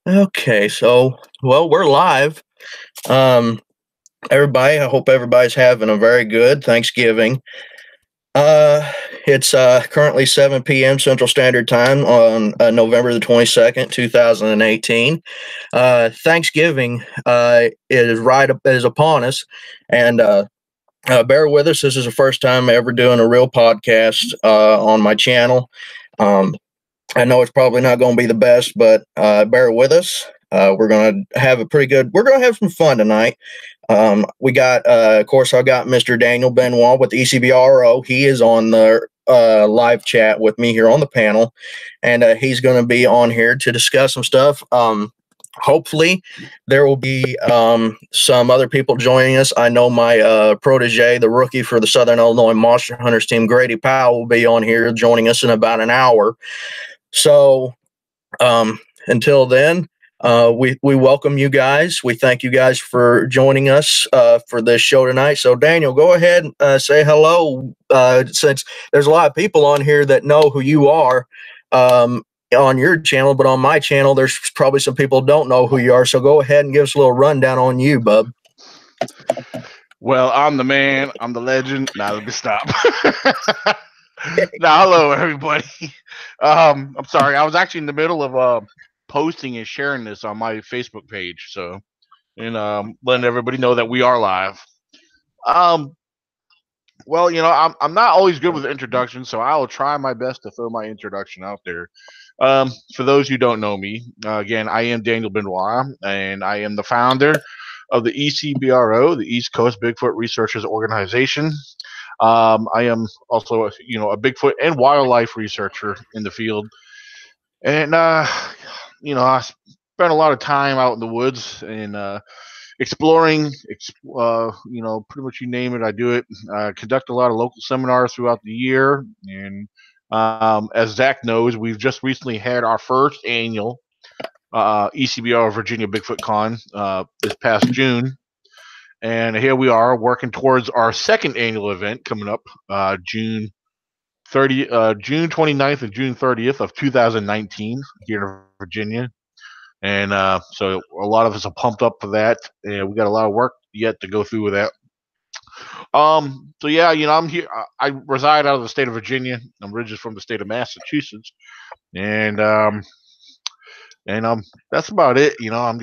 Okay, so we're live. Um, everybody, I hope everybody's having a very good Thanksgiving. It's currently 7 p.m. Central Standard Time on November the 22nd, 2018. Thanksgiving is upon us, and bear with us. This is the first time ever doing a real podcast on my channel. I know it's probably not going to be the best, but bear with us. We're going to have we're going to have some fun tonight. We got, of course, I got Mr. Daniel Benoit with ECBRO. He is on the live chat with me here on the panel, and he's going to be on here to discuss some stuff. Hopefully there will be some other people joining us. I know my protege, the rookie for the Southern Illinois Monster Hunters team, Grady Powell, will be on here joining us in about an hour. So until then, we welcome you guys. We thank you guys for joining us for this show tonight. So Daniel, go ahead and say hello, since there's a lot of people on here that know who you are on your channel, but on my channel, there's probably some people who don't know who you are. So go ahead and give us a little rundown on you, bub. Well, I'm the man. I'm the legend. Now let me stop. Now, hello, everybody. I'm sorry. I was actually in the middle of posting and sharing this on my Facebook page, so and letting everybody know that we are live. Well, I'm not always good with introductions, so I will try my best to throw my introduction out there. For those who don't know me, again, I am Daniel Benoit, and I am the founder of the ECBRO, the East Coast Bigfoot Researchers Organization. I am also, a Bigfoot and wildlife researcher in the field, and I spent a lot of time out in the woods and exploring. Pretty much you name it, I do it. I conduct a lot of local seminars throughout the year, and as Zach knows, we've just recently had our first annual ECBR Virginia Bigfoot Con this past June. And here we are working towards our second annual event coming up June 29th and June 30th of 2019 here in Virginia. And so a lot of us are pumped up for that. And we got a lot of work yet to go through with that. So yeah, I'm here. I reside out of the state of Virginia. I'm originally from the state of Massachusetts. And that's about it. I'm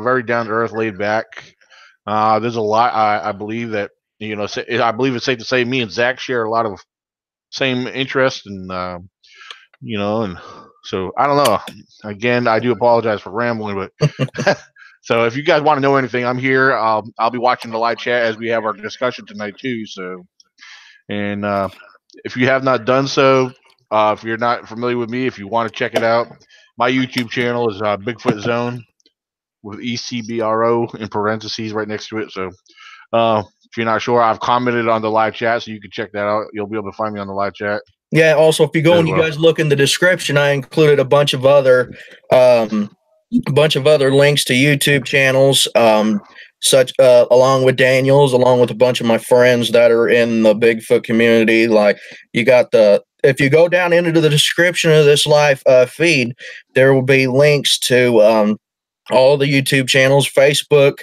very down to earth, laid back. There's a lot. I believe that I believe it's safe to say me and Zach share a lot of same interests, and and so I don't know. Again, I do apologize for rambling, but so if you guys want to know anything, I'm here. I'll be watching the live chat as we have our discussion tonight too. So, and if you have not done so, if you're not familiar with me, if you want to check it out, my YouTube channel is Bigfoot Zone, with ECBRO in parentheses right next to it. So if you're not sure, I've commented on the live chat, so you can check that out. You'll be able to find me on the live chat. Yeah. Also, if you go and you guys look in the description, I included a bunch of other links to YouTube channels, such along with Daniel's, along with a bunch of my friends that are in the Bigfoot community. Like you got if you go down into the description of this live feed, there will be links to all the YouTube channels, Facebook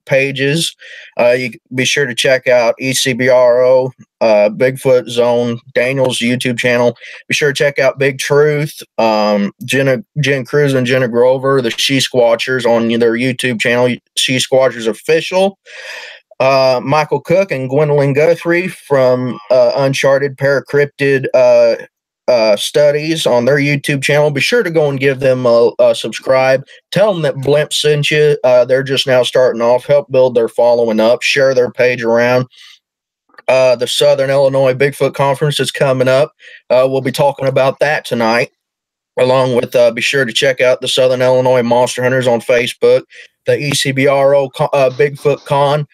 pages. You be sure to check out ECBRO, Bigfoot Zone, Daniel's YouTube channel. Be sure to check out Big Truth, Jen Kruse and Jena Grover, the She Squatchers on their YouTube channel, She Squatchers Official. Michael Cook and Gwendolynn Guthrie from Uncharted Paracryptid Studies on their YouTube channel. Be sure to go and give them a subscribe. Tell them that Blimp sent you. They're just now starting off. Help build their following up. Share their page around. The Southern Illinois Bigfoot Conference is coming up. We'll be talking about that tonight, along with be sure to check out the Southern Illinois Monster Hunters on Facebook, the ECBRO Bigfoot Con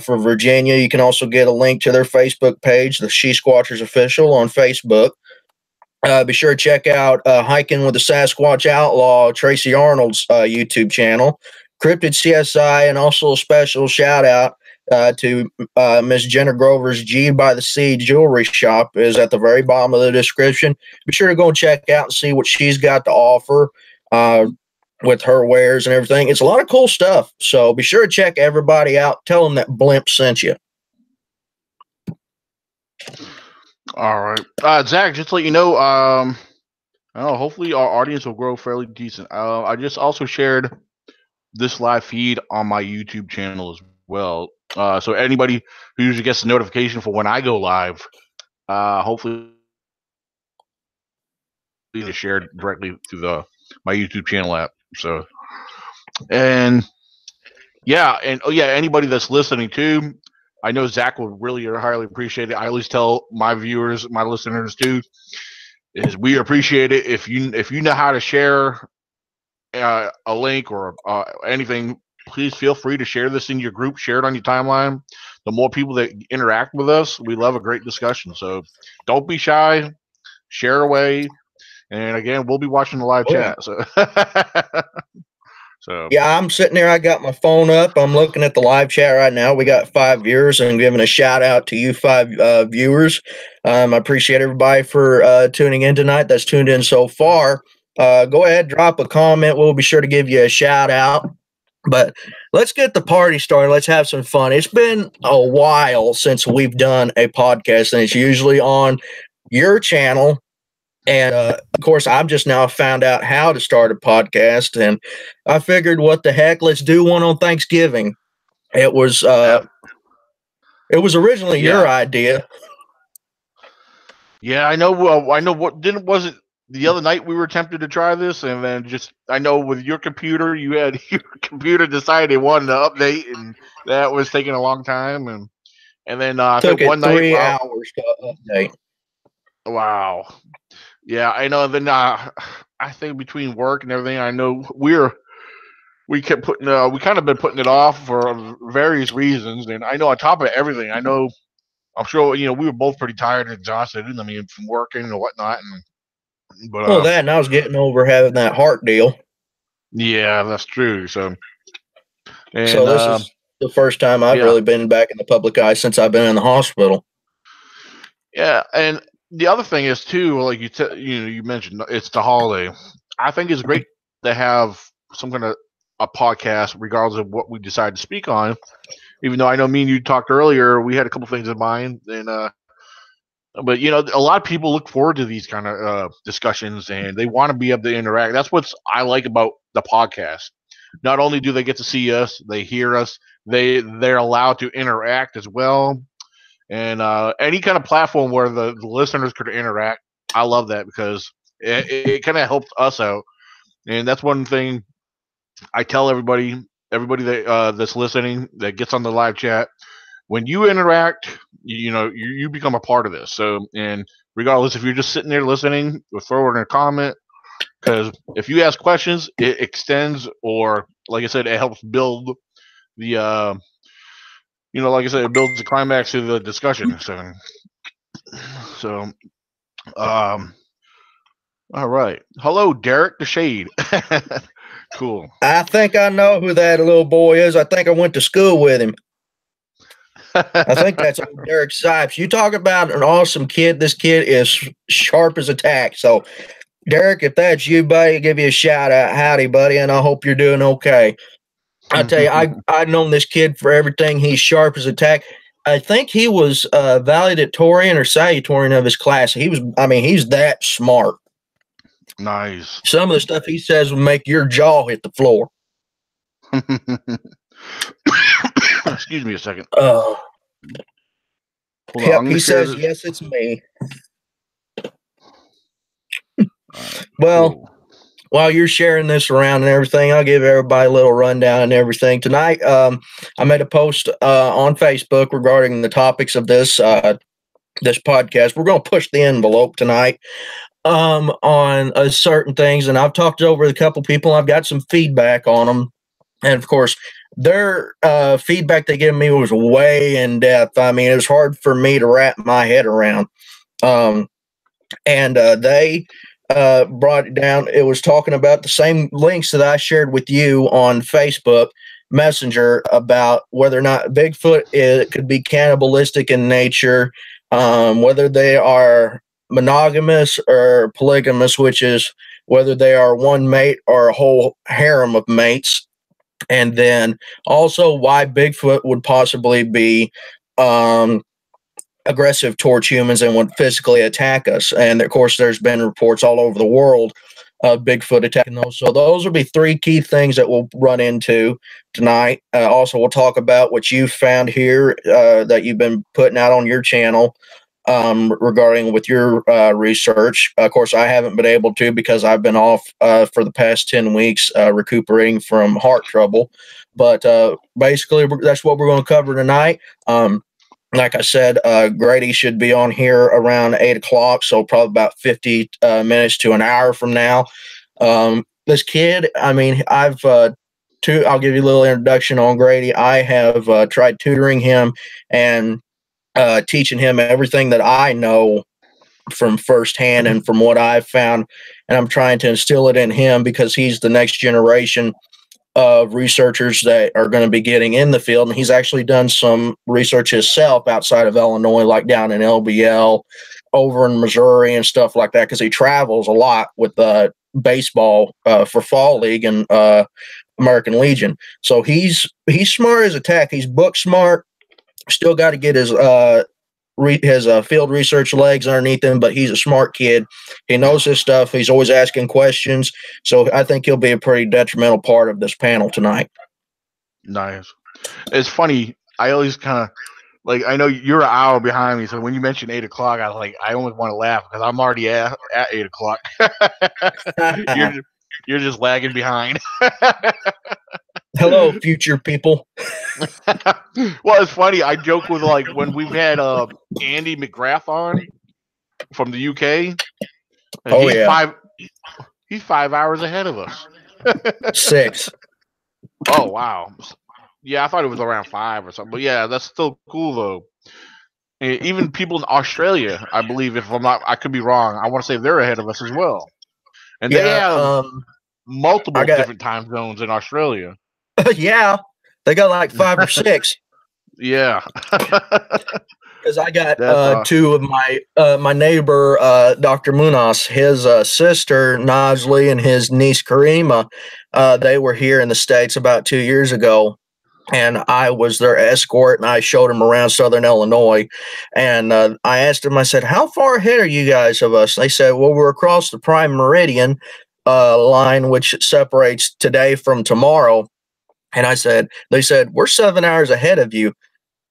for Virginia. You can also get a link to their Facebook page, the She Squatchers Official on Facebook. Be sure to check out Hiking with the Sasquatch Outlaw, Tracy Arnold's YouTube channel, Cryptid CSI, and also a special shout out to Miss Jena Grover's G by the Sea jewelry shop is at the very bottom of the description. Be sure to go and check out and see what she's got to offer. with her wares and everything. It's a lot of cool stuff. So be sure to check everybody out. Tell them that Blimp sent you. All right. Zach, just to let you know, I don't know, hopefully our audience will grow fairly decent. I just also shared this live feed on my YouTube channel as well. So anybody who usually gets the notification for when I go live, hopefully to share it directly through my YouTube channel app. So, and yeah, anybody that's listening too, I know Zach will really highly appreciate it. I always tell my viewers, my listeners too, is we appreciate it if you know how to share a link or anything. Please feel free to share this in your group, share it on your timeline. The more people that interact with us, we love a great discussion. So don't be shy, share away. And again, we'll be watching the live chat. So, yeah, I'm sitting there. I got my phone up. I'm looking at the live chat right now. We got 5 viewers, and I'm giving a shout out to you 5 viewers. I appreciate everybody for tuning in tonight. That's tuned in so far. Go ahead, drop a comment. We'll be sure to give you a shout out. But let's get the party started. Let's have some fun. It's been a while since we've done a podcast, and it's usually on your channel. And, of course, I've just now found out how to start a podcast, and I figured, what the heck, let's do one on Thanksgiving. It was originally your idea. Yeah, I know. Was it the other night we were tempted to try this, and then I know with your computer, your computer decided it wanted to update, and that was taking a long time, and then I took think one night 3 night, hours to update. Wow. Yeah, I know. Then I think between work and everything, I know we kept putting we kind of been putting it off for various reasons, and I know on top of everything, I'm sure we were both pretty tired and exhausted. I mean, from working and whatnot, but that, and I was getting over having that heart deal. Yeah, that's true. So this is the first time I've really been back in the public eye since I've been in the hospital. Yeah, and the other thing is too, like you mentioned, it's the holiday. I think it's great to have some kind of a podcast, regardless of what we decide to speak on. Even though I know me and you talked earlier, we had a couple things in mind, and but a lot of people look forward to these kind of discussions, and they want to be able to interact. That's what I like about the podcast. Not only do they get to see us, they hear us, they're allowed to interact as well. And any kind of platform where the listeners could interact, I love that, because it kind of helps us out. And that's one thing I tell everybody that that's listening, that gets on the live chat. When you interact, you become a part of this. So, and regardless if you're just sitting there listening, or throw in a comment, because if you ask questions, it extends, or like I said, it helps build the like I said, it builds the climax of the discussion. So, all right. Hello, Derek the Shade. Cool. I think I know who that little boy is. I think I went to school with him. I think that's Derek Sipes. You talk about an awesome kid. This kid is sharp as a tack. So, Derek, if that's you, buddy, give you a shout out. Howdy, buddy, and I hope you're doing okay. I tell you, I've known this kid for everything. He's sharp as a tack. I think he was valedictorian or salutatorian of his class. He's that smart. Nice. Some of the stuff he says will make your jaw hit the floor. Excuse me a second. Yep, he says, yes, it's me. Well, cool. While you're sharing this around and everything, I'll give everybody a little rundown and everything. Tonight, I made a post on Facebook regarding the topics of this podcast. We're going to push the envelope tonight on certain things, and I've talked over with a couple people. I've got some feedback on them, and of course, their feedback they gave me was way in depth. I mean, it was hard for me to wrap my head around, and they brought it down. It was talking about the same links that I shared with you on Facebook Messenger about whether or not Bigfoot could be cannibalistic in nature, whether they are monogamous or polygamous, which is whether they are one mate or a whole harem of mates. And then also why Bigfoot would possibly be aggressive towards humans and would physically attack us. And of course, there's been reports all over the world of Bigfoot attacking those. So those will be three key things that we'll run into tonight. Also, we'll talk about what you found here that you've been putting out on your channel regarding with your research. Of course, I haven't been able to because I've been off for the past 10 weeks recuperating from heart trouble. But basically, that's what we're going to cover tonight. Like I said, Grady should be on here around 8 o'clock, so probably about 50 minutes to an hour from now. This kid, I mean, I'll give you a little introduction on Grady. I have tried tutoring him and teaching him everything that I know from firsthand and from what I've found, and I'm trying to instill it in him because he's the next generation of researchers that are going to be getting in the field. And he's actually done some research himself outside of Illinois, like down in LBL, over in Missouri and stuff like that, because he travels a lot with baseball for Fall League and American Legion. So he's smart as a tack. He's book smart. Still got to get his field research legs underneath him, but he's a smart kid. He knows his stuff. He's always asking questions. So I think he'll be a pretty detrimental part of this panel tonight. Nice. It's funny. I always kind of like, I know you're an hour behind me. So when you mentioned 8 o'clock, I was like, I almost want to laugh because I'm already at 8 o'clock. You're just lagging behind. Hello, future people. Well, it's funny. I joke with like when we've had Andy McGrath on from the UK. He's 5 hours ahead of us. 6. Oh wow. Yeah, I thought it was around 5 or something. But yeah, that's still cool though. Even people in Australia, I believe, if I'm not, I could be wrong. I want to say they're ahead of us as well. And they have multiple different time zones in Australia. Yeah, they got like 5 or 6. Yeah, because I got 2 of my neighbor, Dr. Munoz, his sister Najli and his niece Karima. They were here in the States about 2 years ago, and I was their escort, and I showed them around Southern Illinois. And I asked them, I said, "How far ahead are you guys of us?" They said, "Well, we're across the Prime Meridian line, which separates today from tomorrow." And they said, "We're 7 hours ahead of you."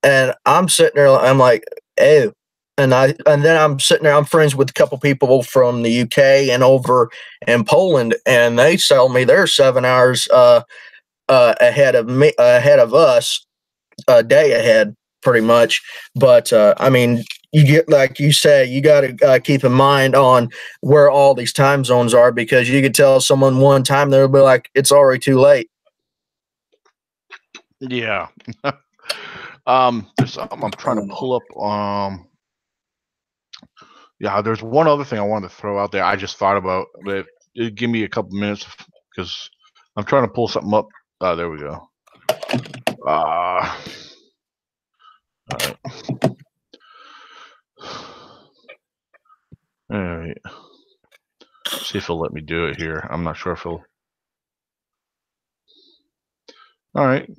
And I'm sitting there, I'm like, "Oh." And then I'm sitting there, I'm friends with a couple people from the UK and over in Poland, and they tell me they're 7 hours ahead of us, a day ahead, pretty much. But I mean, you get, like you say, you got to keep in mind on where all these time zones are, because you could tell someone one time, they'll be like, "It's already too late." Yeah. There's something I'm trying to pull up. Yeah, there's one other thing I wanted to throw out there. I just thought about, but give me a couple minutes because I'm trying to pull something up. There we go. All right. All right. See if he'll let me do it here. I'm not sure if he'll. All right.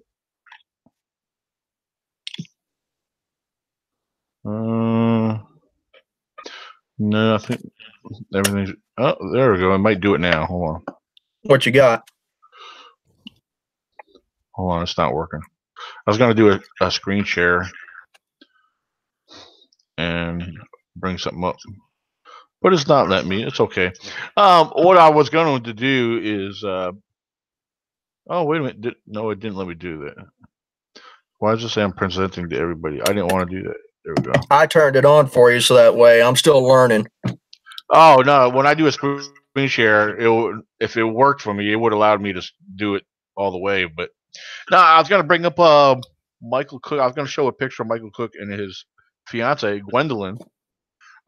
No, I think everything's. Oh, there we go. I might do it now. Hold on. What you got? Hold on, it's not working. I was going to do a screen share and bring something up, but it's not letting me. It's okay. What I was going to do is. Oh, wait a minute. No, it didn't let me do that. Why does it say I'm presenting to everybody? I didn't want to do that. There we go. I turned it on for you so that way I'm still learning. Oh, no. When I do a screen share, if it worked for me, it would allow me to do it all the way. But no, I was going to bring up Michael Cook. I was going to show a picture of Michael Cook and his fiance, Gwendolynn.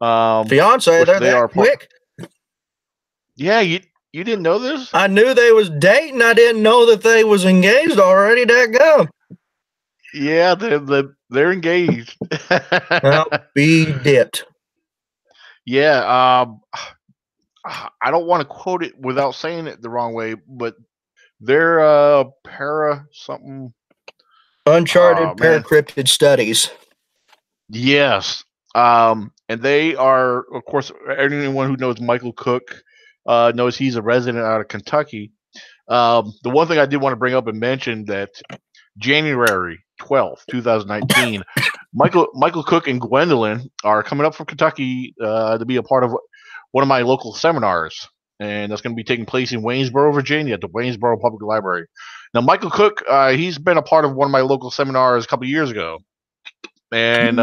Fiance, they're that quick? Yeah, you didn't know this? I knew they was dating. I didn't know that they was engaged already. Dadgum. Yeah, they're engaged. Well, be dipped. Yeah, I don't want to quote it without saying it the wrong way, but they're para something. Uncharted Man, Paracryptid Studies. yes. And they are, of course, anyone who knows Michael Cook knows he's a resident out of Kentucky. The one thing I did want to bring up and mention that January 12th, 2019, Michael Cook and Gwendolynn are coming up from Kentucky to be a part of one of my local seminars, and that's going to be taking place in Waynesboro, Virginia, at the Waynesboro Public Library. Now, Michael Cook, he's been a part of one of my local seminars a couple of years ago, and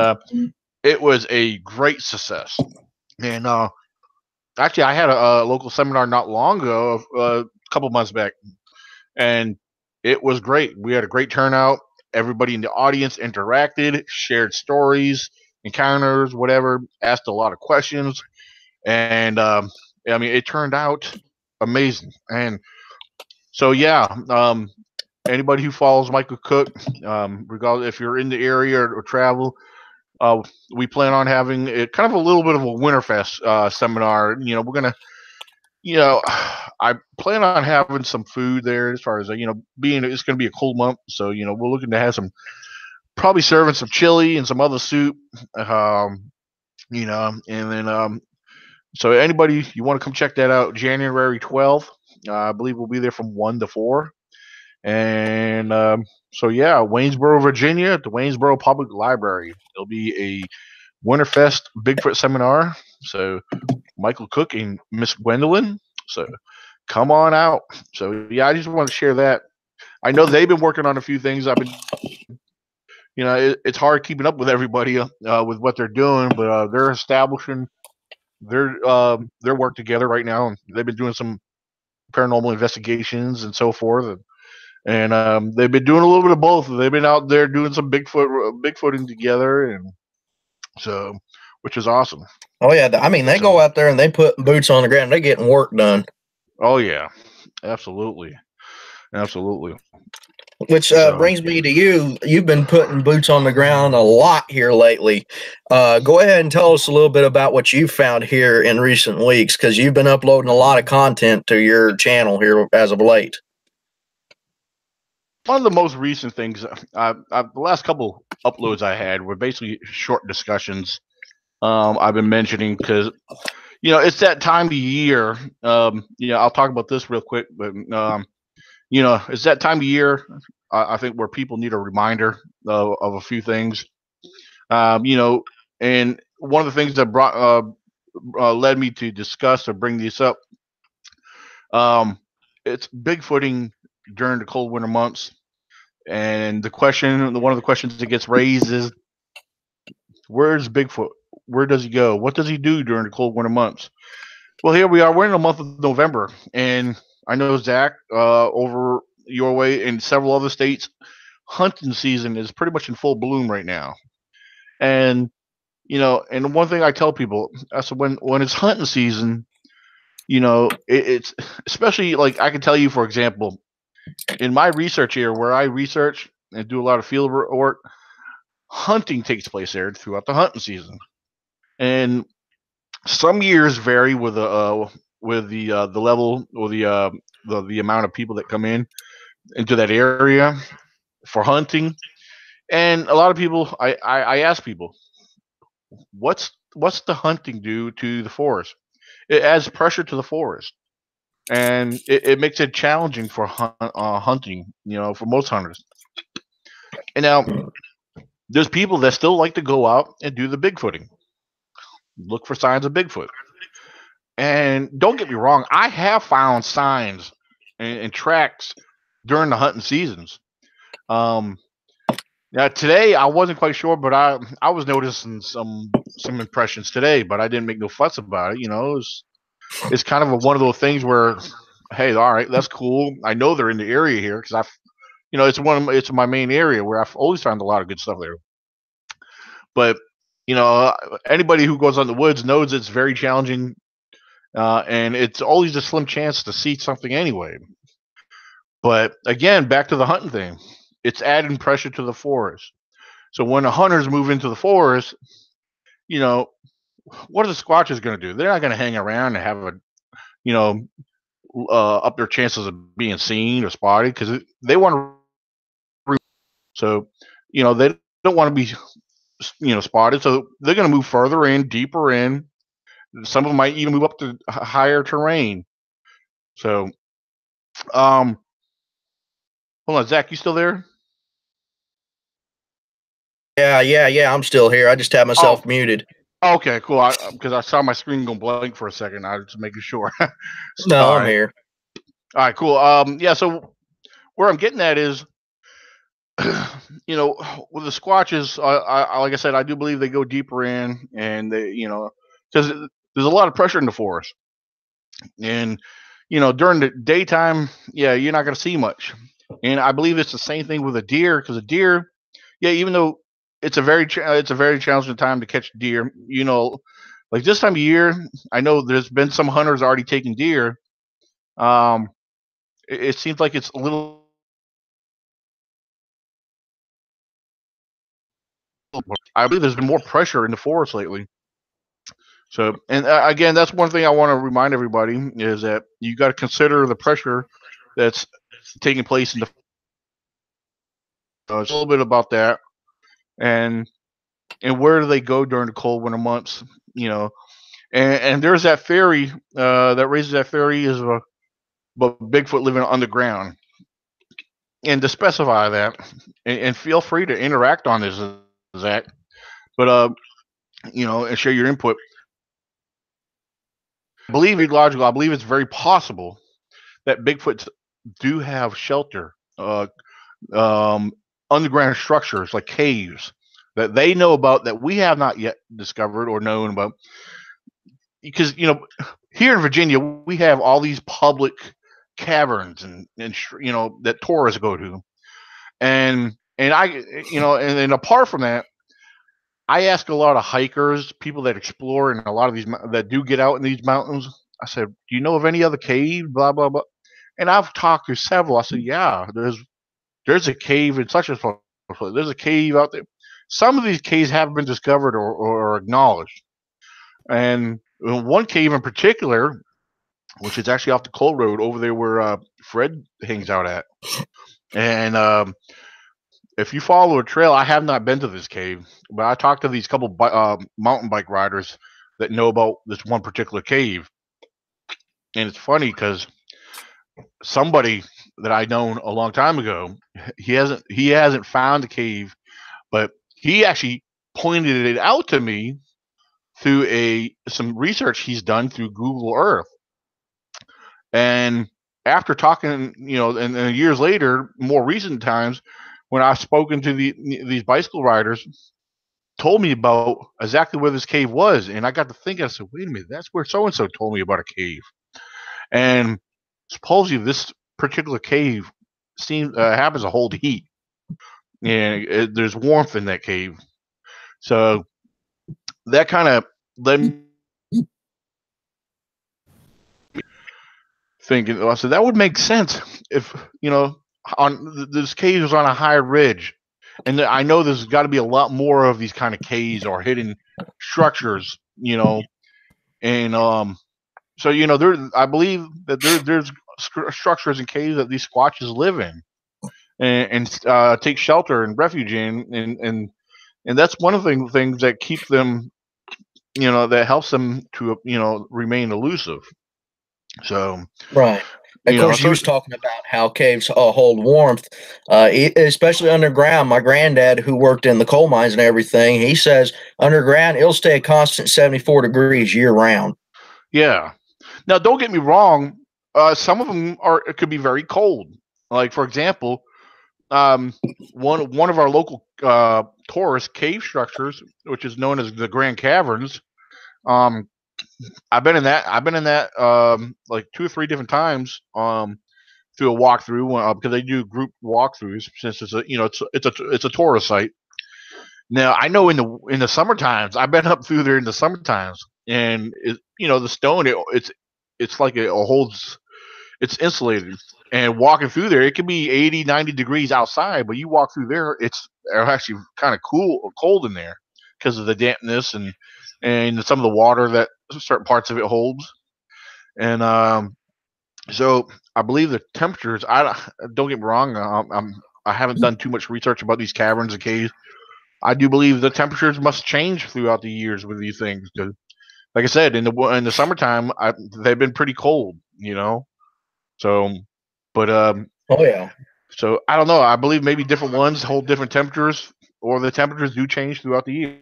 it was a great success. And actually, I had a local seminar not long ago, a couple months back, and it was great. We had a great turnout. Everybody in the audience interacted, shared stories, encounters, whatever, asked a lot of questions, and I mean, it turned out amazing. And so, yeah, anybody who follows Michael Cook, regardless if you're in the area or travel, we plan on having it kind of a little bit of a Winterfest seminar. You know, we're gonna, you know, I plan on having some food there as far as being it's gonna be a cold month, so we're looking to have some probably serving some chili and some other soup, and then so anybody you want to come check that out, January 12th, I believe we'll be there from 1 to 4, and so yeah, Waynesboro, Virginia, at the Waynesboro Public Library. It'll be a Winterfest Bigfoot seminar. So Michael Cook and Miss Gwendolynn. So come on out. So yeah, I just want to share that. I know they've been working on a few things. I've been, it's hard keeping up with everybody with what they're doing, but they're establishing their work together right now, and they've been doing some paranormal investigations and so forth. And they've been doing a little bit of both. They've been out there doing some Bigfooting together, and so which is awesome. Oh yeah, I mean they go out there and they put boots on the ground. They're getting work done. Oh yeah, absolutely. Which brings me to you. You've been putting boots on the ground a lot here lately. Go ahead and tell us a little bit about what you've found here in recent weeks, because you've been uploading a lot of content to your channel here as of late. One of the most recent things, the last couple uploads I had were basically short discussions. I've been mentioning because, it's that time of year. I'll talk about this real quick, but it's that time of year. I think where people need a reminder of a few things. And one of the things that led me to discuss or bring this up. It's Bigfooting during the cold winter months, and one of the questions that gets raised is, where's Bigfoot? Where does he go? What does he do during the cold winter months? Well, here we are. We're in the month of November, and I know Zach over your way and several other states, hunting season is pretty much in full bloom right now. And and one thing I tell people, so when it's hunting season, it's especially, like, I can tell you, for example, in my research area where I research and do a lot of field work, hunting takes place there throughout the hunting season. And some years vary with the level or the amount of people that come into that area for hunting. And a lot of people, I ask people, what's the hunting do to the forest? It adds pressure to the forest, and it makes it challenging for hunting, for most hunters. And now there's people that still like to go out and do the Bigfooting, look for signs of Bigfoot. And don't get me wrong, I have found signs and tracks during the hunting seasons. Now today I wasn't quite sure, but I was noticing some impressions today, but I didn't make no fuss about it. It's kind of one of those things where, hey, all right, that's cool. I know they're in the area here because it's my main area where I've always found a lot of good stuff there. But anybody who goes on the woods knows it's very challenging, and it's always a slim chance to see something anyway. But again, back to the hunting thing, it's adding pressure to the forest. So when the hunters move into the forest, what are the Squatchers going to do? They're not going to hang around and have you know, up their chances of being seen or spotted because they want to. So, they don't want to be, spotted. So they're going to move further in, deeper in. Some of them might even move up to higher terrain. So, hold on, Zach, you still there? Yeah. I'm still here. I just had myself Oh, muted. okay, cool. Because I saw my screen go blank for a second. I was just making sure. No, All I'm right. here. All right, cool. Yeah. So where I'm getting at is, with the Squatches, like I said, I do believe they go deeper in, and because there's a lot of pressure in the forest, and during the daytime, yeah, you're not going to see much, and I believe it's the same thing with a deer, because a deer, yeah, even though it's a very challenging time to catch deer, like this time of year, I know there's been some hunters already taking deer. Um, it seems like it's a little. I believe there's been more pressure in the forest lately. So, and again, that's one thing I want to remind everybody is that you got to consider the pressure that's taking place in the. It's a little bit about that, and where do they go during the cold winter months? And there's that theory that raises that theory is about Bigfoot living underground, and to specify that, and feel free to interact on this, Zach. But and share your input. I believe it's logical. I believe it's very possible that Bigfoots do have shelter, um, underground structures like caves that they know about that we have not yet discovered or known about. Because here in Virginia we have all these public caverns and that tourists go to, and I and then apart from that, I ask a lot of hikers, people that explore, and a lot of these that do get out in these mountains. I said, "Do you know of any other cave?" Blah blah blah. And I've talked to several. I said, "Yeah, there's a cave in such a place. There's a cave out there." Some of these caves haven't been discovered or acknowledged. And one cave in particular, which is actually off the Coal Road over there where Fred hangs out at. And if you follow a trail, I have not been to this cave, but I talked to these couple mountain bike riders that know about this one particular cave. And it's funny because somebody that I known a long time ago, he hasn't found the cave, but he actually pointed it out to me through some research he's done through Google Earth. And after talking, and years later, more recent times, when I've spoken to these bicycle riders, told me about exactly where this cave was, and I got to thinking. I said, "Wait a minute, that's where so and so told me about a cave." And supposedly, this particular cave seems happens to hold heat, and there's warmth in that cave. So that kind of led me thinking. I said that would make sense if on this cave is on a high ridge, and I know there's got to be a lot more of these kind of caves or hidden structures, and so I believe that there's structures and caves that these squatches live in and take shelter and refuge in, and that's one of the things that keep them, that helps them to remain elusive. So Right. Of course, you so was talking about how caves hold warmth, especially underground. My granddad, who worked in the coal mines and everything, he says underground it'll stay a constant 74 degrees year round. yeah. Now, don't get me wrong. Some of them it could be very cold. Like for example, um, one of our local tourist cave structures, which is known as the Grand Caverns. Um, I've been in that. Like 2 or 3 different times. Through a walkthrough because they do group walkthroughs since it's a tourist site. Now I know in the summer times I've been up through there in the summer times, and the stone it's like it holds, it's insulated, and walking through there it can be 80, 90 degrees outside, but you walk through there it's actually kind of cool or cold in there because of the dampness and some of the water that certain parts of it holds. And so I believe the temperatures. I don't get me wrong. I haven't done too much research about these caverns and caves. I do believe the temperatures must change throughout the years with these things. 'Cause, like I said, in the summertime, they've been pretty cold. So, but Oh yeah. so I don't know. I believe maybe different ones hold different temperatures, or the temperatures do change throughout the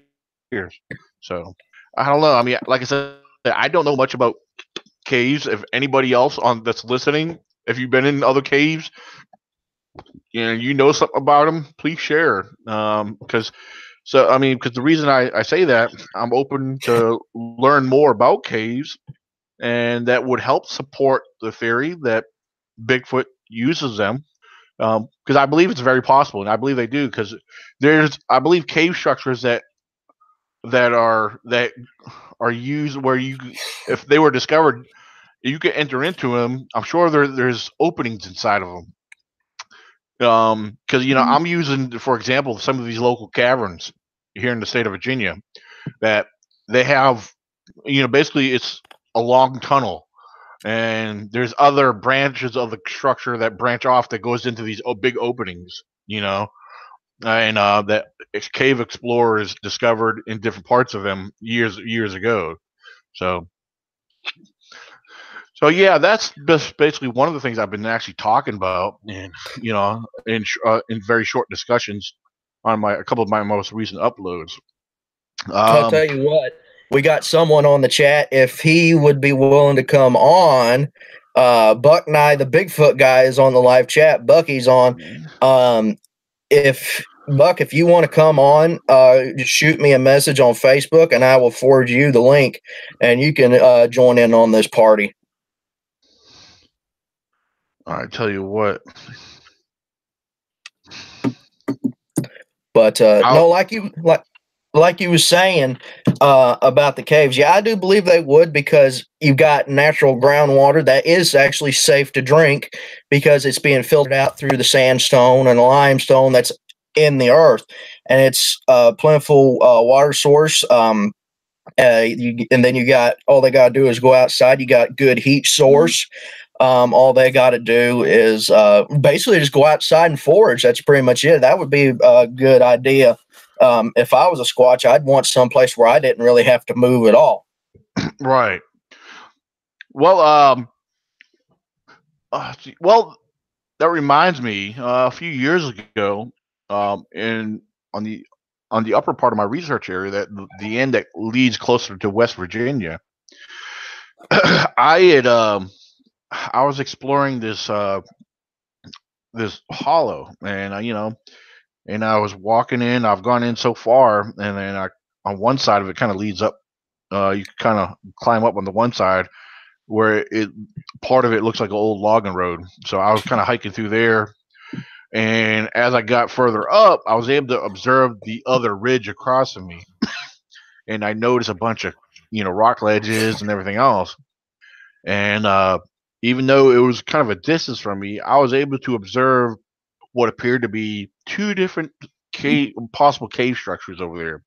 years. So I don't know. I mean, like I said, I don't know much about caves. If anybody else on that's listening, if you've been in other caves, you know something about them, please share. Because the reason I say that, I'm open to learn more about caves, and that would help support the theory that Bigfoot uses them. Because I believe it's very possible, and I believe they do. Because I believe, cave structures that are used where if they were discovered, you could enter into them. I'm sure there's openings inside of them. Because I'm using, for example, some of these local caverns here in the state of Virginia that they have. Basically, it's a long tunnel, and there's other branches of the structure that branch off that goes into these big openings. And that cave explorers discovered in different parts of them years ago. So So yeah, that's just basically one of the things I've been actually talking about, and in very short discussions on a couple of my most recent uploads. I'll Um, tell you what, we got someone on the chat. If he would be willing to come on, Buck Nye, the Bigfoot guy, is on the live chat. Bucky's on. If Buck, if you want to come on, just shoot me a message on Facebook, and I will forward you the link, and you can join in on this party. I tell you what, But no, like you was saying about the caves, yeah, I do believe they would, because you've got natural groundwater that is actually safe to drink because it's being filtered out through the sandstone and limestone that's in the earth, and it's a plentiful water source. And then you got, all they got to do is go outside. You got good heat source. All they got to do is basically just go outside and forage. That's pretty much it. That would be a good idea. If I was a Squatch, I'd want someplace where I didn't really have to move at all. right. Well, that reminds me. A few years ago, in on the upper part of my research area, that the end that leads closer to West Virginia, I was exploring this hollow, and I was walking in. I've gone in so far, and then on one side of it kind of leads up. You kind of climb up on the one side where part of it looks like an old logging road. So I was kind of hiking through there, and as I got further up, I was able to observe the other ridge across from me, and I noticed a bunch of rock ledges and everything else. And even though it was kind of a distance from me, I was able to observe what appeared to be two different possible cave structures over there.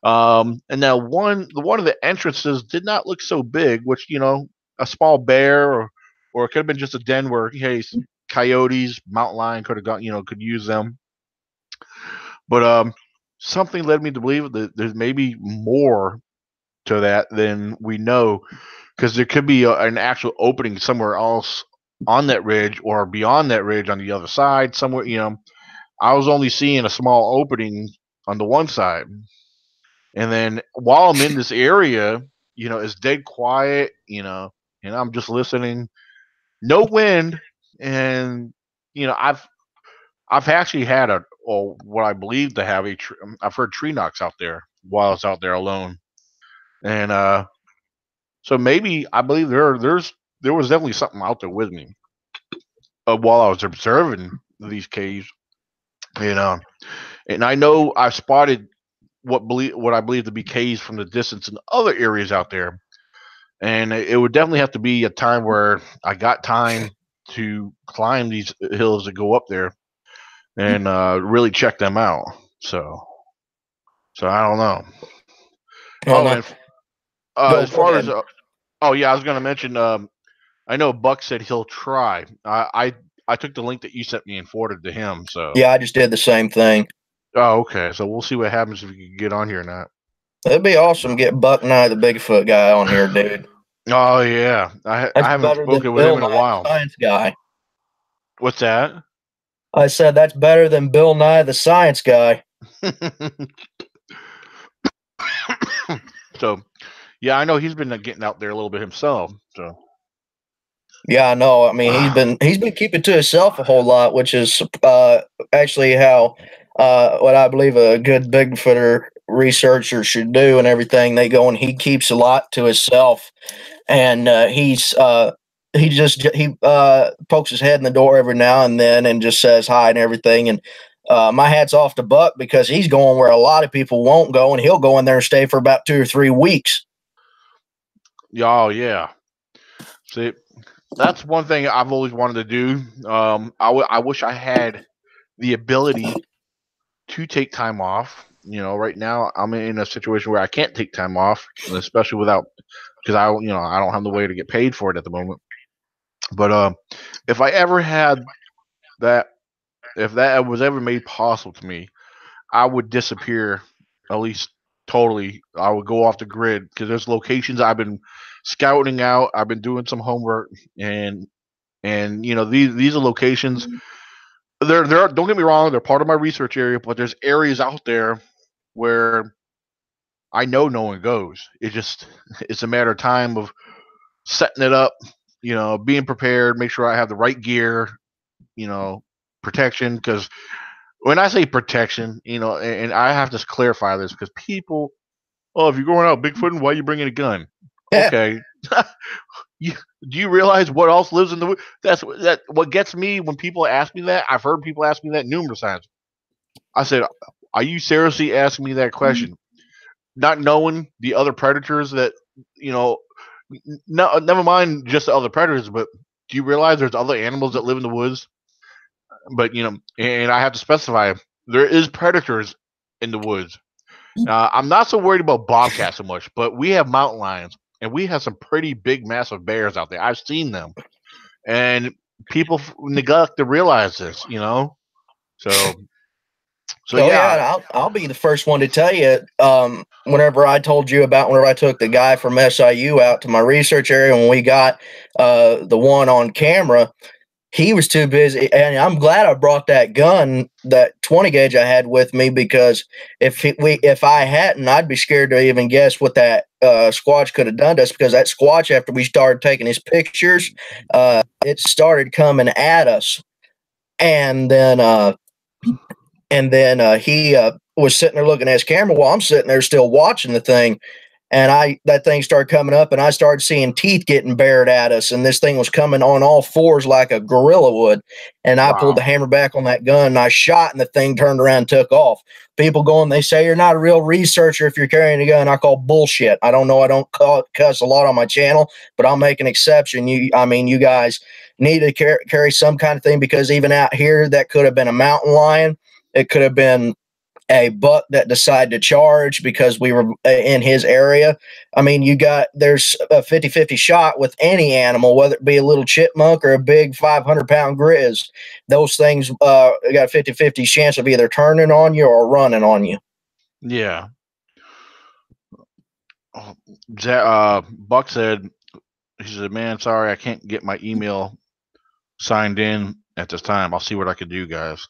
And now one of the entrances did not look so big, which a small bear, or it could have been just a den where, hey, some coyotes, mountain lion could have got could use them. But something led me to believe that there's maybe more to that than we know, because there could be an actual opening somewhere else on that ridge or beyond that ridge on the other side somewhere. I was only seeing a small opening on the one side, and then while I'm in this area, it's dead quiet, and I'm just listening. No wind, and I've actually had or what I believe to have I've heard tree knocks out there while I was out there alone, and so maybe I believe there was definitely something out there with me while I was observing these caves, and I know I spotted what I believe to be caves from the distance in other areas out there, and it would definitely have to be a time where I got time to climb these hills that go up there and really check them out. So I don't know. Oh Oh, no, and go as far as ahead. Oh yeah, I was gonna mention. I know Buck said he'll try. I took the link that you sent me and forwarded to him. So Yeah, I just did the same thing. oh okay. So we'll see what happens if you can get on here or not. It'd be awesome to get Buck Nye, the Bigfoot guy, on here, dude. Oh yeah, I That's haven't better than spoken with him Bill in a Nye, while. the science guy. What's that? I said that's better than Bill Nye, the science guy. So yeah, I know he's been getting out there a little bit himself. So Yeah, I know. I mean, he's been keeping to himself a whole lot, which is actually how what I believe a good Bigfooter researcher should do and everything. They go and he keeps a lot to himself, and he pokes his head in the door every now and then and just says hi and everything. And my hat's off to Buck because he's going where a lot of people won't go, and he'll go in there and stay for about 2 or 3 weeks. oh yeah. See, that's one thing I've always wanted to do. I wish I had the ability to take time off. You know, right now I'm in a situation where I can't take time off, especially without because I don't have the way to get paid for it at the moment. But if I ever had that, if that was ever made possible to me, I would disappear at least totally. I would go off the grid because there's locations I've been scouting out. I've been doing some homework and these are locations. They're don't get me wrong, they're part of my research area, but there's areas out there where I know no one goes. It's a matter of time of setting it up, being prepared, make sure I have the right gear, protection. Because when I say protection, and I have to clarify this because people, oh, if you're going out Bigfooting, why are you bringing a gun? Okay. Do you realize what else lives in the woods? That what gets me when people ask me that. I've heard people ask me that numerous times. I said, "Are you seriously asking me that question? Not knowing the other predators that no, never mind just the other predators, but do you realize there's other animals that live in the woods? But and I have to specify there is predators in the woods. I'm not so worried about bobcats so much, but we have mountain lions and we have some pretty big, massive bears out there. I've seen them, and people neglect to realize this. So Oh yeah, yeah, I'll be the first one to tell you. Whenever I told you about whenever I took the guy from SIU out to my research area when we got the one on camera, he was too busy, and I'm glad I brought that gun, that 20 gauge I had with me, because if I hadn't, I'd be scared to even guess what that Squatch could have done to us. Because that Squatch, after we started taking his pictures, it started coming at us, and then he was sitting there looking at his camera while I'm sitting there still watching the thing. And that thing started coming up, and I started seeing teeth getting bared at us, and this thing was coming on all fours like a gorilla would. And I pulled the hammer back on that gun, and I shot, and the thing turned around and took off. People going, they say you're not a real researcher if you're carrying a gun. I call bullshit. I don't know. I don't cuss a lot on my channel, but I'll make an exception. You guys need to carry some kind of thing, because even out here, that could have been a mountain lion. It could have been a buck that decided to charge because we were in his macera. I mean, there's a 50-50 shot with any animal, whether it be a little chipmunk or a big 500-pound grizz. Those things got a 50-50 chance of either turning on you or running on you. Yeah. Buck said, he said, man, sorry, I can't get my email signed in at this time. I'll see what I can do, guys.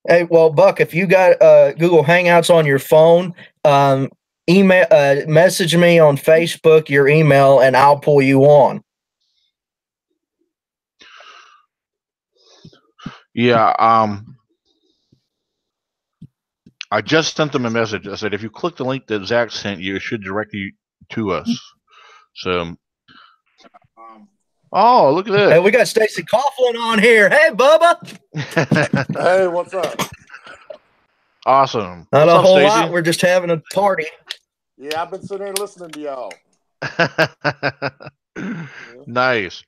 Hey, well, Buck, if you got Google Hangouts on your phone, message me on Facebook your email, and I'll pull you on. Yeah. I just sent them a message. I said, if you click the link that Zach sent you, it should direct you to us. So, oh, look at this. Hey, we got Tracy Coughlin on here. Hey, Bubba. Hey, what's up? Awesome. Not what's a up, whole Stacey? lot. We're just having a party. Yeah, I've been sitting there listening to y'all. Nice.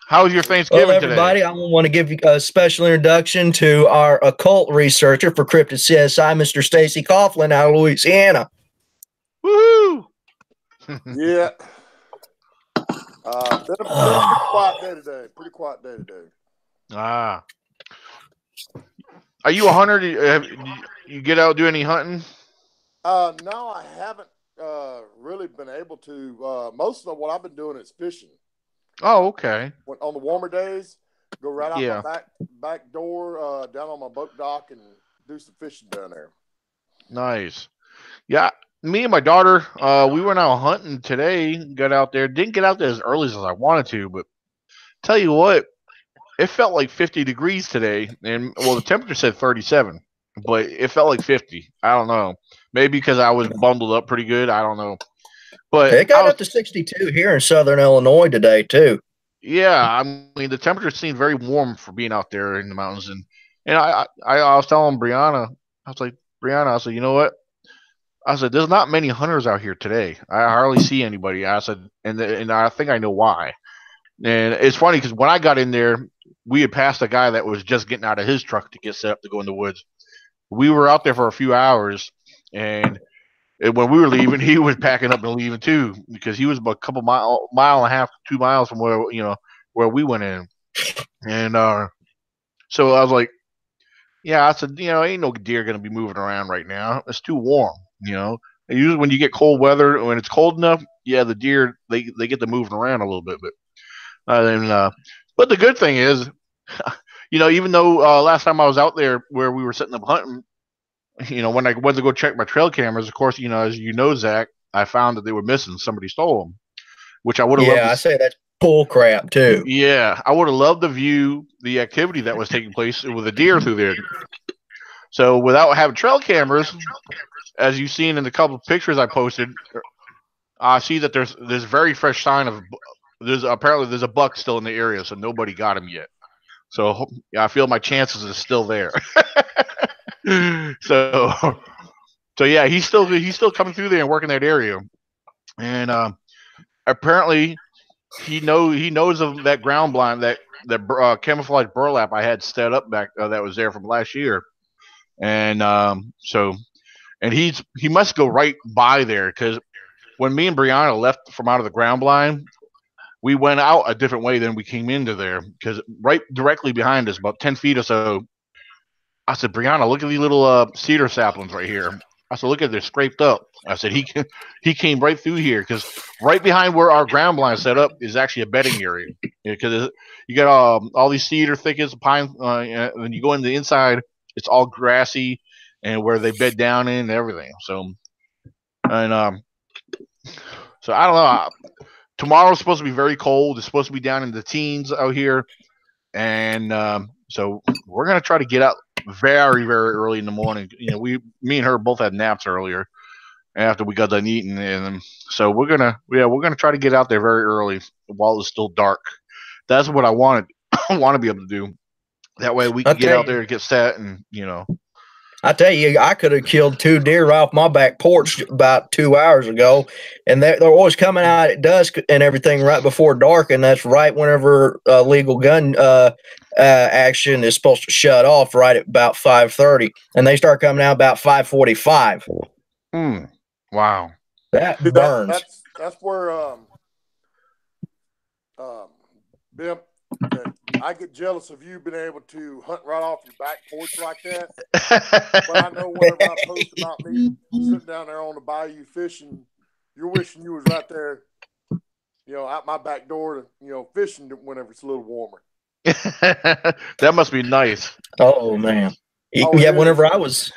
How was your Thanksgiving well, everybody, today? I want to give you a special introduction to our occult researcher for Cryptid CSI, Mr. Tracy Coughlin out of Louisiana. Woohoo! Yeah. Been a pretty quiet day today. Pretty quiet day today. Ah. Are you a hunter? You get out do any hunting? No, I haven't really been able to. Most of what I've been doing is fishing. Oh, okay. On the warmer days, go right out Yeah. my back door, down on my boat dock, and do some fishing down there. Nice. Yeah. Me and my daughter, we went out hunting today. Got out there. Didn't get out there as early as I wanted to, but tell you what, it felt like 50 degrees today, and well, the temperature said 37, but it felt like 50. I don't know. Maybe because I was bundled up pretty good. I don't know. But it got up to 62 here in southern Illinois today too. Yeah, I mean the temperature seemed very warm for being out there in the mountains, and I was telling Brianna, I was like, Brianna, I said, you know what? I said, there's not many hunters out here today. I hardly see anybody. I said, and I think I know why. And it's funny because when I got in there, we had passed a guy that was just getting out of his truck to get set up to go in the woods. We were out there for a few hours, and when we were leaving, he was packing up and leaving too because he was about a couple mile and a half, 2 miles from where we went in, and so I was like, yeah, I said, ain't no deer gonna be moving around right now. It's too warm, And usually when you get cold weather, when it's cold enough, yeah, the deer they get to moving around a little bit, but the good thing is, even though last time I was out there where we were setting up hunting. When I went to go check my trail cameras, of course, as you know, Zach, I found that they were missing. Somebody stole them, which I would have loved. Yeah, I say that's bull crap too. Yeah, I would have loved to view the activity that was taking place with a deer through there. So without having trail cameras, as you've seen in the couple of pictures I posted, I see that there's very fresh sign of there's a buck still in the area, so nobody got him yet. So I feel my chances are still there. So yeah, he's still coming through there and working that area, and apparently he knows of that ground blind that camouflage burlap I had set up back that was there from last year, and he must go right by there because when me and Brianna left from out of the ground blind, we went out a different way than we came into there because right directly behind us, about 10 feet or so. I said, Brianna, look at these little cedar saplings right here. I said, look at they're scraped up. I said, he came right through here because right behind where our ground blind set up is actually a bedding area because you got all these cedar thickets, pine. When you go in the inside, it's all grassy and where they bed down in and everything. So I don't know. Tomorrow's supposed to be very cold. It's supposed to be down in the teens out here, and so we're gonna try to get out very, very early in the morning. Me and her both had naps earlier after we got done eating, and so we're gonna try to get out there very early while it's still dark. That's what I want to be able to do. That way we can get out there and get set, and I tell you, I could have killed 2 deer off my back porch about 2 hours ago, and they're always coming out at dusk and everything right before dark, and that's right whenever legal gun action is supposed to shut off right at about 5:30, and they start coming out about 5:45. Wow, that burns. That's where Bimp, I get jealous of you being able to hunt right off your back porch like that. But I know whenever I post about me sitting down there on the bayou fishing, you're wishing you was right there, out my back door, fishing whenever it's a little warmer. That must be nice. Oh man. Oh, yeah, whenever I was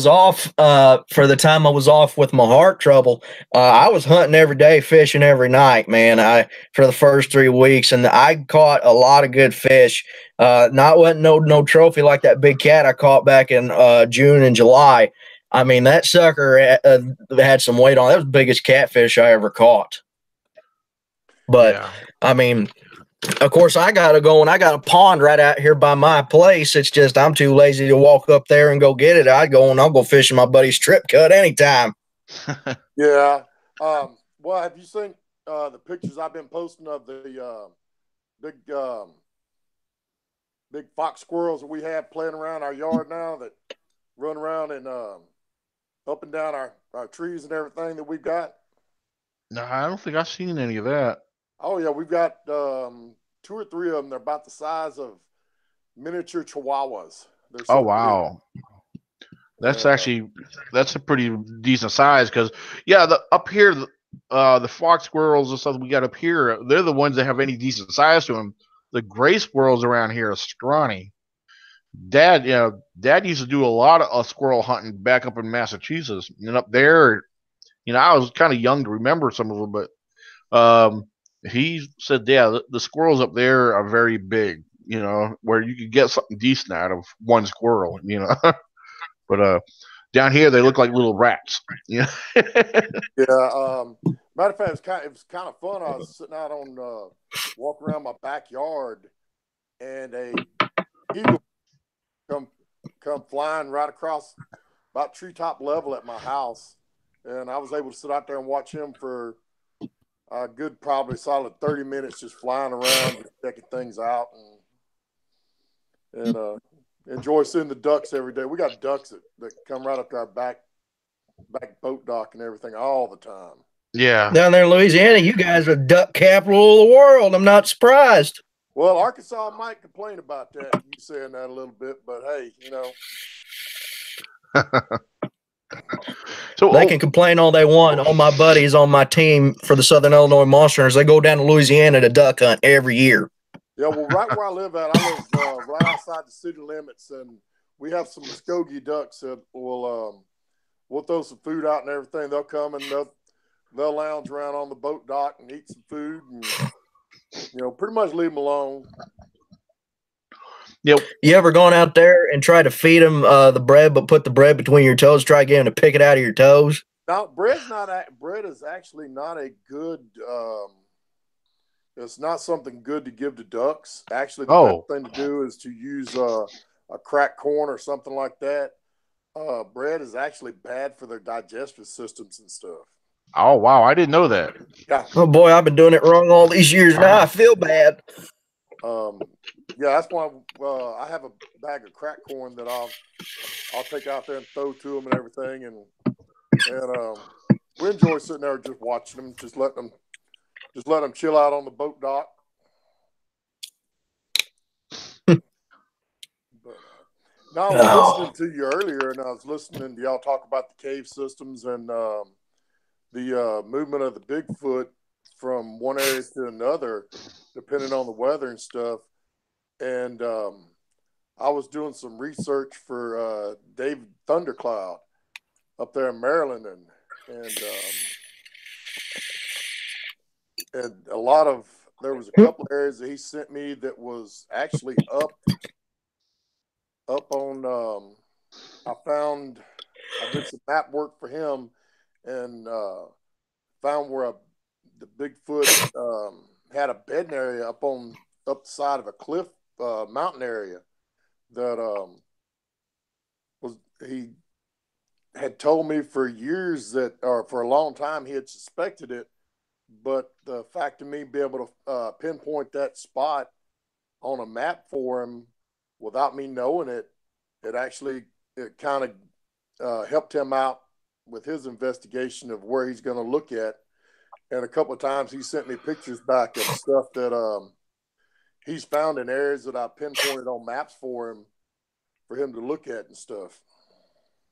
off, for the time I was off with my heart trouble, I was hunting every day, fishing every night, man. For the first 3 weeks, and I caught a lot of good fish. Wasn't no trophy like that big cat I caught back in June and July. I mean, that sucker had some weight on it. That was the biggest catfish I ever caught. But yeah. I mean, of course, I got to go, and I got a pond right out here by my place. It's just I'm too lazy to walk up there and go get it. I'll go fishing my buddy's strip cut anytime. Yeah. Well, have you seen the pictures I've been posting of the big fox squirrels that we have playing around our yard now that run around and up and down our trees and everything that we've got? No, I don't think I've seen any of that. Oh yeah, we've got 2 or 3 of them. They're about the size of miniature chihuahuas. They're so Oh wow. That's that's a pretty decent size because up here the fox squirrels and stuff we got up here, they're the ones that have any decent size to them. The gray squirrels around here are scrawny. Dad used to do a lot of squirrel hunting back up in Massachusetts, and up there, I was kind of young to remember some of them, but he said, yeah, the squirrels up there are very big, where you could get something decent out of one squirrel, but down here they look like little rats. Yeah. Matter of fact, it was kind of fun. I was sitting out on walking around my backyard, and a eagle come flying right across about treetop level at my house, and I was able to sit out there and watch him for a good, probably solid 30 minutes, just flying around, just checking things out, and enjoy seeing the ducks every day. We got ducks that come right up to our back boat dock and everything all the time. Yeah. Down there in Louisiana, you guys are duck capital of the world. I'm not surprised. Well, Arkansas might complain about that, you saying that a little bit, but hey, So they can complain all they want. All my buddies on my team for the Southern Illinois Monsters, they go down to Louisiana to duck hunt every year. Yeah, well, right where I live right outside the city limits, and we have some Muskogee ducks that we'll throw some food out and everything. They'll come and they'll lounge around on the boat dock and eat some food, and pretty much leave them alone. Yep. You ever gone out there and try to feed them the bread, but put the bread between your toes, try getting them to pick it out of your toes? No, bread is actually not a good. It's not something good to give to ducks. Actually, the best thing to do is to use a cracked corn or something like that. Bread is actually bad for their digestive systems and stuff. Oh wow, I didn't know that. Yeah. Oh boy, I've been doing it wrong all these years now. I feel bad. Yeah, that's why I have a bag of cracked corn that I'll take out there and throw to them and everything, and we enjoy sitting there just watching them, just let them chill out on the boat dock. But now I was listening to you earlier, and I was listening to y'all talk about the cave systems and the movement of the Bigfoot from one area to another, depending on the weather and stuff. And I was doing some research for David Thundercloud up there in Maryland, and there was a couple areas that he sent me that was actually up on. I did some map work for him and found where the Bigfoot had a bedding area up the side of a cliff mountain area that he had told me for years or for a long time he had suspected it, but the fact of me being able to pinpoint that spot on a map for him without me knowing it, it kind of helped him out with his investigation of where he's going to look at. And a couple of times he sent me pictures back of stuff that he's found in areas that I pinpointed on maps for him to look at and stuff.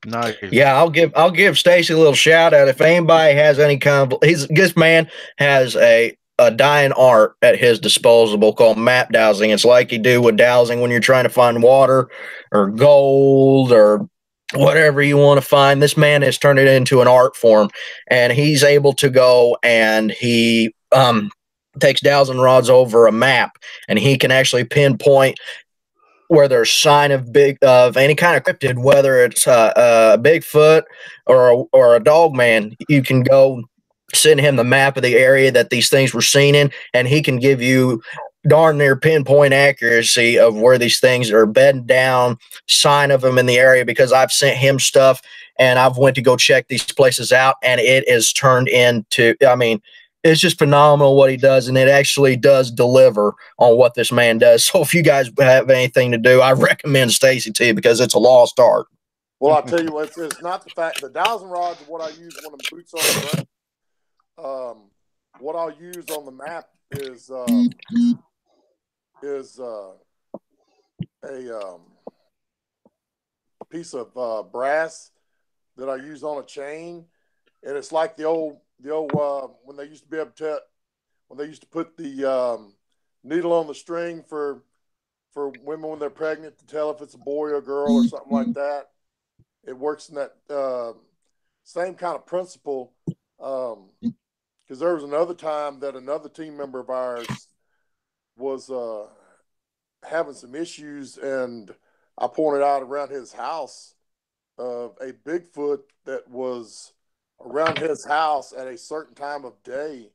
Nice. Yeah, I'll give Stacy a little shout out. If anybody has any kind of, this man has a dying art at his disposal called map dowsing. It's like you do with dowsing when you're trying to find water or gold or whatever you want to find. This man has turned it into an art form, and he's able to go and he takes dowsing rods over a map, and he can actually pinpoint where there's sign of any kind of cryptid, whether it's a Bigfoot or a dog man. You can go send him the map of the area that these things were seen in, and he can give you darn near pinpoint accuracy of where these things are bedding down, sign of them in the area, because I've sent him stuff and I've went to go check these places out, and it is turned into, it's just phenomenal what he does, and it actually does deliver on what this man does. So if you guys have anything to do, I recommend Stacy to you because it's a lost art. Well, I'll tell you what, it's not the fact. The dowsing rods are what I use when I'm boots on the ground. what I'll use on the map is a piece of brass that I use on a chain, and it's like the old when they used to be able to when they used to put the needle on the string for women when they're pregnant to tell if it's a boy or a girl or something like that. It works in that same kind of principle. Because there was another time that another team member of ours was having some issues, and I pointed out around his house of a Bigfoot that was around his house at a certain time of day.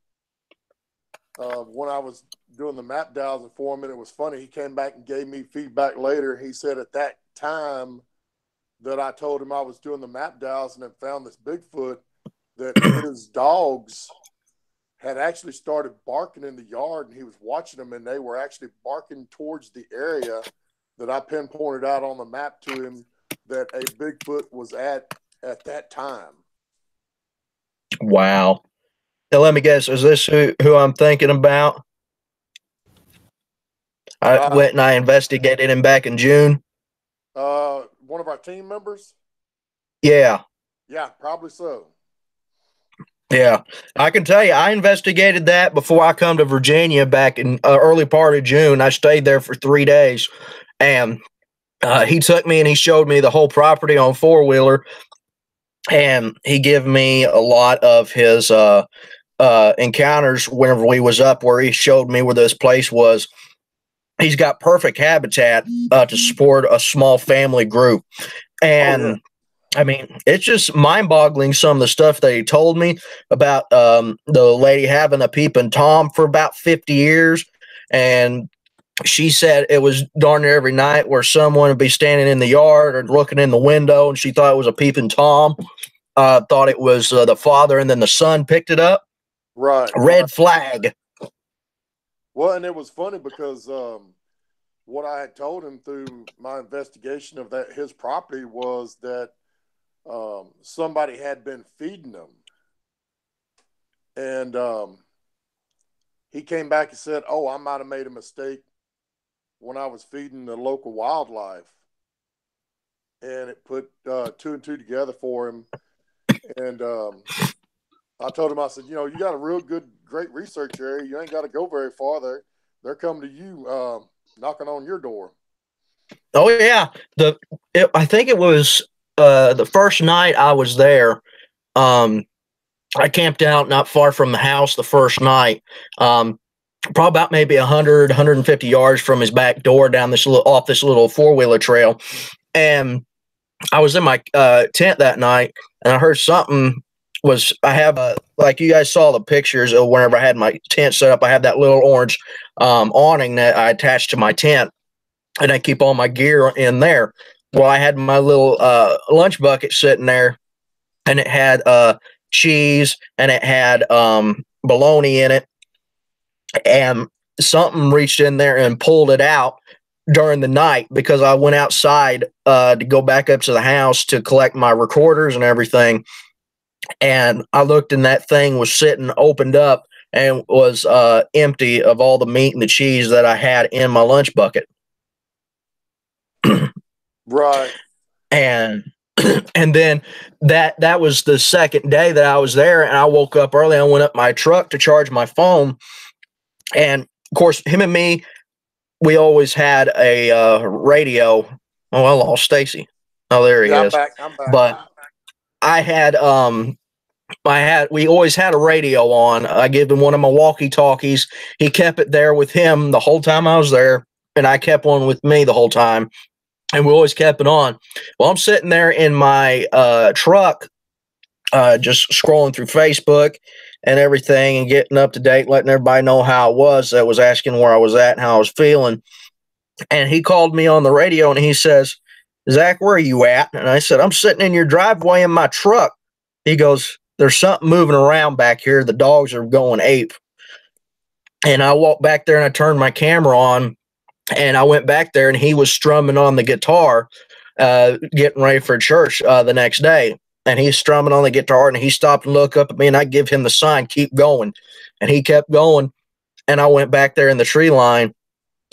When I was doing the map dowsing for him, and it was funny, he came back and gave me feedback later. He said at that time that I told him I was doing the map dowsing and found this Bigfoot, that his dogs had actually started barking in the yard, and he was watching them, and they were actually barking towards the area that I pinpointed out on the map to him that a Bigfoot was at that time. Wow. Now, let me guess, is this who I'm thinking about? I went and I investigated him back in June. One of our team members? Yeah. Yeah, probably so. Yeah. I can tell you, I investigated that before I come to Virginia back in early part of June. I stayed there for 3 days, and he took me and he showed me the whole property on four-wheeler, and he gave me a lot of his encounters whenever we was up, where he showed me where this place was. He's got perfect habitat to support a small family group. And I mean, it's just mind-boggling, some of the stuff that he told me about the lady having a peeping Tom for about 50 years. And she said it was darn near every night where someone would be standing in the yard or looking in the window, and she thought it was a peeping Tom, thought it was the father, and then the son picked it up. Right. Red flag. Well, and it was funny because what I had told him through my investigation of his property was that somebody had been feeding them. And he came back and said, "Oh, I might have made a mistake when I was feeding the local wildlife." And it put 2 and 2 together for him. And I told him, I said, you got a great research area. You ain't got to go very far. They're coming to you, knocking on your door. Oh yeah. I think it was the first night I was there. I camped out not far from the house the first night. Probably about maybe 100, 150 yards from his back door down off this little four-wheeler trail. And I was in my tent that night, and I heard something I have like you guys saw the pictures of whenever I had my tent set up, I have that little orange awning that I attached to my tent, and I keep all my gear in there. Well, I had my little lunch bucket sitting there, and it had cheese, and it had bologna in it, and something reached in there and pulled it out during the night because I went outside to go back up to the house to collect my recorders and everything. And I looked, and that thing was sitting opened up and was empty of all the meat and the cheese that I had in my lunch bucket. Right. And then that was the second day that I was there, and I woke up early. I went up my truck to charge my phone, and of course, him and me, we always had a radio. Oh, I lost Stacy. Oh, there he is. I'm back. But we always had a radio on. I gave him one of my walkie-talkies. He kept it there with him the whole time I was there, and I kept one with me the whole time, and we always kept it on. Well, I'm sitting there in my truck, just scrolling through Facebook and everything and getting up to date, letting everybody know how it was that was asking where I was at and how I was feeling. And he called me on the radio, and he says, "Zach, where are you at?" And I said, "I'm sitting in your driveway in my truck." He goes, "There's something moving around back here. The dogs are going ape." And I walked back there, and I turned my camera on, and I went back there, and he was strumming on the guitar, getting ready for church the next day. and he's strumming on the guitar, and he stopped and looked up at me, and I give him the sign, keep going. And he kept going. And I went back there in the tree line,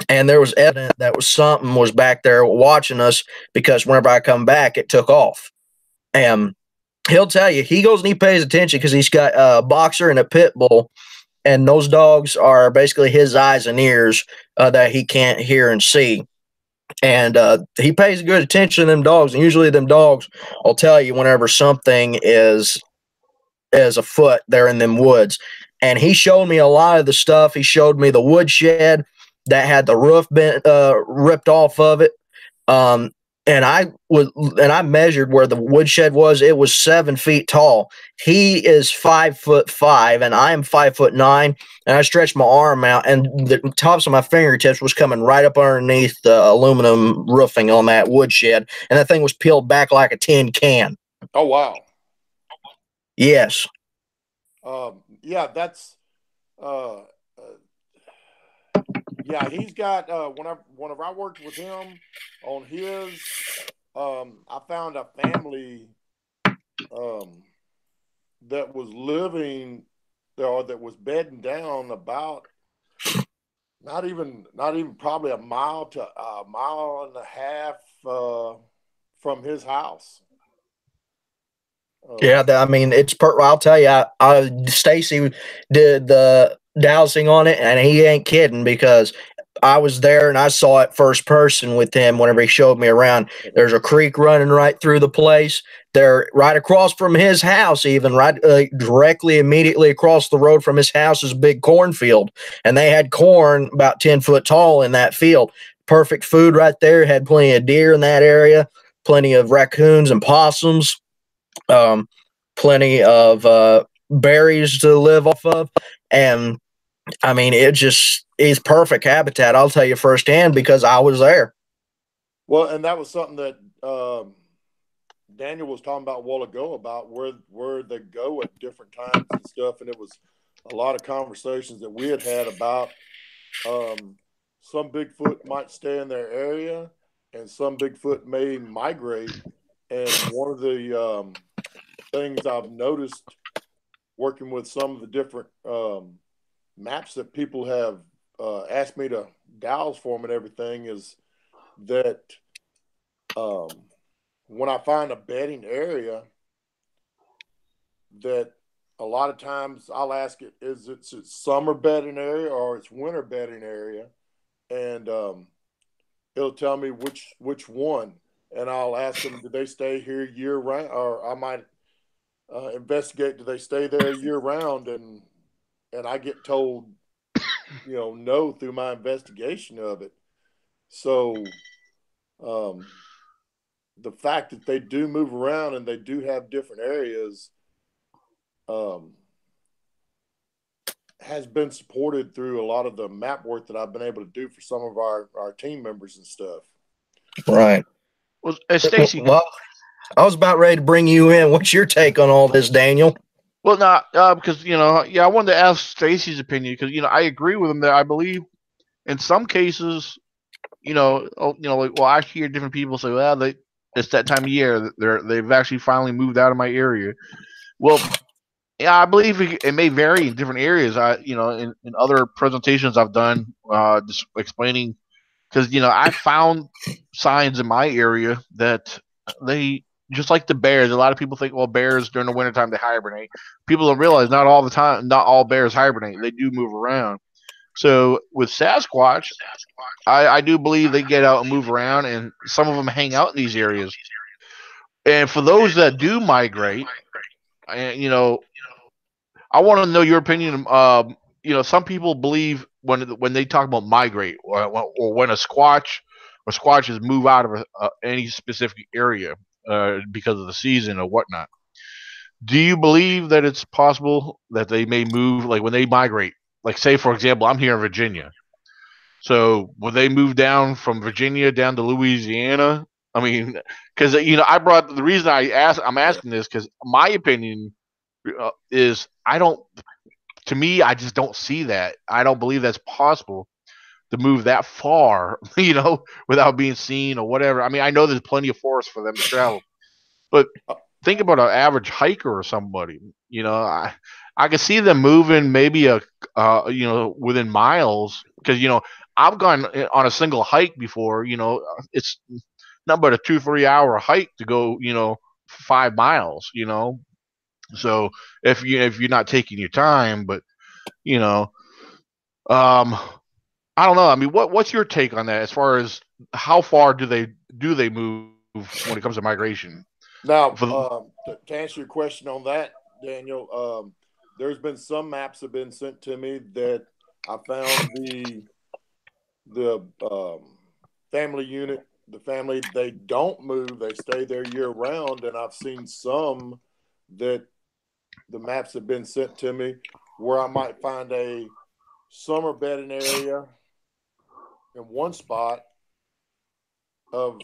and there was evidence that something was back there watching us, because whenever I come back, it took off. And he'll tell you, he goes and he pays attention because he's got a boxer and a pit bull, and those dogs are basically his eyes and ears that he can't hear and see. And he pays good attention to them dogs, and usually them dogs will tell you whenever something is afoot there in them woods. And he showed me a lot of the stuff. He showed me the woodshed that had the roof ripped off of it. And I measured where the woodshed was. It was 7 feet tall. He is 5'5", and I am 5'9". And I stretched my arm out, and the tops of my fingertips was coming right up underneath the aluminum roofing on that woodshed, and that thing was peeled back like a tin can. Oh wow! Yes. Yeah, that's. Yeah, he's got. Whenever I worked with him on his, I found a family that was living there, or that was bedding down about not even probably a mile to a mile and a half from his house. Yeah, I mean, it's I'll tell you, Stacy did the dowsing on it, and he ain't kidding, because I was there and I saw it first person with him whenever he showed me around. There's a creek running right through the place. They're right across from his house, even right directly, immediately across the road from his house is a big cornfield, and they had corn about 10 foot tall in that field. Perfect food right there. Had plenty of deer in that area, plenty of raccoons and possums. Plenty of berries to live off of, and I mean, it just is perfect habitat. I'll tell you firsthand because I was there. Well, and that was something that Daniel was talking about a while ago, about where they go at different times and stuff, and it was a lot of conversations that we had about some Bigfoot might stay in their area, and some Bigfoot may migrate. And one of the things I've noticed working with some of the different maps that people have asked me to dowse for them and everything is that when I find a bedding area, that a lot of times I'll ask it, is it summer bedding area or it's winter bedding area? And it'll tell me which one. And I'll ask them, do they stay here year round? Or I might investigate, do they stay there year round? And I get told, no, through my investigation of it. So the fact that they do move around and they do have different areas has been supported through a lot of the map work that I've been able to do for some of our team members and stuff. Right. Well, Stacy. Well, I was about ready to bring you in. What's your take on all this, Daniel? Well, because I wanted to ask Stacy's opinion, because I agree with him that I believe in some cases, I hear different people say, well, it's that time of year they've actually finally moved out of my area. Well, yeah, I believe it may vary in different areas. In other presentations I've done, just explaining, because I found signs in my area that they, just like the bears. A lot of people think, well, bears during the wintertime they hibernate. People don't realize not all bears hibernate. They do move around. So with Sasquatch, I do believe they get out and move around, and some of them hang out in these areas. And for those that do migrate, I want to know your opinion. Some people believe when they talk about migrate, or when a Squatch or Squatches move out of any specific area because of the season or whatnot. Do you believe that it's possible that they may move, like when they migrate? Like, say, for example, I'm here in Virginia. So will they move down from Virginia down to Louisiana? I mean, because I brought the reason I'm asking this because my opinion is to me, I just don't see that. I don't believe that's possible to move that far, without being seen or whatever. I mean, I know there's plenty of forest for them to travel, but think about an average hiker or somebody. I could see them moving maybe within miles, because I've gone on a single hike before. It's not but a 2-3 hour hike to go 5 miles. So if you're not taking your time, but you know, um, I don't know. I mean, what's your take on that as far as how far do they move when it comes to migration? Now, to answer your question on that, Daniel, there's been some maps have been sent to me that I found the family unit, the family, they don't move, they stay there year round, and I've seen some that the maps have been sent to me where I might find a summer bedding area in one spot of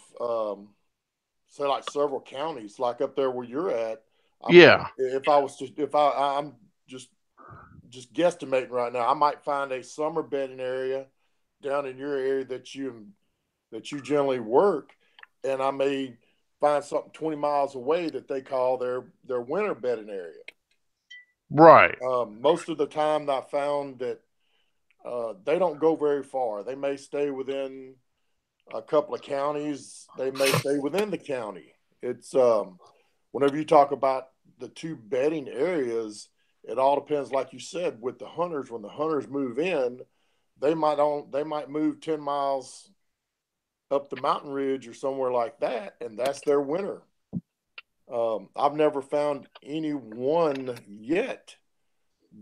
say like several counties, like up there where you're at. Yeah. I'm just guesstimating right now, I might find a summer bedding area down in your area that you generally work, and I may find something 20 miles away that they call their winter bedding area. Right. Most of the time I found that they don't go very far. They may stay within a couple of counties. They may stay within the county. It's whenever you talk about the two bedding areas, it all depends, like you said, with the hunters. When the hunters move in, they might move 10 miles up the mountain ridge or somewhere like that, and that's their winter. I've never found anyone yet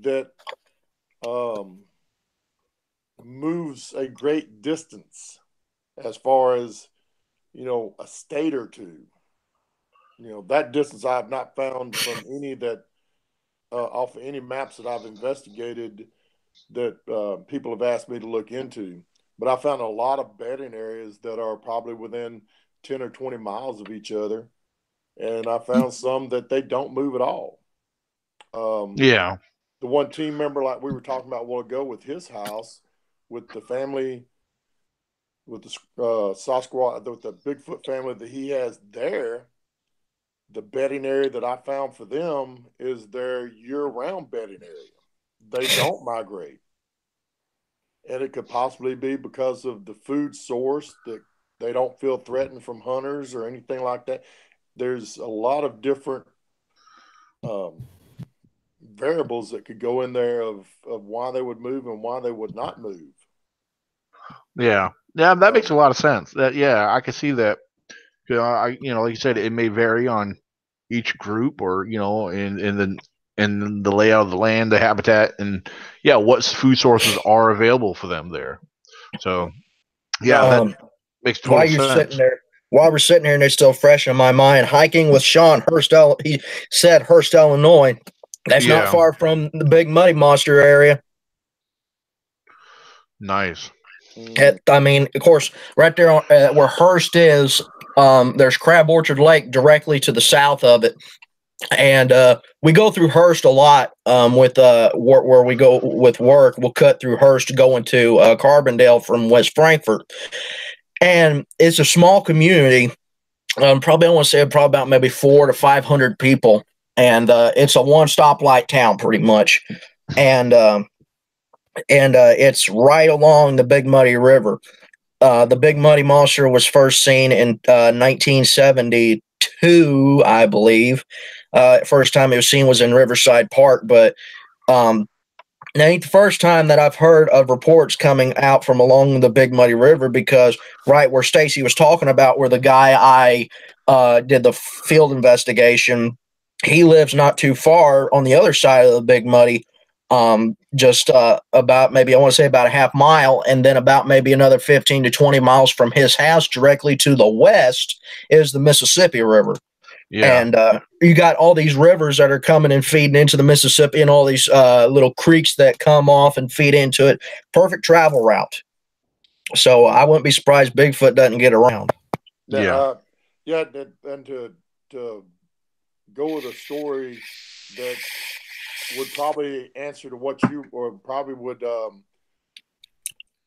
that moves a great distance as far as a state or two. That distance I have not found from any that off of any maps that I've investigated that people have asked me to look into. But I found a lot of bedding areas that are probably within 10 or 20 miles of each other. And I found some that they don't move at all. Yeah. The one team member, like we were talking about a while ago with his house, with the family, with the Sasquatch, with the Bigfoot family that he has there, the bedding area that I found for them is their year-round bedding area. They don't migrate. And it could possibly be because of the food source, that they don't feel threatened from hunters or anything like that. There's a lot of different variables that could go in there of why they would move and why they would not move. Yeah. Yeah, that makes a lot of sense. I can see that. Like you said, it may vary on each group, or in the layout of the land, the habitat, and what food sources are available for them there. So that makes total sense. While we're sitting there and it's still fresh in my mind, hiking with Sean Hurst, he said Hurst, Illinois. That's not far from the Big Muddy Monster area. Nice. I mean, of course, right there where Hurst is, there's Crab Orchard Lake directly to the south of it. And we go through Hurst a lot with where we go with work. We'll cut through Hurst going to Carbondale from West Frankfort. And it's a small community. Probably, I want to say probably about maybe 400 to 500 people. And it's a one stoplight town pretty much. And it's right along the Big Muddy River. The Big Muddy Monster was first seen in 1972, I believe. First time it was seen was in Riverside Park, but it ain't the first time that I've heard of reports coming out from along the Big Muddy River, because right where Stacy was talking about, where the guy I did the field investigation, he lives not too far on the other side of the Big Muddy, just about maybe, I want to say about a half mile, and then about maybe another 15 to 20 miles from his house directly to the west is the Mississippi River. Yeah. And you got all these rivers that are coming and feeding into the Mississippi, and all these little creeks that come off and feed into it. Perfect travel route. So I wouldn't be surprised Bigfoot doesn't get around. And to go with a story that would probably answer to what you, or probably would,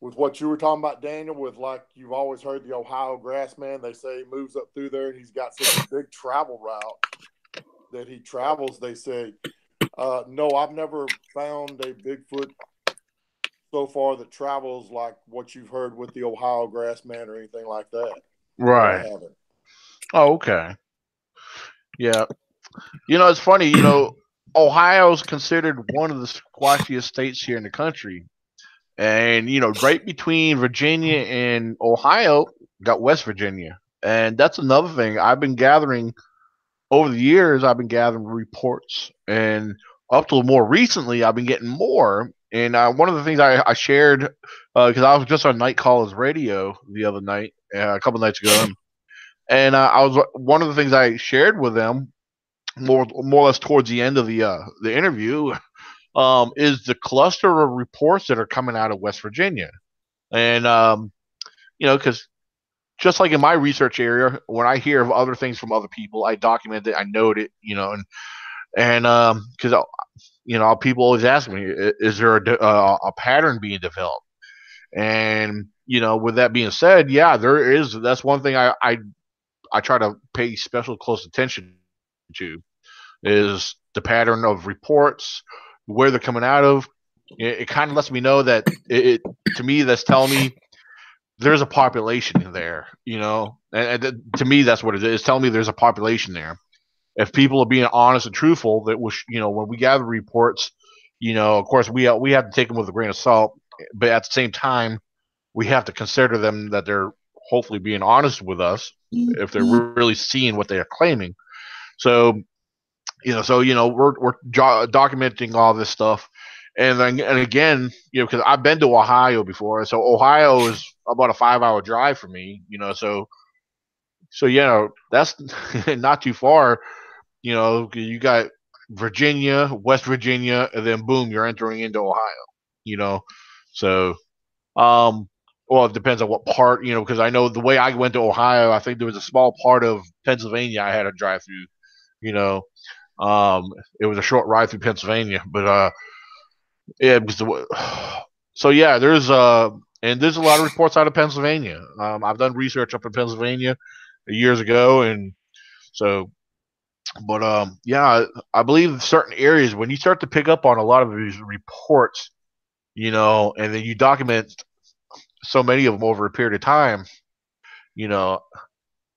with what you were talking about, Daniel, with like you've always heard the Ohio grassman, they say he moves up through there and he's got such a big travel route. that he travels, they say, no, I've never found a Bigfoot so far that travels like what you've heard with the Ohio grassman or anything like that. Right. I haven't. Oh, okay. Yeah. It's funny, Ohio's considered one of the squatchiest states here in the country. And, right between Virginia and Ohio, got West Virginia. And that's another thing I've been gathering over the years. I've been gathering reports. And up till more recently, I've been getting more. And one of the things I shared, because I was just on Night Callers Radio the other night, a couple nights ago. And one of the things I shared with them, more or less towards the end of the interview, is the cluster of reports that are coming out of West Virginia. And, because just like in my research area, when I hear of other things from other people, I document it, I note it, and because, people always ask me, is there a pattern being developed? And, with that being said, yeah, there is. That's one thing I try to pay special close attention to, is the pattern of reports, where they're coming out of. It kind of lets me know that to me, that's telling me there's a population in there, and to me, that's what it is. It's telling me there's a population there. If people are being honest and truthful, that was, when we gather reports, of course we have to take them with a grain of salt, but at the same time, we have to consider them that they're hopefully being honest with us if they're really seeing what they are claiming. So, we're documenting all this stuff. And again, because I've been to Ohio before, so Ohio is about a 5-hour drive for me, so that's not too far. You got Virginia, West Virginia, and then boom, you're entering into Ohio. So well, it depends on what part, because I know the way I went to Ohio, I think there was a small part of Pennsylvania I had to drive through. It was a short ride through Pennsylvania, but yeah, so yeah, there's a lot of reports out of Pennsylvania. I've done research up in Pennsylvania years ago, and so, but yeah, I believe certain areas, when you start to pick up on a lot of these reports, and then you document so many of them over a period of time,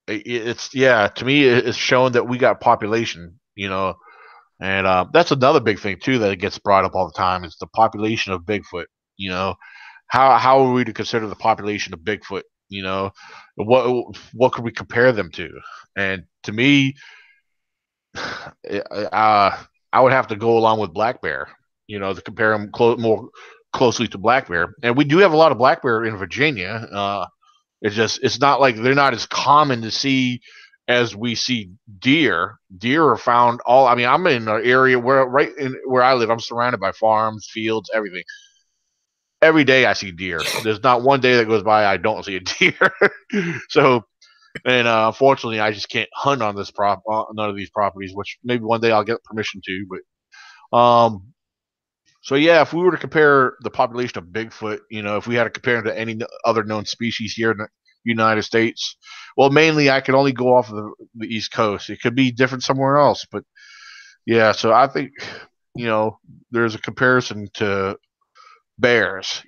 it's, yeah, to me, it's showing that we got population, and that's another big thing too that gets brought up all the time, is the population of Bigfoot. How are we to consider the population of Bigfoot? What could we compare them to? And to me, I would have to go along with black bear, to compare them more closely to black bear. And we do have a lot of black bear in Virginia. It's not like they're not as common to see as we see deer. Deer are found I'm in an area where I live, I'm surrounded by farms, fields, everything. Every day I see deer. There's not one day that goes by I don't see a deer. So, and unfortunately, I just can't hunt on none of these properties, which maybe one day I'll get permission to. But so yeah, if we were to compare the population of Bigfoot, if we had to compare it to any other known species here in the United States, well, mainly I could only go off of the East Coast. It could be different somewhere else, but yeah. So I think there's a comparison to bears,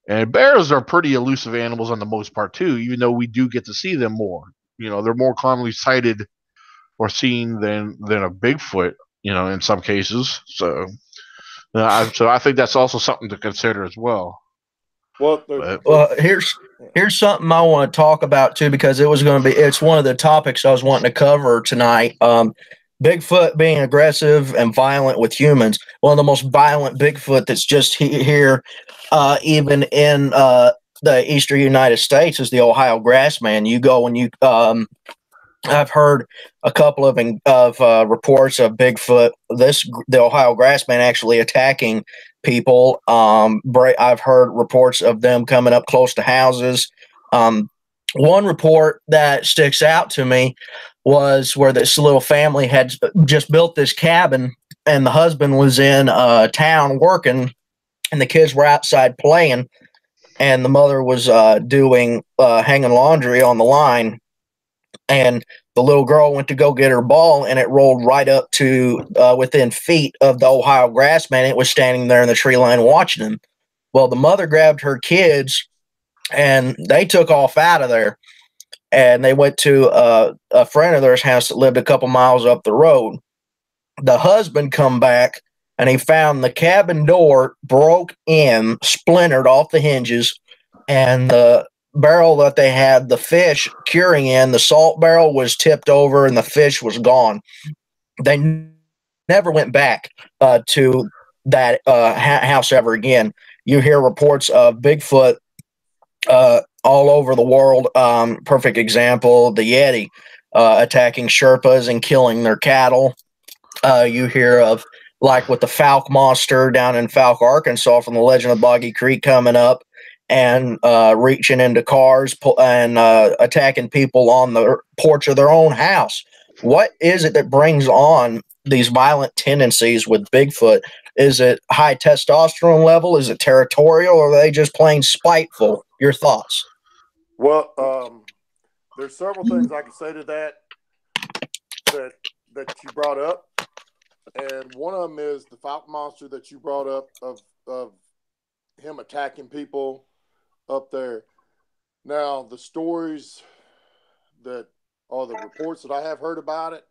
and bears are pretty elusive animals on the most part too, even though we do get to see them more. They're more commonly sighted or seen than a Bigfoot, in some cases. So I think that's also something to consider as well. Well, here's something I want to talk about too, because it's one of the topics I was wanting to cover tonight. Bigfoot being aggressive and violent with humans. One of the most violent Bigfoot that's just here, even in the eastern United States, is the Ohio grassman. You go and I've heard a couple of reports of Bigfoot, the Ohio grassman, actually attacking people. I've heard reports of them coming up close to houses. One report that sticks out to me was where this little family had just built this cabin, and the husband was in town working, and the kids were outside playing, and the mother was doing hanging laundry on the line. and the little girl went to go get her ball, and it rolled right up to within feet of the Ohio grassman. It was standing there in the tree line watching him. Well, the mother grabbed her kids, and they took off out of there, and they went to a friend of theirs' house that lived a couple miles up the road. The husband come back, and he found the cabin door broke in, splintered off the hinges, and the barrel that they had the fish curing in, the salt barrel, was tipped over and the fish was gone. They never went back to that house ever again. You hear reports of Bigfoot all over the world. Perfect example, the Yeti attacking Sherpas and killing their cattle. You hear of, like with the Falk monster down in Falk, Arkansas, from the Legend of Boggy Creek coming up and reaching into cars and attacking people on the porch of their own house. What is it that brings on these violent tendencies with Bigfoot? Is it high testosterone level? Is it territorial? Or are they just plain spiteful? Your thoughts? Well, there's several things I can say to that you brought up. And one of them is the Falk monster that you brought up of him attacking people up there. Now, the stories that are the reports that I have heard about it,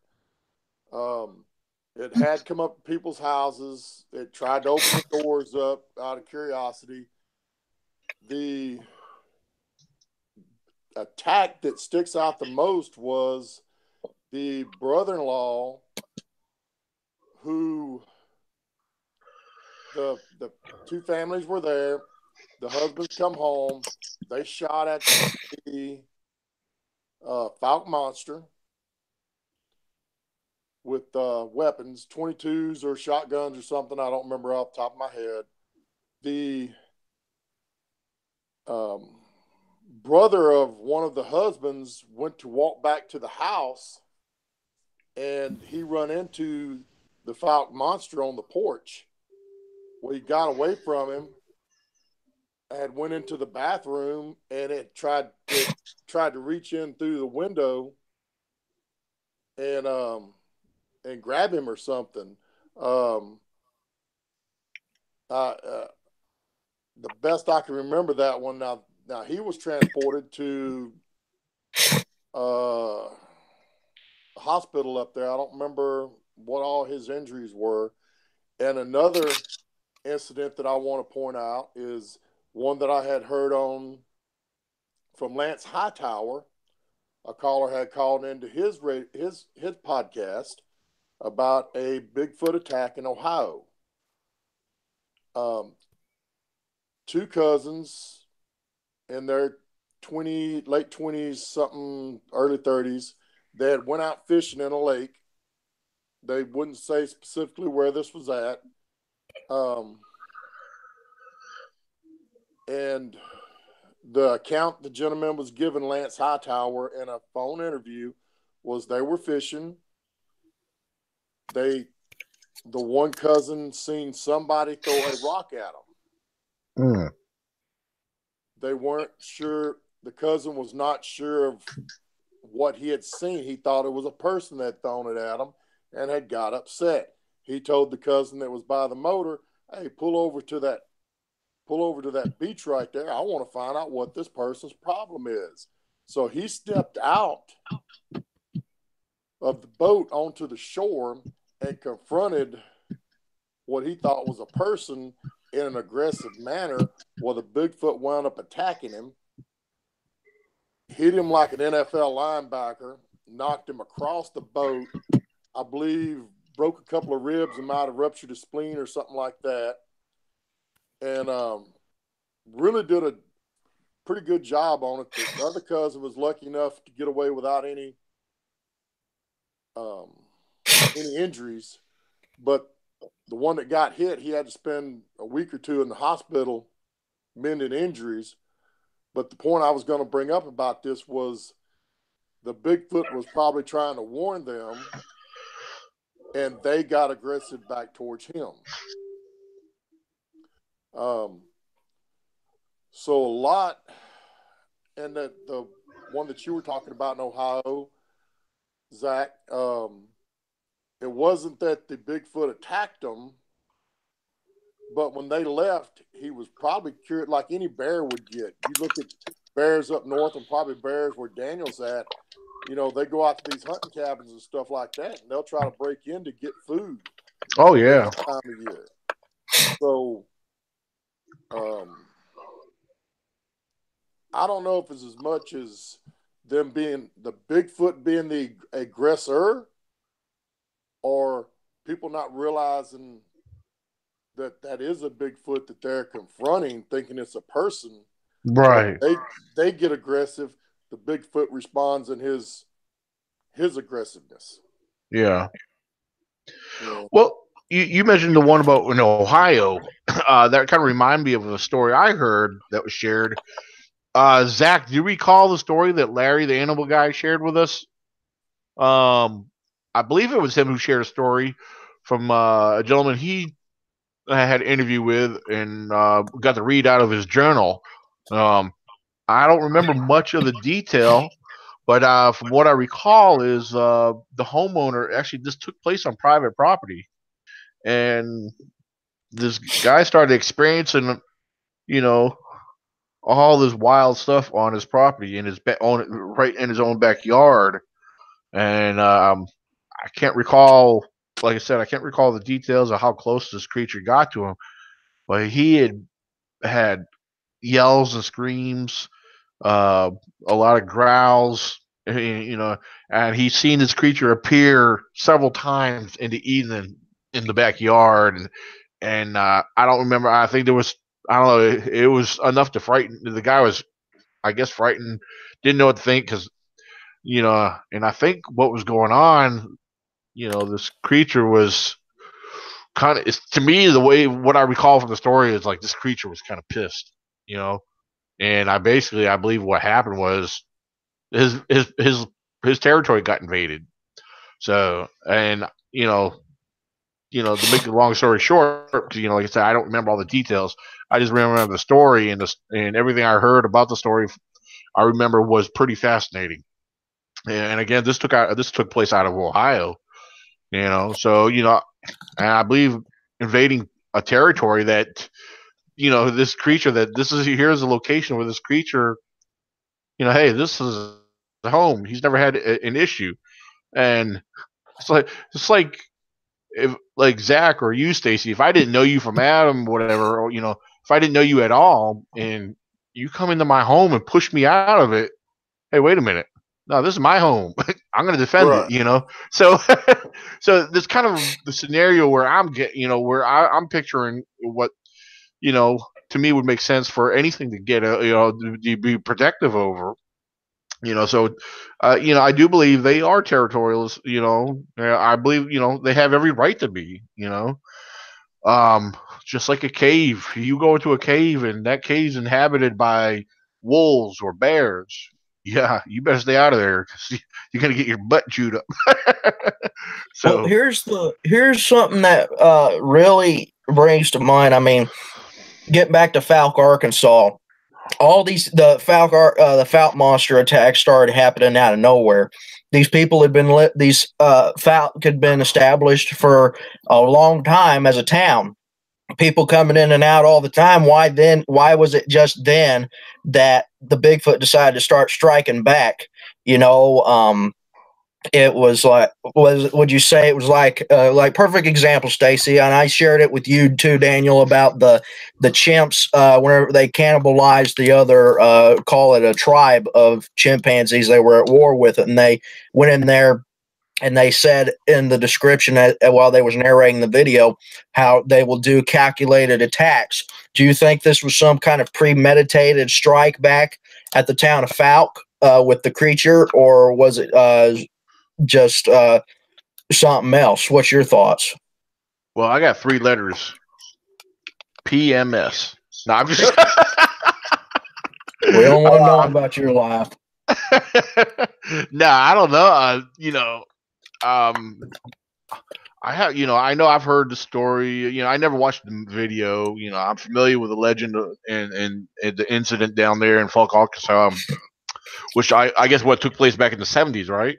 it had come up to people's houses. It tried to open the doors up out of curiosity. The attack that sticks out the most was the brother-in-law who the two families were there. The husbands come home. They shot at the Falk monster with weapons, 22s or shotguns or something. I don't remember off the top of my head. The brother of one of the husbands went to walk back to the house, and he run into the Falk monster on the porch. Well, he got away from him and went into the bathroom, and it tried to reach in through the window and grab him or something. The best I can remember that one. Now he was transported to a hospital up there. I don't remember what all his injuries were. And another incident that I want to point out is one that I had heard on from Lance Hightower. A caller had called into his podcast about a Bigfoot attack in Ohio. Two cousins in their late 20s, something, early 30s, they had went out fishing in a lake. They wouldn't say specifically where this was at. And the account the gentleman was giving Lance Hightower in a phone interview was they were fishing. The one cousin seen somebody throw a rock at them. Mm. They weren't sure. The cousin was not sure of what he had seen. He thought it was a person that had thrown it at him and had got upset. He told the cousin that was by the motor, "Hey, pull over to that beach right there. I want to find out what this person's problem is." So he stepped out of the boat onto the shore and confronted what he thought was a person in an aggressive manner. Well, the Bigfoot wound up attacking him, hit him like an NFL linebacker, knocked him across the boat. I believe broke a couple of ribs and might have ruptured a spleen or something like that. And really did a pretty good job on it. The other cousin was lucky enough to get away without any injuries, but the one that got hit, he had to spend a week or two in the hospital mending injuries. But the point I was going to bring up about this was the Bigfoot was probably trying to warn them, and they got aggressive back towards him. So a lot, and the one that you were talking about in Ohio, Zach, it wasn't that the Bigfoot attacked them, but when they left, he was probably cured like any bear would get. You look at bears up north and probably bears where Daniel's at, you know, they go out to these hunting cabins and stuff like that, and they'll try to break in to get food. Oh, yeah. That time of year. So, I don't know if it's as much as them being the Bigfoot being the aggressor, or people not realizing that that is a Bigfoot that they're confronting, thinking it's a person. Right. They get aggressive. The Bigfoot responds in his aggressiveness. Yeah. Well, you mentioned the one about in Ohio. That kind of reminded me of a story I heard that was shared. Zach, do you recall the story that Larry, the animal guy, shared with us? I believe it was him who shared a story from a gentleman he had an interview with and got to read out of his journal. I don't remember much of the detail, but from what I recall is the homeowner, actually this took place on private property, and this guy started experiencing, you know, all this wild stuff on his property in his right in his own backyard, and I can't recall. Like I said, I can't recall the details of how close this creature got to him, but he had yells and screams, a lot of growls, you know, and he's seen this creature appear several times in the evening in the backyard, and I don't remember. I think there was, I don't know, it was enough to frighten the guy. Was, I guess, frightened, didn't know what to think, because, you know, and I think what was going on, you know, this creature was kind of, to me, the way what I recall from the story is like this creature was kind of pissed, you know, and I believe what happened was his territory got invaded. So, and to make the long story short, you know, like I said, I don't remember all the details. I just remember the story, and everything I heard about the story, I remember was pretty fascinating. And again, this took place out of Ohio, you know. So, you know, and I believe invading a territory that, you know, this creature, that here's a location where this creature, you know, hey, this is a home. He's never had an issue, and it's like if, like Zach or you, Stacy, if I didn't know you from Adam, whatever, or, you know, if I didn't know you at all, and you come into my home and push me out of it, hey, wait a minute. No, this is my home. I'm going to defend it, you know? So, so this kind of the scenario where I'm picturing what, you know, to me would make sense for anything to get to be protective over, you know. So, you know, I do believe they are territorials, you know. I believe, you know, they have every right to be, you know. Just like a cave, you go into a cave and that cave's inhabited by wolves or bears. Yeah, you better stay out of there, because you're gonna get your butt chewed up. So well, here's something that really brings to mind. I mean, get back to Falk, Arkansas. All the Falk monster attacks started happening out of nowhere. These people had been Falk had been established for a long time as a town. People coming in and out all the time. Why was it just then that the Bigfoot decided to start striking back? You know, it was like, would you say it was like perfect example, Stacy? And I shared it with you too, Daniel, about the chimps whenever they cannibalized the other, call it a tribe of chimpanzees. They were at war with it, and they went in there. And they said in the description while they was narrating the video how they will do calculated attacks. Do you think this was some kind of premeditated strike back at the town of Falk with the creature, or was it just something else? What's your thoughts? Well, I got 3 letters. PMS. No, I'm just. We don't want to know about your life. No, I don't know. You know. I have, you know, I know I've heard the story. You know, I never watched the video. You know, I'm familiar with the legend and the incident down there in Falk, Arkansas, which I guess what took place back in the 70s, right?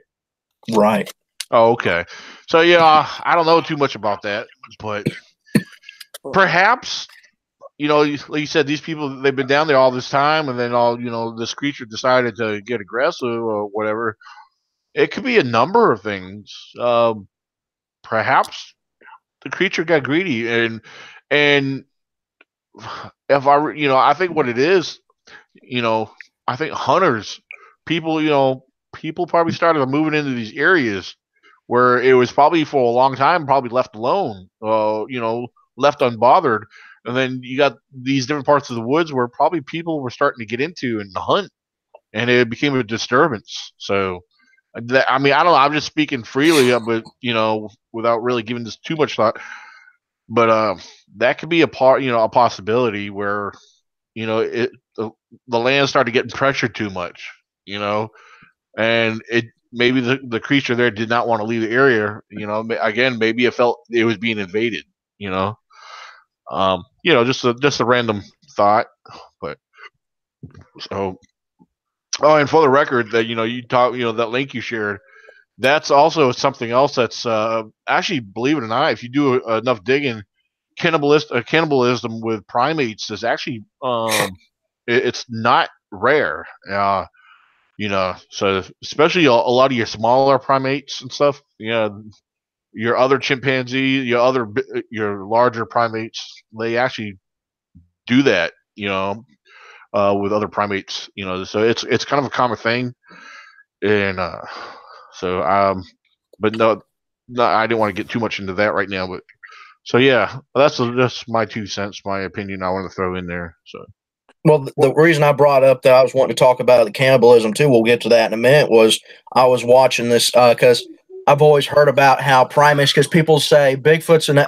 Right. Oh, okay. So yeah, I don't know too much about that, but perhaps, like you said, these people, they've been down there all this time, and then this creature decided to get aggressive or whatever. It could be a number of things. Perhaps the creature got greedy, and if I think what it is, I think hunters, people probably started moving into these areas where it was probably for a long time probably left alone, left unbothered, and then you got these different parts of the woods where probably people were starting to get into and hunt, and it became a disturbance. So, I don't know. I'm just speaking freely, but without really giving this too much thought. But that could be a possibility where the land started getting pressured too much, and it maybe the creature there did not want to leave the area. Again, maybe it felt it was being invaded. Just a random thought, but so. Oh, and for the record, that you talk, that link you shared, that's also something else that's actually, believe it or not, if you do enough digging, cannibalism with primates is actually it's not rare. So especially a lot of your smaller primates and stuff, your other chimpanzee, your larger primates, they actually do that, with other primates, so it's kind of a common thing. And so but no, I didn't want to get too much into that right now, but so yeah, that's just my 2 cents, my opinion I want to throw in there. So well, the reason I brought up that I was wanting to talk about the cannibalism too, we'll get to that in a minute, was I was watching this because I've always heard about how primates, because people say Bigfoot's an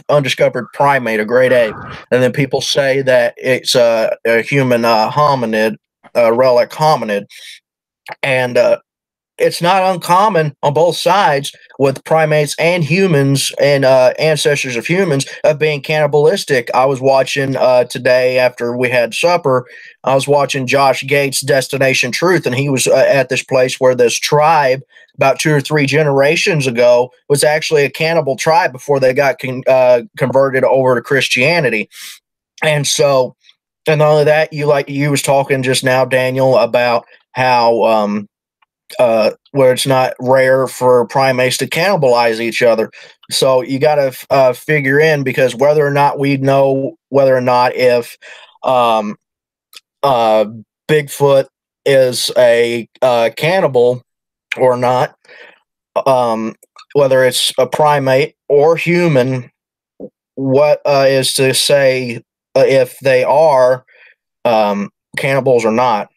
undiscovered primate, a great ape, and then people say that it's a human hominid, a relic hominid, and it's not uncommon on both sides with primates and humans and ancestors of humans of being cannibalistic. I was watching today after we had supper, I was watching Josh Gates' Destination Truth, and he was at this place where this tribe about 2 or 3 generations ago was actually a cannibal tribe before they got converted over to Christianity. And so, and not only that, you was talking just now, Daniel, about how where it's not rare for primates to cannibalize each other. So you got to figure in, because whether or not we know whether or not if Bigfoot is a cannibal or not, whether it's a primate or human, what is to say if they are cannibals or not.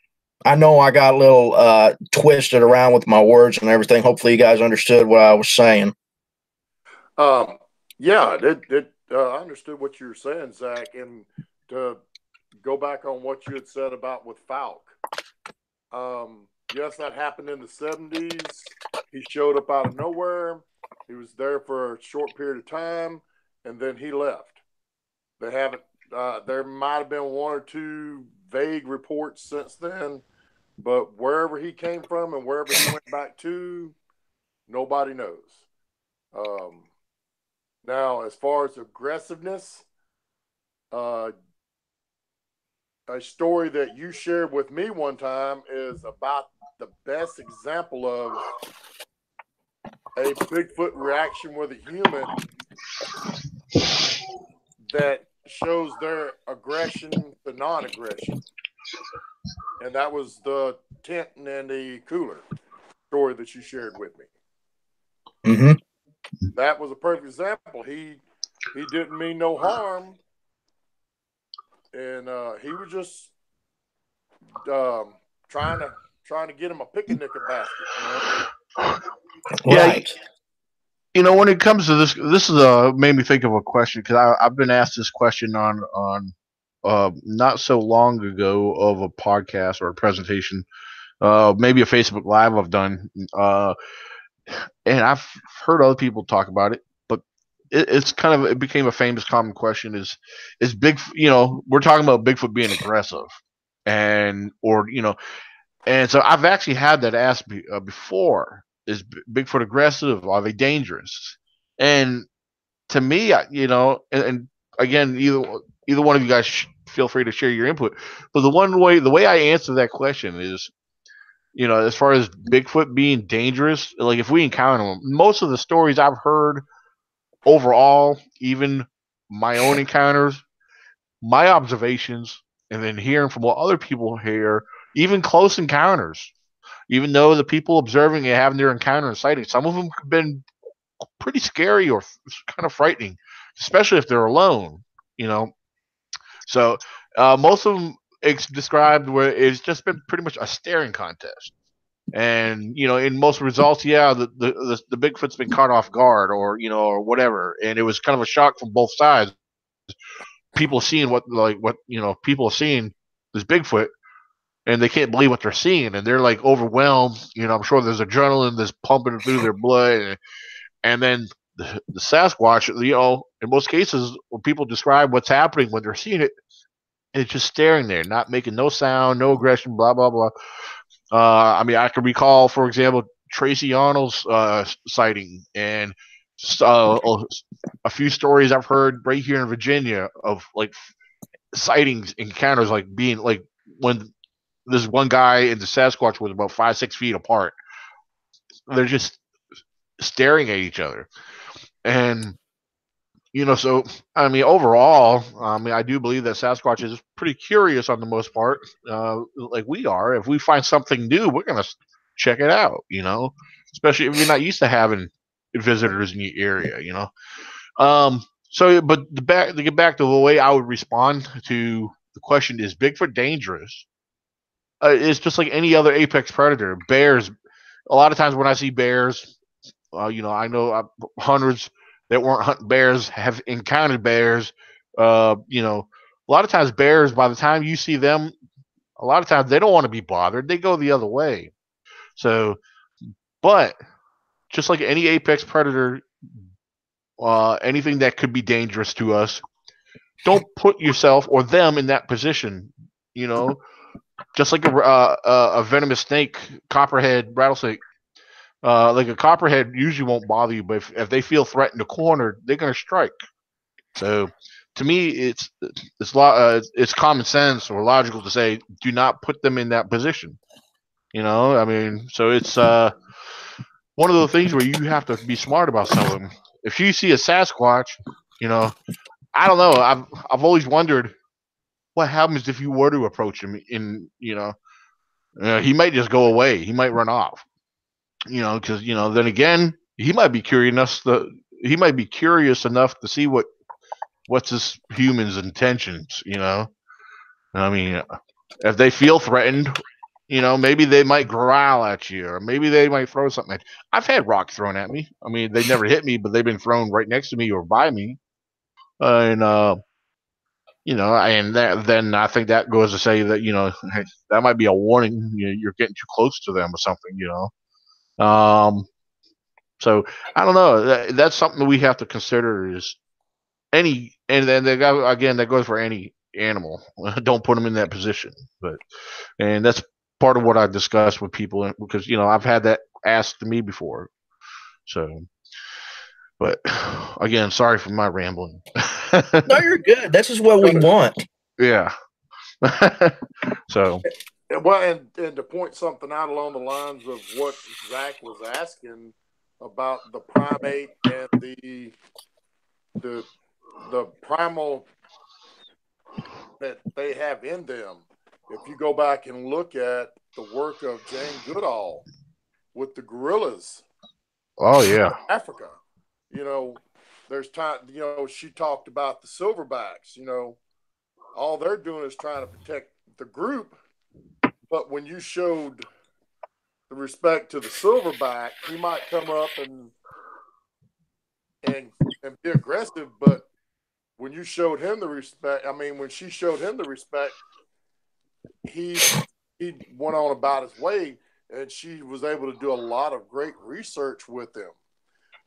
I know I got a little twisted around with my words and everything. Hopefully you guys understood what I was saying. Yeah, I understood what you were saying, Zach. And to go back on what you had said about with Falk, yes, that happened in the 70s. He showed up out of nowhere. He was there for a short period of time, and then he left. They haven't. There might have been 1 or 2 vague reports since then, but wherever he came from and wherever he went back to, nobody knows. Now, as far as aggressiveness, a story that you shared with me one time is about the best example of a Bigfoot reaction with a human that shows their aggression to non-aggression. And that was the tent and the cooler story that you shared with me. Mm-hmm. That was a perfect example. He didn't mean no harm, and he was just trying to get him a picnic basket. Right. Yeah, when it comes to this is made me think of a question, because I've been asked this question on not so long ago of a podcast or a presentation, maybe a Facebook Live I've done, and I've heard other people talk about it, but it became a famous common question: is we're talking about Bigfoot being aggressive, and so I've actually had that asked before. is Bigfoot aggressive? Are they dangerous? And to me, and again, either one of you guys feel free to share your input. But the way I answer that question is, as far as Bigfoot being dangerous, like if we encounter them, most of the stories I've heard overall, even my own encounters, my observations, and then hearing from what other people hear, even close encounters, even though the people observing and having their encounter and sighting, some of them have been pretty scary or kind of frightening, especially if they're alone, So most of them it's described where it's just been pretty much a staring contest. And in most results, the Bigfoot's been caught off guard, or whatever, and it was kind of a shock from both sides. People seeing what people are seeing this Bigfoot, and they can't believe what they're seeing, and they're like overwhelmed. I'm sure there's adrenaline that's pumping through their blood, and then the Sasquatch, in most cases, when people describe what's happening when they're seeing it, it's just staring there, not making no sound, no aggression, blah blah blah. I can recall, for example, Tracy Arnold's sighting, and a few stories I've heard right here in Virginia of like sightings, encounters, like being like when this one guy and the Sasquatch was about 5-6 feet apart. They're just staring at each other, and so overall, I do believe that Sasquatch is pretty curious on the most part, like we are. If we find something new, we're gonna check it out, especially if you're not used to having visitors in your area, But to get back to the way I would respond to the question, is Bigfoot dangerous? It's just like any other apex predator. Bears. A lot of times when I see bears, I know hundreds that weren't hunting bears have encountered bears. A lot of times bears, by the time you see them, a lot of times they don't want to be bothered. They go the other way. So, but just like any apex predator, anything that could be dangerous to us, don't put yourself or them in that position. Just like a venomous snake, copperhead, rattlesnake. Like a copperhead usually won't bother you, but if they feel threatened or cornered, they're going to strike. So, to me, it's common sense or logical to say, do not put them in that position. So it's one of the things where you have to be smart about some of them. If you see a Sasquatch, I don't know. I've always wondered what happens if you were to approach him. He might just go away. He might run off. Because then again, he might be curious enough to see what's this human's intentions. If they feel threatened, maybe they might growl at you, or maybe they might throw something at you. I've had rocks thrown at me. They never hit me, but they've been thrown right next to me or by me, and then I think that goes to say that hey, that might be a warning. You're getting too close to them or something. So I don't know. That's something that we have to consider is and then that goes for any animal. Don't put them in that position. And that's part of what I discuss with people because I've had that asked to me before. So, but again, sorry for my rambling. No, you're good. This is what we want. Yeah. So. Well, and to point something out along the lines of what Zach was asking about the primate and the primal that they have in them. If you go back and look at the work of Jane Goodall with the gorillas, in Africa, there's time. She talked about the silverbacks. All they're doing is trying to protect the group. But when you showed the respect to the silverback, he might come up and be aggressive. But when you showed him the respect, when she showed him the respect, he went on about his way, and she was able to do a lot of great research with him.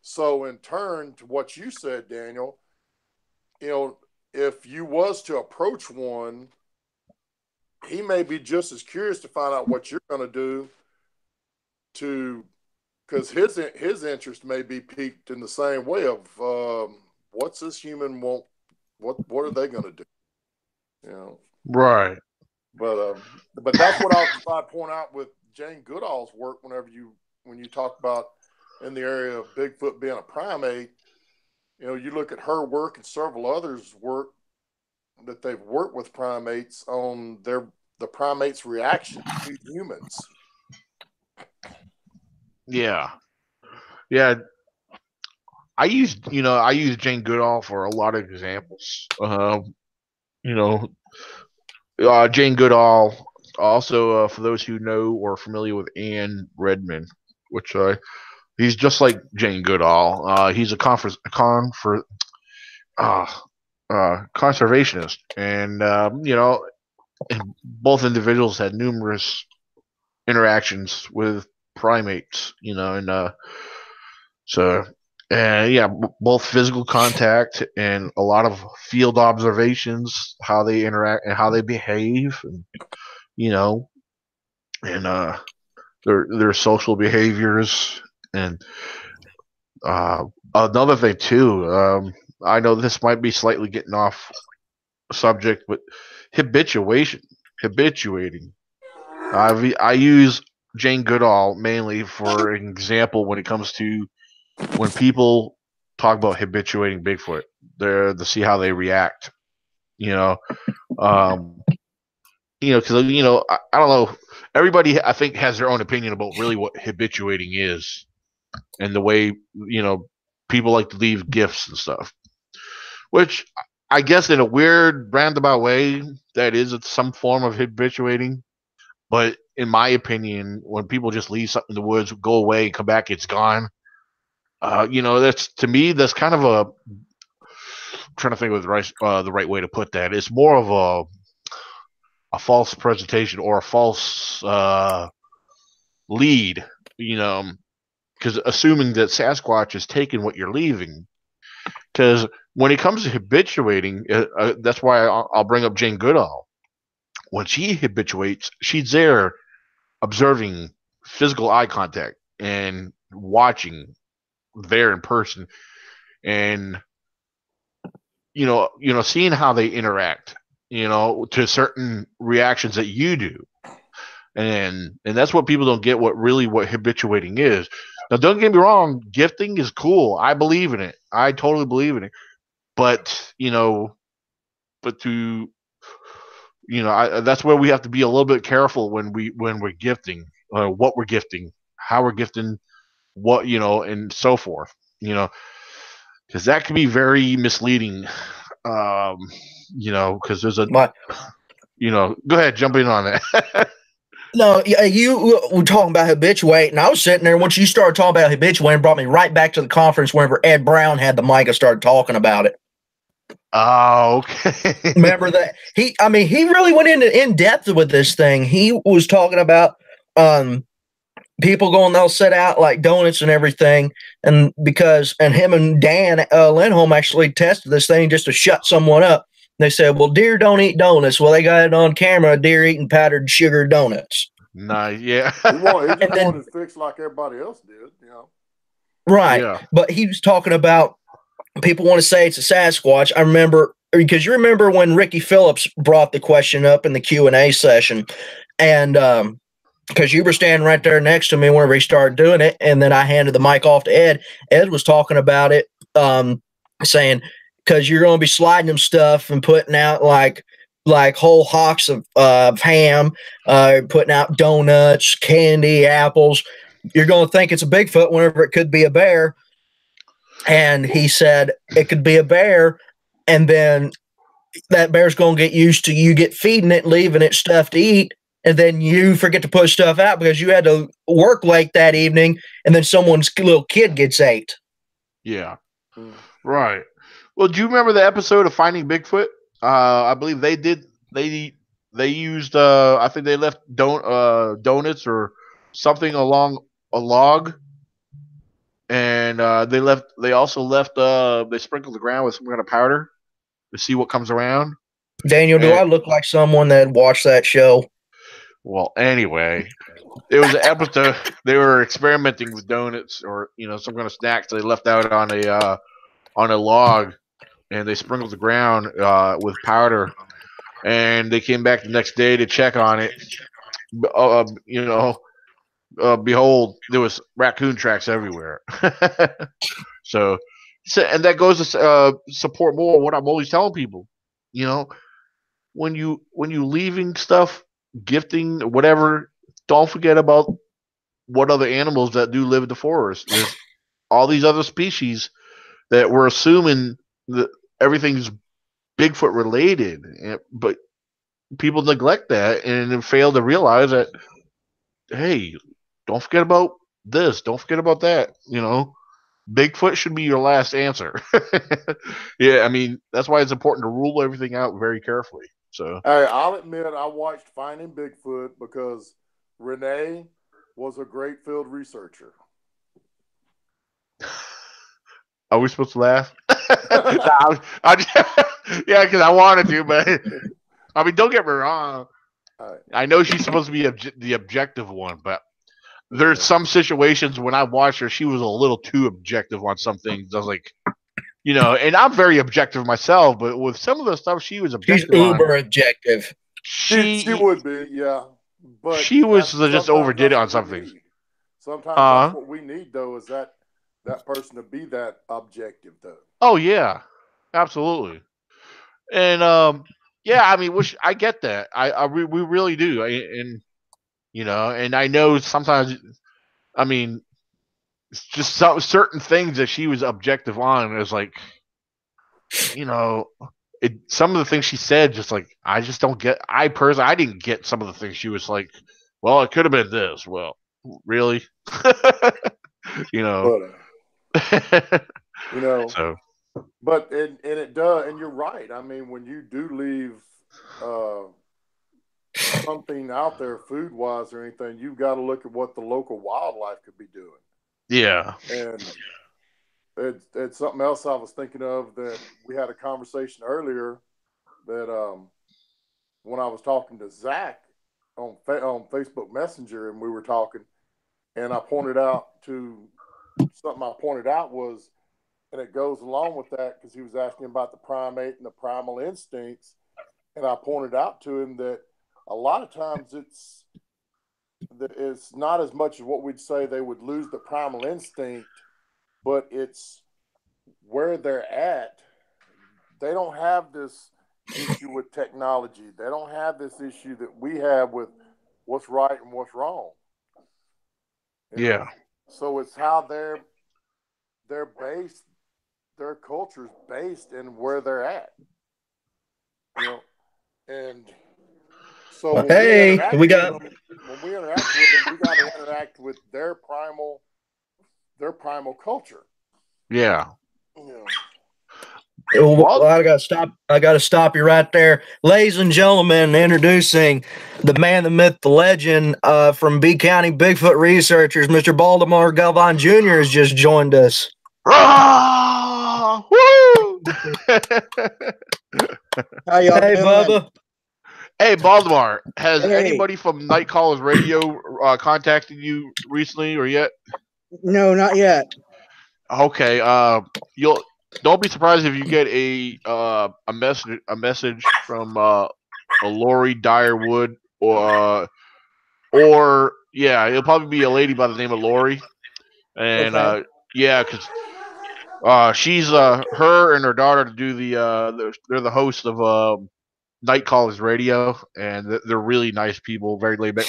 So in turn to what you said, Daniel, if you was to approach one, he may be just as curious to find out what you're going to do to because his interest may be piqued in the same way of what's this human want? What are they going to do? You know, Right. But that's what I was trying to point out with Jane Goodall's work. When you talk about in the area of Bigfoot being a primate, you know, you look at her work and several others' work that they've worked with primates on the primates' reaction to humans. Yeah. I use Jane Goodall for a lot of examples. Jane Goodall also, for those who know or are familiar with Anne Redmond, which he's just like Jane Goodall. He's a conservationist, and and both individuals had numerous interactions with primates, both physical contact and a lot of field observations, how they interact and how they behave, and their social behaviors. And another thing too, I know this might be slightly getting off subject, but habituating. I use Jane Goodall mainly for an example when it comes to when people talk about habituating Bigfoot, to see how they react. Because I don't know. Everybody, I think, has their own opinion about really what habituating is, and the way people like to leave gifts and stuff. Which I guess in a weird roundabout way, that is some form of habituating. But in my opinion, when people just leave something in the woods, go away, come back, it's gone. That's, to me, that's kind of I'm trying to think of the right way to put that. It's more of a false presentation or a false lead, because assuming that Sasquatch is taking what you're leaving. Because when it comes to habituating, that's why I'll bring up Jane Goodall. When she habituates, she's there observing physical eye contact and watching there in person, and seeing how they interact, to certain reactions that you do, and that's what people don't get, what habituating is. Now, don't get me wrong, gifting is cool. I believe in it. I totally believe in it. But that's where we have to be a little bit careful when we're gifting, what we're gifting, how we're gifting, what, and so forth, because that can be very misleading, because there's go ahead, jump in on that. No, you were talking about habituate, and I was sitting there. Once you started talking about habituate, it brought me right back to the conference whenever Ed Brown had the mic and started talking about it. Oh, okay. Remember that? He really went in depth with this thing. He was talking about people going, they'll set out like donuts and everything, and him and Dan Lindholm actually tested this thing just to shut someone up. They said, well, deer don't eat donuts. Well, they got it on camera, a deer eating powdered sugar donuts. Nice, yeah. He just wanted to fix like everybody else did, Right. Yeah. But he was talking about people want to say it's a Sasquatch. I remember, because you remember when Ricky Phillips brought the question up in the Q&A session, and because you were standing right there next to me whenever he started doing it, and then I handed the mic off to Ed. Ed was talking about it, saying, because you're going to be sliding them stuff and putting out like whole hocks of ham, putting out donuts, candy, apples. You're going to think it's a Bigfoot whenever it could be a bear. And he said it could be a bear, and then that bear's going to get used to you feeding it, leaving it stuff to eat, and then you forget to put stuff out because you had to work late that evening, and then someone's little kid gets ate. Yeah. Right. Well, do you remember the episode of Finding Bigfoot? I believe they did. They used. I think they left donuts or something along a log, and they also left. They sprinkled the ground with some kind of powder to see what comes around. Daniel, do I look like someone that watched that show? Well, anyway, it was an episode. They were experimenting with donuts or some kind of snacks they left out on a log, and they sprinkled the ground with powder. And they came back the next day to check on it. Behold, there was raccoon tracks everywhere. so, and that goes to support more what I'm always telling people. When you leaving stuff, gifting, whatever, don't forget about what other animals that do live in the forest. There's all these other species that we're assuming that everything's Bigfoot related, but people neglect that and fail to realize that, hey, don't forget about this, don't forget about that. Bigfoot should be your last answer. Yeah, I mean, that's why it's important to rule everything out very carefully. So, hey, I'll admit I watched Finding Bigfoot because Renee was a great field researcher. Are we supposed to laugh? Yeah, because I wanted to, but I mean, don't get me wrong. I know she's supposed to be the objective one, but there's some situations when I watched her, she was a little too objective on some things. I was like, and I'm very objective myself, but with some of the stuff she was objective She's uber objective. She would be, yeah. But she was just overdid it on some things. Sometimes that's what we need, though, is that person to be that objective, though. Oh yeah, absolutely. And yeah, I mean, I get that. We really do. And I know sometimes, I mean, it's just certain things that she was objective on. It was like, some of the things she said, just like, I just don't get. I didn't get some of the things she was like. Well, it could have been this. Well, really, So. But and it does, and you're right. I mean, when you do leave something out there food wise or anything, you've got to look at what the local wildlife could be doing. Yeah. And it's something else I was thinking of that we had a conversation earlier that when I was talking to Zach on Facebook Messenger, and we were talking, and I pointed out to something I pointed out was, and it goes along with that because he was asking about the primate and the primal instincts, and I pointed out to him that a lot of times it's not as much as what we'd say they would lose the primal instinct, but it's where they're at. They don't have this issue with technology. They don't have this issue that we have with what's right and what's wrong. Yeah. So it's how they're based, their culture's based in where they're at. And so when we interact with them, we got to interact with their primal culture. Yeah. Well, I gotta stop you right there. Ladies and gentlemen, introducing the man, the myth, the legend from B County Bigfoot researchers, Mr. Baltimore Galvan Jr. has just joined us. Ah, woo! How y'all Hey, doing? Bubba. Hey, Baltimore, has anybody from Night Callers Radio contacted you recently or yet? No, not yet. Okay, don't be surprised if you get a message from a Lori Dyerwood or yeah, it'll probably be a lady by the name of Lori, and Okay. yeah, because she's her and her daughter do they're the host of Night Callers Radio, and they're really nice people, very laid back.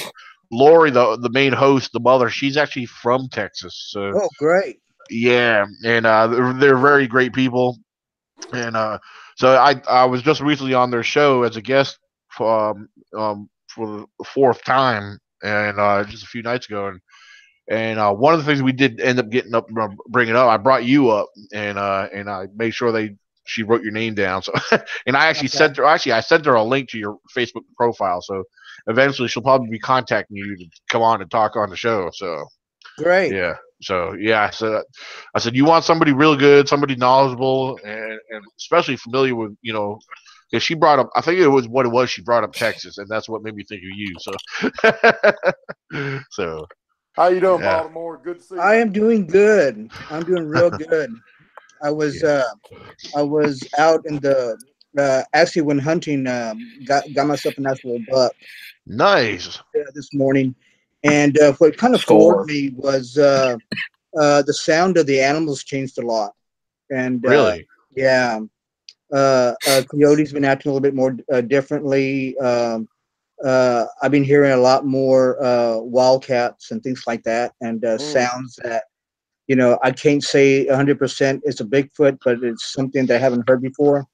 Lori, the main host, the mother, she's actually from Texas. So, Oh, great. yeah, and they're very great people. And so I was just recently on their show as a guest for the fourth time, and just a few nights ago, and one of the things we did end up bringing up, I brought you up, and I made sure she wrote your name down. So, and I actually sent her a link to your Facebook profile. So, eventually she'll probably be contacting you to come on and talk on the show. So, Great. yeah. So yeah. So I said you want somebody real good, somebody knowledgeable, and especially familiar with because she brought up. I think it was what it was. She brought up Texas, and that's what made me think of you. So, How you doing, Yeah. Baltimore? Good to see you. I am doing good. I'm doing real good. I was out in the actually when hunting, got myself a nice little buck nice. this morning, and what kind of floored me was the sound of the animals changed a lot, and Really? yeah, coyotes been acting a little bit more differently. I've been hearing a lot more wildcats and things like that, and sounds that I can't say 100% it's a Bigfoot, but it's something that I haven't heard before.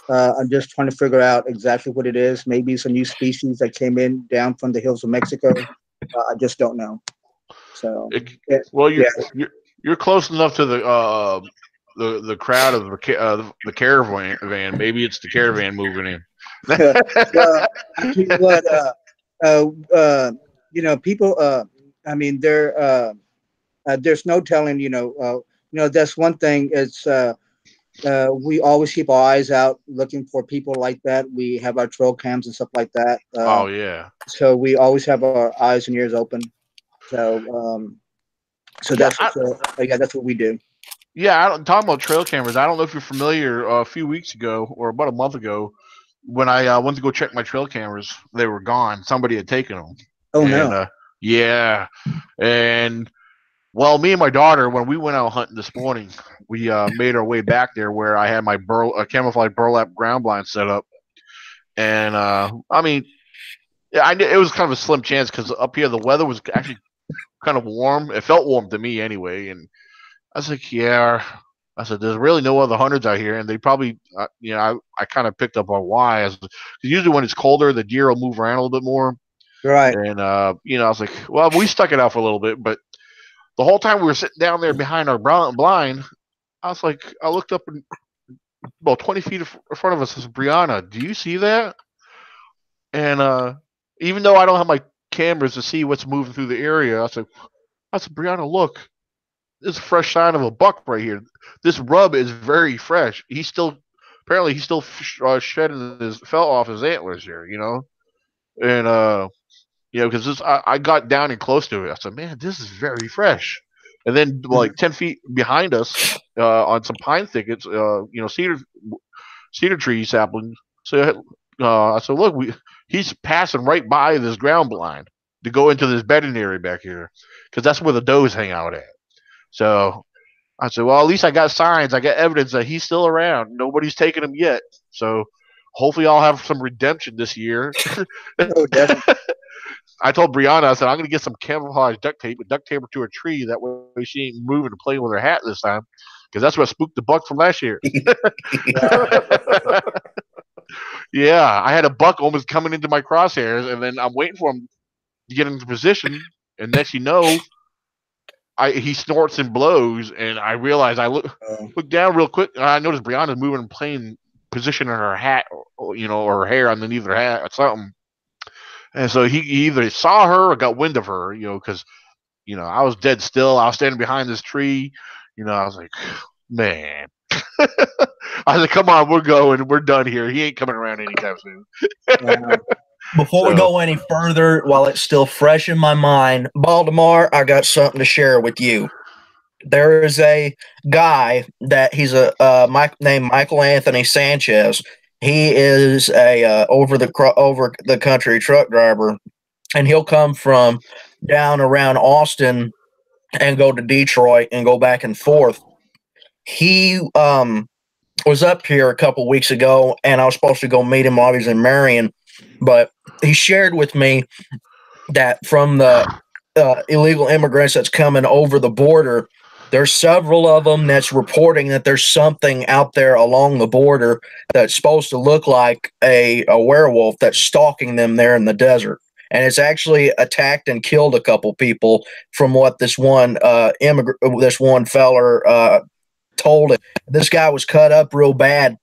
I'm just trying to figure out exactly what it is. Maybe it's a new species that came in down from the hills of Mexico. I just don't know. So, well, you're close enough to the crowd of the caravan. Maybe it's the caravan moving in. well, I tell you what, people. I mean, there's no telling. That's one thing. It's we always keep our eyes out looking for people like that. We have our trail cams and stuff like that. Oh yeah. So we always have our eyes and ears open. So that's what we do. Yeah, talking about trail cameras. I don't know if you're familiar. A few weeks ago, or about a month ago, when I went to go check my trail cameras, they were gone. Somebody had taken them. Oh no. Yeah, and well, me and my daughter, when we went out hunting this morning, we made our way back there where I had my camouflage burlap ground blind set up, and I mean, yeah, it was kind of a slim chance because up here the weather was actually kind of warm. It felt warm to me anyway, and I was like, yeah. I said, there's really no other hunters out here, and they probably, I kind of picked up on why. Because usually when it's colder, the deer will move around a little bit more. Right. And I was like, well, we stuck it out for a little bit, but the whole time we were sitting down there behind our blind, I was like, I looked up and about 20 feet in front of us is Brianna. Do you see that? And even though I don't have my cameras to see what's moving through the area, I said, Brianna, look. There's a fresh sign of a buck right here. This rub is very fresh. He's still shedding his felt off his antlers here, and because I got down and close to it. I said, man, this is very fresh. And then like 10 feet behind us, on some pine thickets, cedar tree saplings. So I said, look, he's passing right by this ground blind to go into this bedding area back here, because that's where the does hang out at. So I said, well, at least I got signs. I got evidence that he's still around. Nobody's taken him yet. So hopefully I'll have some redemption this year. Oh, definitely. I told Brianna, I said, I'm going to get some camouflage duct tape and duct tape her to a tree. That way she ain't moving and playing with her hat this time. Because that's what spooked the buck from last year. Yeah, I had a buck almost coming into my crosshairs, and then I'm waiting for him to get into position. And next you know, he snorts and blows, and I realize I look down real quick, and I noticed Brianna's moving and playing position in her hat, or her hair underneath her hat or something. And so he either saw her or got wind of her, because I was dead still. I was standing behind this tree. I was like, man. I was like, come on, we're going. We're done here. He ain't coming around anytime soon. Before we go any further, while it's still fresh in my mind, Baltimore, I got something to share with you. There is a guy that he's named Michael Anthony Sanchez. He is a over the country truck driver, and he'll come from down around Austin and go to Detroit and go back and forth. He was up here a couple weeks ago, and I was supposed to go meet him while he was in Marion. But he shared with me that from the illegal immigrants that's coming over the border, there's several of them that's reporting that there's something out there along the border that's supposed to look like a werewolf that's stalking them there in the desert. And it's actually attacked and killed a couple people, from what this one feller told it. This guy was cut up real bad.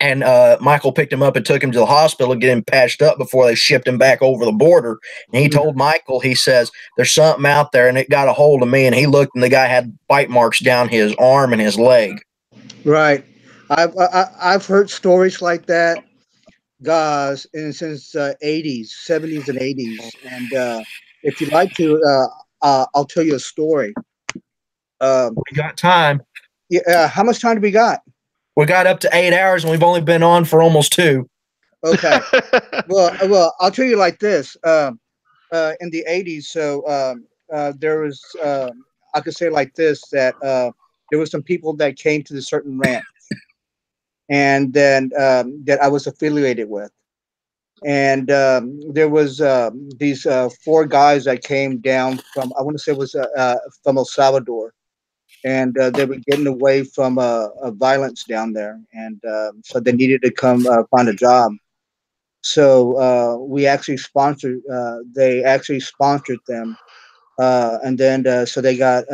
And Michael picked him up and took him to the hospital to get him patched up before they shipped him back over the border. And he told Michael, he says, there's something out there, and it got a hold of me. And he looked, and the guy had bite marks down his arm and his leg. Right. I've heard stories like that. guys since 80s, 70s, and 80s. And if you'd like to, I'll tell you a story. We got time. Yeah, how much time do we got? We got up to 8 hours, and we've only been on for almost 2. Okay. Well, I'll tell you like this. In the 80s, so there was, I could say like this, that there were some people that came to the certain ranch, and then that I was affiliated with. And there was these 4 guys that came down from, I want to say it was from El Salvador, and they were getting away from violence down there, and so they needed to come find a job. So we actually sponsored. They actually sponsored them, and then so they got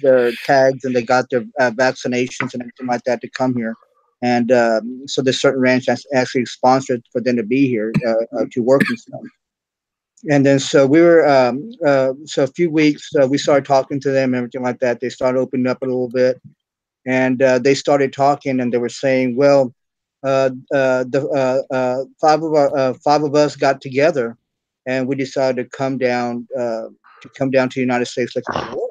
their tags and they got their vaccinations and everything like that to come here. And so the certain ranch actually sponsored for them to be here to work and stuff. And then so we were so a few weeks we started talking to them and everything like that. They started opening up a little bit, and they started talking and they were saying, well, the 5 of us got together, and we decided to come down to the United States looking for work.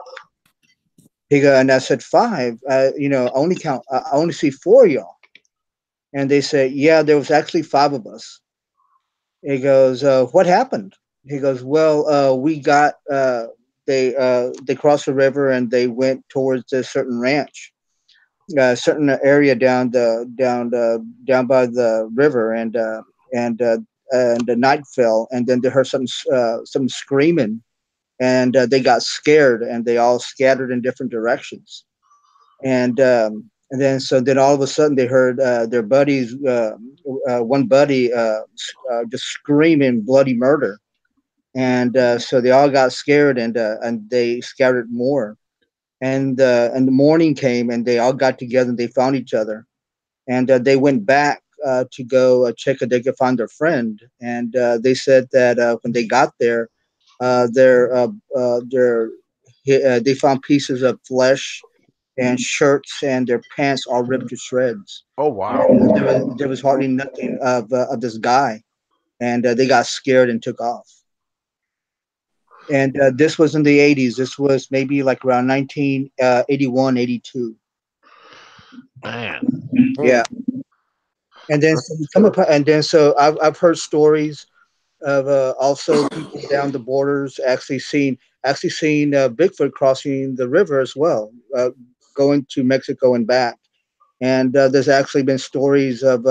He go, and I said 5. I only see 4 of y'all. And they said, yeah, there was actually 5 of us. He goes, what happened? He goes, well, we got they crossed the river and they went towards a certain ranch, certain area down by the river, and the night fell, and then they heard some screaming, and they got scared, and they all scattered in different directions, and then all of a sudden they heard their buddies, one buddy just screaming bloody murder, and so they all got scared, and they scattered more. And the morning came, and they all got together, and they found each other, and they went back to go check if they could find their friend. And they said that when they got there, they found pieces of flesh and shirts and their pants all ripped to shreds. Oh wow! And there was hardly nothing of this guy, and they got scared and took off. And this was in the 80s. This was maybe like around 1981, 82. Man. Yeah. And then so we come up, and then so I've heard stories of also people down the borders actually seen Bigfoot crossing the river as well, going to Mexico and back. And there's actually been stories of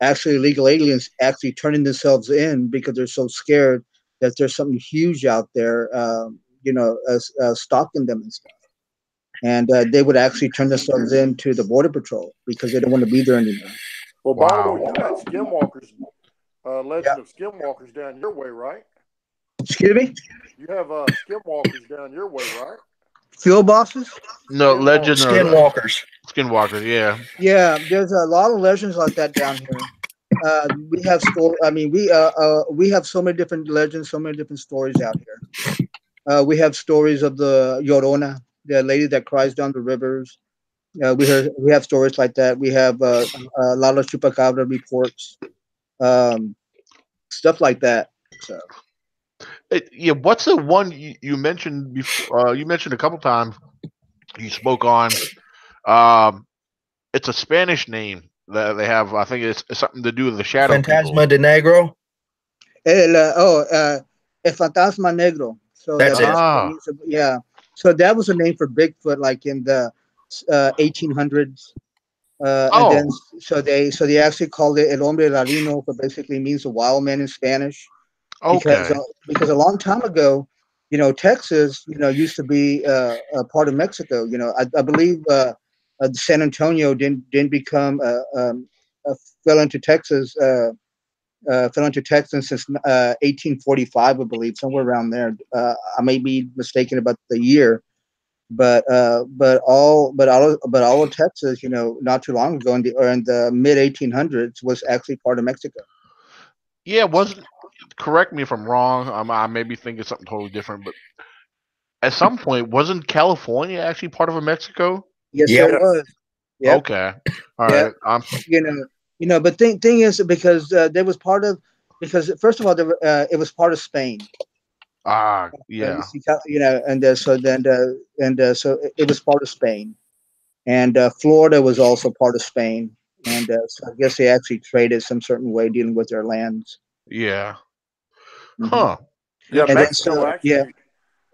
actually illegal aliens actually turning themselves in because they're so scared that there's something huge out there, stalking them and stuff. And they would actually turn themselves in to the Border Patrol because they don't want to be there anymore. Well, Barlow, you got skinwalkers, legend of skinwalkers down your way, right? Excuse me? You have skinwalkers down your way, right? Field bosses? No, legend of Skinwalkers. Skinwalkers, yeah. Yeah, there's a lot of legends like that down here. We have story. I mean, we have so many different legends, so many different stories out here. We have stories of the Llorona, the lady that cries down the rivers. We have stories like that. We have a lot of chupacabra reports, stuff like that. So. Yeah, what's the one you mentioned before? You mentioned a couple times. You spoke on. It's a Spanish name that they have. I think it's something to do with the shadow. Fantasma de Negro. El Fantasma Negro. So That's it. Yeah. So that was a name for Bigfoot, like in the 1800s. And then so they actually called it El Hombre Ladino, but basically means a wild man in Spanish. Okay. Because a long time ago, Texas, used to be a part of Mexico. I believe San Antonio didn't become fell into Texas since 1845, I believe, somewhere around there. I may be mistaken about the year, but all of Texas, not too long ago in the mid 1800s, was actually part of Mexico. Yeah, wasn't. Correct me if I'm wrong. I may be thinking something totally different, but at some point, wasn't California actually part of Mexico? Yes, it was. Yep. Okay. All right. But thing is, because there was part of, because first of all, it was part of Spain. Yeah. So it was part of Spain, and Florida was also part of Spain, and so I guess they actually traded some certain way dealing with their lands. Yeah. Mm-hmm. Huh. Yeah, And Mexico actually.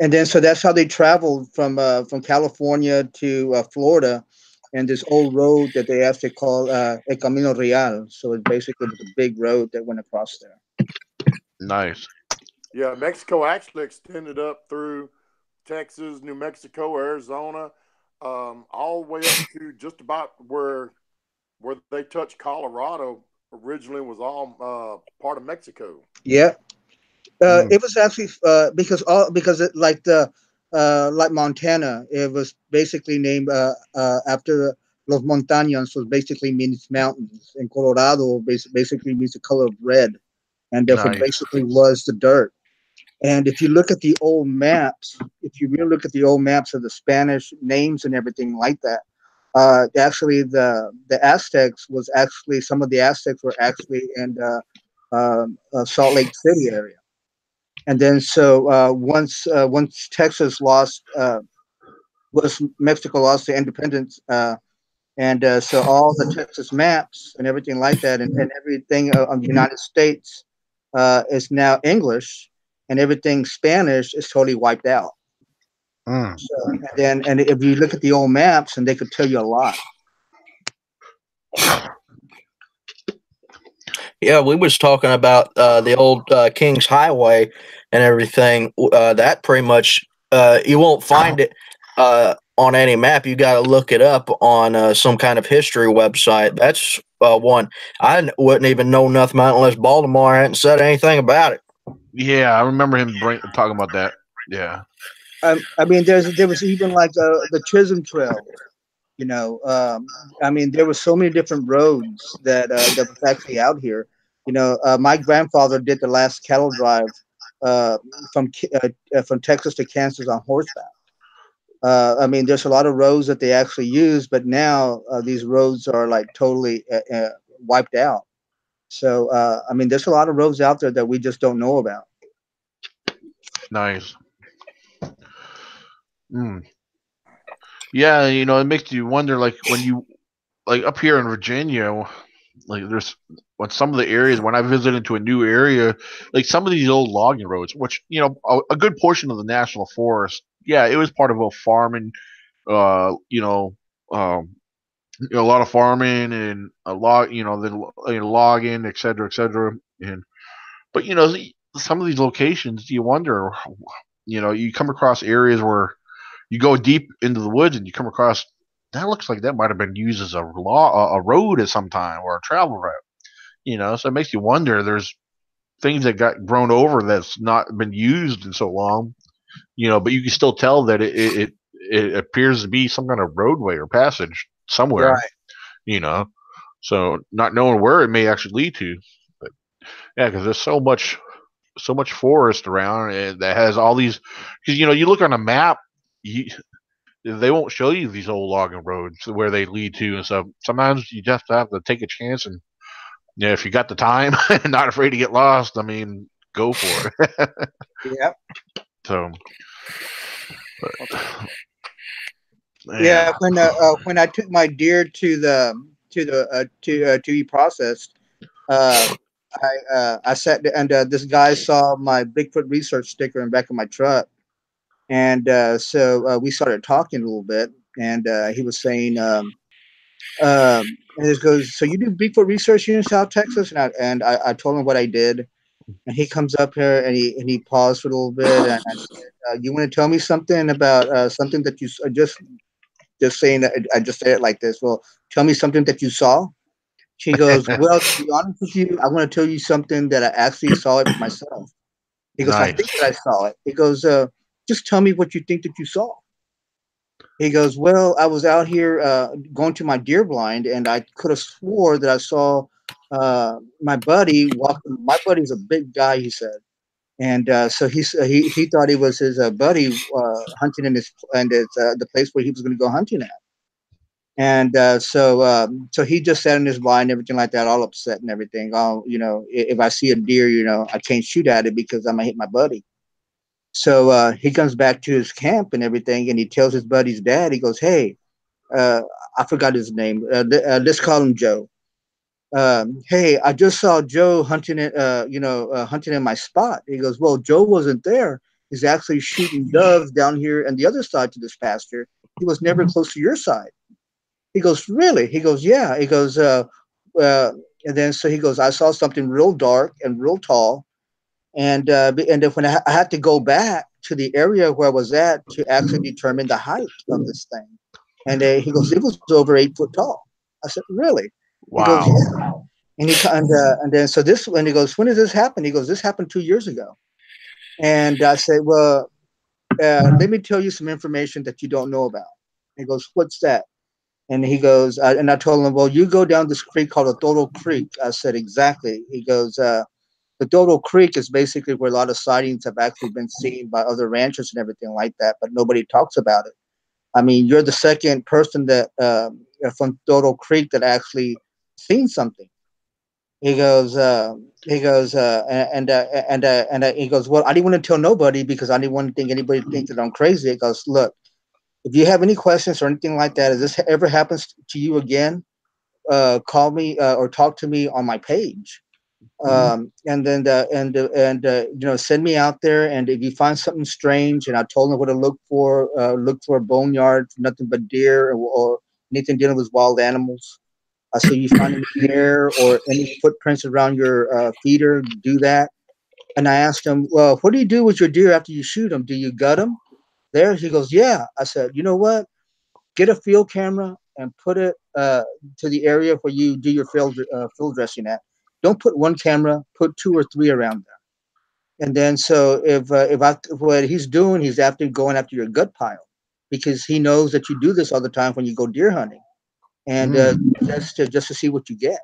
And then so that's how they traveled from California to Florida, and this old road that they actually call El Camino Real. So it basically was a big road that went across there. Nice. Yeah, Mexico actually extended up through Texas, New Mexico, Arizona, all the way up to just about where they touched Colorado. Originally was all part of Mexico. Yeah, it was actually because it, like Montana, it was basically named after Los Montañas, so basically means mountains, and Colorado basically means the color of red, and therefore Nice. basically was the dirt. And if you look at the old maps, if you really look at the old maps of the Spanish names and everything like that, actually the Aztecs was actually, some of the Aztecs were actually in Salt Lake City area. And then so once Texas lost, was Mexico lost the independence, and so all the Texas maps and everything like that, and everything on the United States is now English, and everything Spanish is totally wiped out. So, and if you look at the old maps, and they could tell you a lot. Yeah, we was talking about the old King's Highway and everything. That pretty much you won't find it on any map. You got to look it up on some kind of history website. That's one I wouldn't even know nothing about unless Baltimore hadn't said anything about it. Yeah, I remember him talking about that. Yeah. I mean, there was even like the Chisholm Trail. I mean, there were so many different roads that was actually out here. My grandfather did the last cattle drive from Texas to Kansas on horseback. I mean, there's a lot of roads that they actually use, but now these roads are like totally wiped out. So, I mean, there's a lot of roads out there that we just don't know about. Nice. Yeah, it makes you wonder, like when you like up here in Virginia, like there's when some of the areas when I visit into a new area, like some of these old logging roads, which a good portion of the national forest, yeah, it was part of a farming, a lot of farming and a lot, then logging, et cetera, et cetera, and but some of these locations, you wonder, you come across areas where you go deep into the woods and you come across that looks like that might have been used as a road at some time or a travel route. So it makes you wonder. There's things that got grown over that's not been used in so long, but you can still tell that it appears to be some kind of roadway or passage somewhere, right. So not knowing where it may actually lead to, but yeah, because there's so much forest around and that has all these, because you look on a map, they won't show you these old logging roads where they lead to, and so sometimes you just have to take a chance, and if you got the time and not afraid to get lost, I mean, go for it. Yeah. So, yeah, when I took my deer to be processed, I sat and this guy saw my Bigfoot research sticker in the back of my truck, and so we started talking a little bit, and he was saying, and he goes, "So you do Bigfoot research here in South Texas?" And I told him what I did, and he comes up here and he paused for a little bit, and I said, "You want to tell me something about something that you just saying that I just said it like this? Well, tell me something that you saw." She goes, "Well, to be honest with you, I want to tell you something that I actually saw it myself." He goes, nice. "I think that I saw it." He goes, "Just tell me what you think that you saw." He goes, "Well, I was out here going to my deer blind, and I could have swore that I saw my buddy walking. My buddy's a big guy," he said, and so he thought it was his buddy hunting in it's the place where he was going to go hunting at. And so he just sat in his blind and everything like that, all upset and everything. Oh, if I see a deer, I can't shoot at it because I'm gonna hit my buddy. So he comes back to his camp and everything, and he tells his buddy's dad. He goes, "Hey, I forgot his name. Let's call him Joe. Hey, I just saw Joe hunting it. Hunting in my spot." He goes, "Well, Joe wasn't there. He's actually shooting doves down here on the other side to this pasture. He was never close to your side." He goes, "Really?" He goes, "Yeah." He goes, and then so he goes, "I saw something real dark and real tall, and then when I had to go back to the area where I was at to actually determine the height of this thing, and he goes, it was over 8 foot tall." I said, "Really?" He goes, Wow. "Yeah." And then so this when he goes, "When did this happen?" He goes, "This happened 2 years ago." And I said, "Well, let me tell you some information that you don't know about." He goes, "What's that?" And he goes, and I told him, "Well, you go down this creek called the Dodo Creek." I said, "Exactly." He goes, "The Dodo Creek is basically where a lot of sightings have actually been seen by other ranchers and everything like that, but nobody talks about it. I mean, you're the second person that from Dodo Creek that actually seen something." He goes, he goes, he goes, "Well, I didn't want to tell nobody because I didn't want to think anybody think that I'm crazy." He goes, "Look, if you have any questions or anything like that, if this ever happens to you again, call me or talk to me on my page. And then send me out there. And if you find something strange," and I told him what to look for a boneyard, nothing but deer or anything dealing with wild animals. So you find any hair or any footprints around your feeder, do that. And I asked him, "Well, what do you do with your deer after you shoot them? Do you gut them?" There, he goes, "Yeah." I said, "You know what? Get a field camera and put it to the area where you do your field dressing at. Don't put one camera, put 2 or 3 around there. And then so what he's doing, he's going after your gut pile because he knows that you do this all the time when you go deer hunting, and just to see what you get."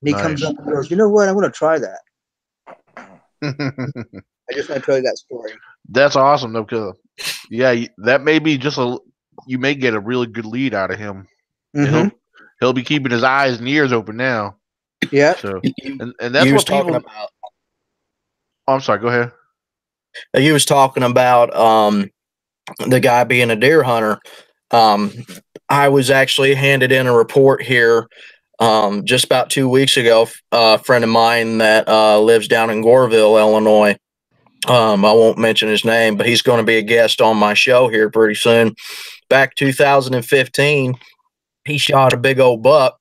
And he comes Nice. up and goes, "You know what? I'm going to try that." I just want to tell you that story. That's awesome, though. Because that may be you may get a really good lead out of him. Mm-hmm. He'll be keeping his eyes and ears open now. Yeah. So and that's what people. About. Oh, I'm sorry. Go ahead. He was talking about the guy being a deer hunter. I was actually handed in a report here just about 2 weeks ago. A friend of mine that lives down in Goreville, Illinois. I won't mention his name, but he's going to be a guest on my show here pretty soon. Back 2015, he shot a big old buck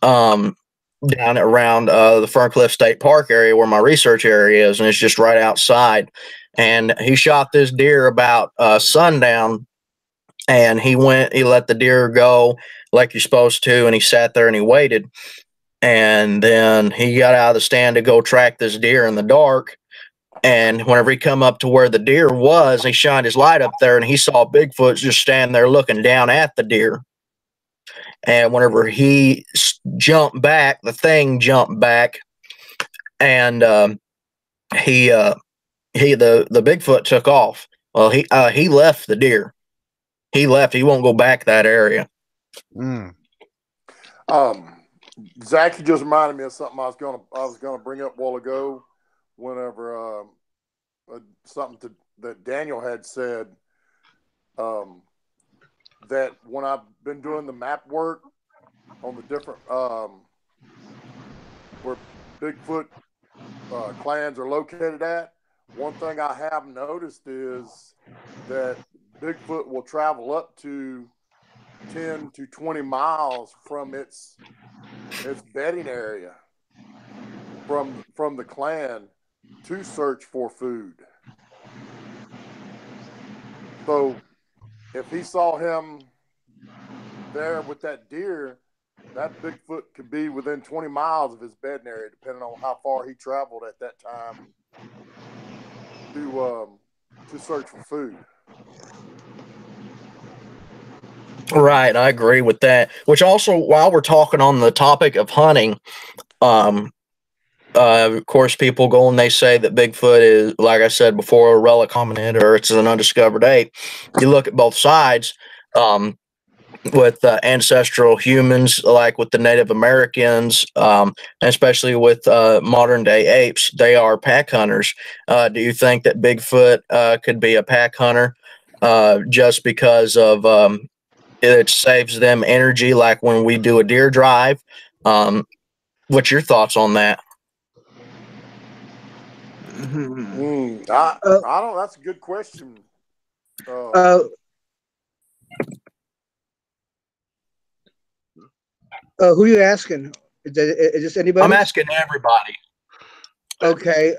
down around the Ferncliff State Park area where my research area is, and it's just right outside. And he shot this deer about sundown, and he let the deer go like you're supposed to, and he sat there and he waited. And then he got out of the stand to go track this deer in the dark. And whenever he come up to where the deer was, he shined his light up there, and he saw Bigfoot just standing there looking down at the deer. And whenever he jumped back, the thing jumped back, and the Bigfoot took off. Well, he left the deer. He left. He won't go back that area. Zach, you just reminded me of something I was gonna bring up a while ago. Whenever something that Daniel had said, that when I've been doing the map work on the different where Bigfoot clans are located at, one thing I have noticed is that Bigfoot will travel up to 10 to 20 miles from its bedding area from the clan to search for food. So if he saw him there with that deer, that Bigfoot could be within 20 miles of his bedding area, depending on how far he traveled at that time to search for food. Right, I agree with that. Which also, while we're talking on the topic of hunting, of course, people go and they say that Bigfoot is, like I said before, a relic hominid or it's an undiscovered ape. You look at both sides. with ancestral humans, like with the Native Americans, and especially with modern day apes. They are pack hunters. Do you think that Bigfoot could be a pack hunter just because of it saves them energy, like when we do a deer drive? What's your thoughts on that? I don't. That's a good question. Who are you asking? Is this anybody? I'm asking everybody. Okay.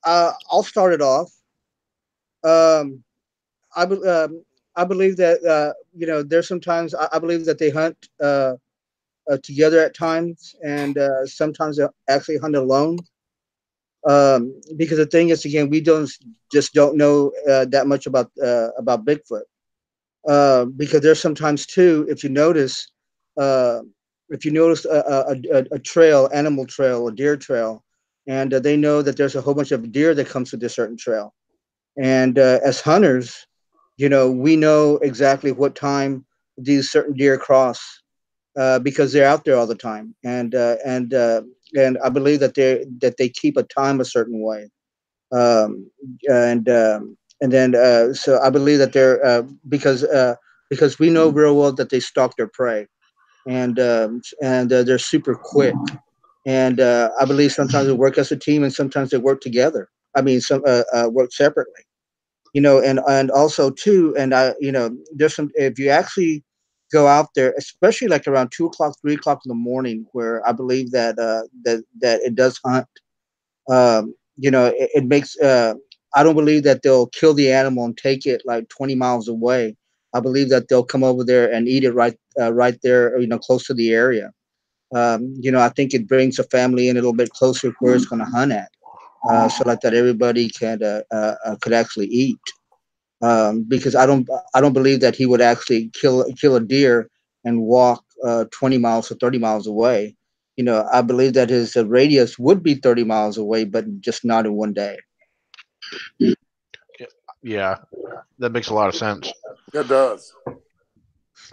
I'll start it off. I believe that there's sometimes I believe that they hunt together at times, and sometimes they actually hunt alone. Because the thing is, again, we don't know that much about Bigfoot. Because there's sometimes too, if you notice a trail, animal trail, a deer trail, and they know that there's a whole bunch of deer that comes to this certain trail. And as hunters, we know exactly what time these certain deer cross because they're out there all the time, and I believe that they keep a time a certain way, um, and then so I believe that they're because we know real well that they stalk their prey, and they're super quick, and I believe sometimes they work as a team and sometimes they work together. I mean, some work separately, and also too, and there's some, if you actually go out there, especially like around 2 o'clock, 3 o'clock in the morning, where I believe that it does hunt. It makes. I don't believe that they'll kill the animal and take it like 20 miles away. I believe that they'll come over there and eat it right there, close to the area. I think it brings a family in a little bit closer where it's going to hunt at, so like that everybody could actually eat. Because I don't believe that he would actually kill a deer and walk 20 miles or 30 miles away. I believe that his radius would be 30 miles away, but just not in one day. Yeah, that makes a lot of sense. It does.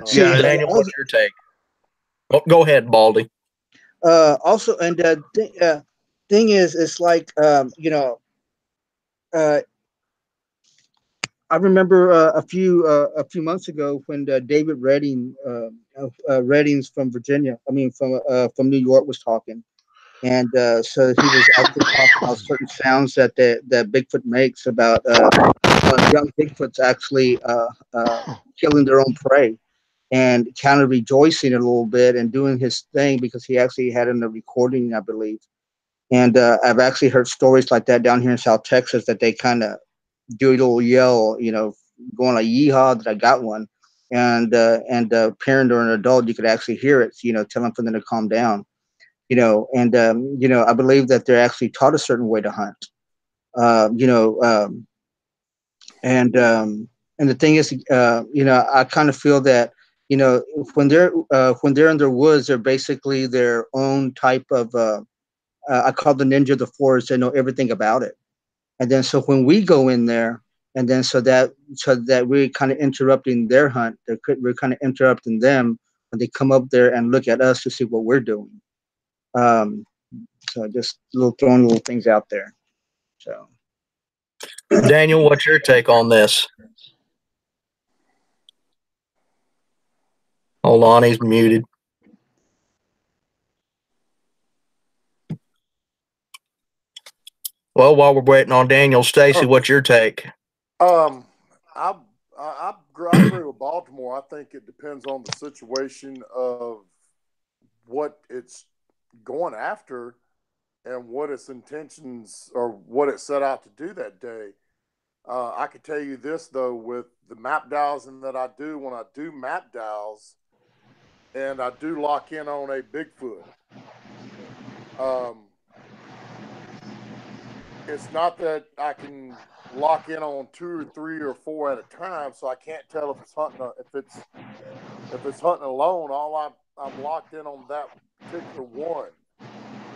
See, Yeah, Daniel, what's your take? Oh, go ahead, Baldy. Also, and thing is, it's like I remember a few months ago when David Reddings from Virginia, I mean from New York, was talking, and so he was actually talking about certain sounds that Bigfoot makes about young Bigfoots actually killing their own prey, and kind of rejoicing a little bit and doing his thing because he actually had in a recording, I believe. And I've actually heard stories like that down here in South Texas that they kind of do a little yell, going like "yeehaw" that I got one, and parent or an adult, you could actually hear it, telling for them to calm down, and I believe that they're actually taught a certain way to hunt, uh, you know, um, and the thing is, I kind of feel that when they're in their woods, they're basically their own type of. I call the ninja of the forest. They know everything about it. And then so when we go in there, and then so that we're kind of interrupting their hunt, we're kind of interrupting them when they come up there and look at us to see what we're doing. Um, so just throwing little things out there. So Daniel, what's your take on this? Hold on, he's muted. Well, while we're waiting on Daniel, Stacy, what's your take? I agree with Baltimore. I think it depends on the situation of what it's going after and what its intentions or what it set out to do that day. I can tell you this though, with the map dowsing that I do, when I do map dows and I do lock in on a Bigfoot, it's not that I can lock in on 2 or 3 or 4 at a time, so I can't tell if it's hunting if it's hunting alone. I'm locked in on that particular one.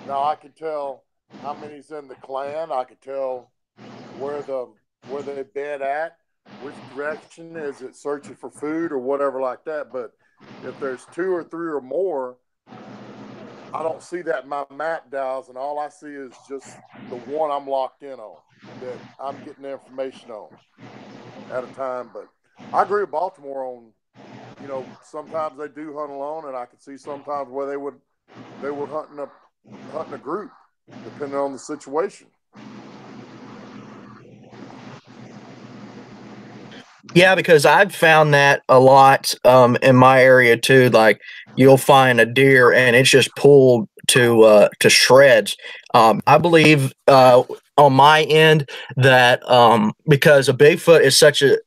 Now I can tell how many's in the clan. I can tell where they bed at. which direction is it, searching for food or whatever like that. But if there's 2 or 3 or more, I don't see that in my map dials, and all I see is just the one I'm locked in on, that I'm getting the information on at a time. But I agree with Baltimore on, you know, sometimes they do hunt alone, and I can see sometimes where they were hunting a group, depending on the situation. Yeah, because I've found that a lot in my area too. Like you'll find a deer and it's just pulled to shreds. I believe on my end that because a Bigfoot is such a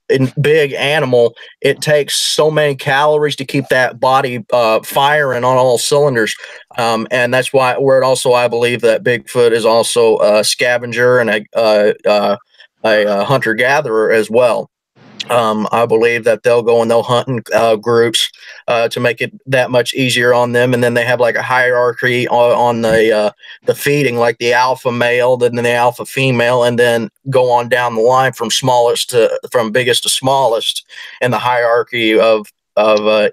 big animal, it takes so many calories to keep that body firing on all cylinders, and that's why where it also I believe that Bigfoot is also a scavenger and a hunter gatherer as well. I believe that they'll go and they'll hunt in groups to make it that much easier on them, and then they have like a hierarchy on the feeding, like the alpha male, then the alpha female, and then go on down the line from biggest to smallest in the hierarchy of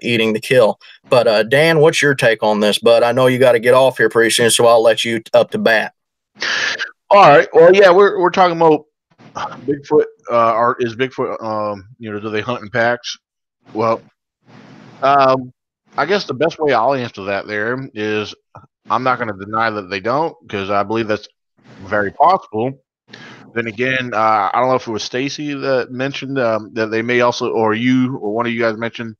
eating the kill. But Dan, what's your take on this? But I know you got to get off here pretty soon, so I'll let you up to bat. All right. Well, yeah, we're talking about Bigfoot. Is Bigfoot? Do they hunt in packs? Well, I guess the best way I'll answer that there is I'm not going to deny that they don't, because I believe that's very possible. Then again, I don't know if it was Stacy that mentioned that they may also, or you, or one of you guys mentioned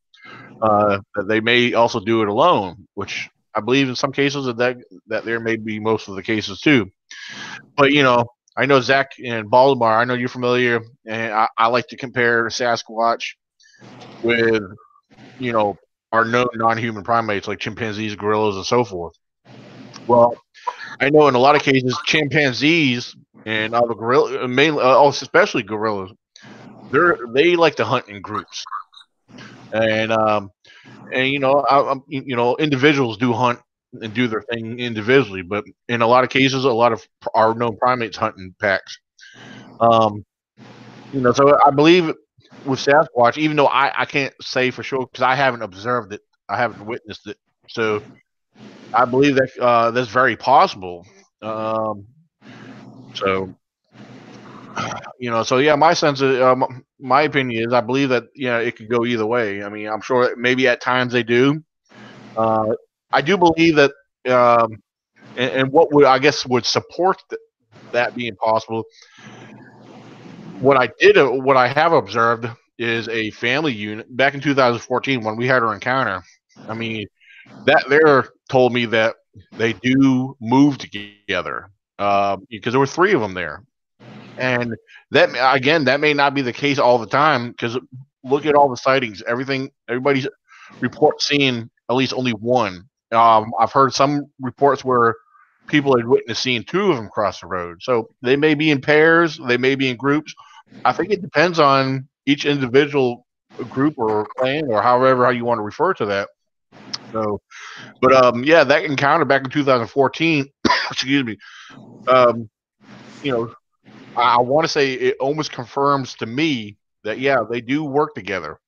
that they may also do it alone, which I believe in some cases that there may be most of the cases too. But I know Zach in Baltimore. I know you're familiar, and I like to compare Sasquatch with our known non-human primates like chimpanzees, gorillas, and so forth. Well, I know in a lot of cases, chimpanzees and other gorillas, mainly, especially gorillas, they like to hunt in groups, and individuals do hunt and do their thing individually, but in a lot of cases, a lot of our known primates hunt in packs. So I believe with Sasquatch, even though I can't say for sure because I haven't observed it, I haven't witnessed it, so I believe that that's very possible. So yeah, my sense of my opinion is I believe that it could go either way. I mean, I'm sure maybe at times they do. I do believe that, and what would support that being possible. What I have observed is a family unit back in 2014 when we had our encounter. I mean, that there told me that they do move together because there were 3 of them there, and that may not be the case all the time because look at all the sightings. Everybody's reports seeing at least only one. I've heard some reports where people had witnessed seeing 2 of them cross the road. So they may be in pairs, they may be in groups. I think it depends on each individual group or clan or how you want to refer to that. So, but yeah, that encounter back in 2014, excuse me, I want to say it almost confirms to me that they do work together,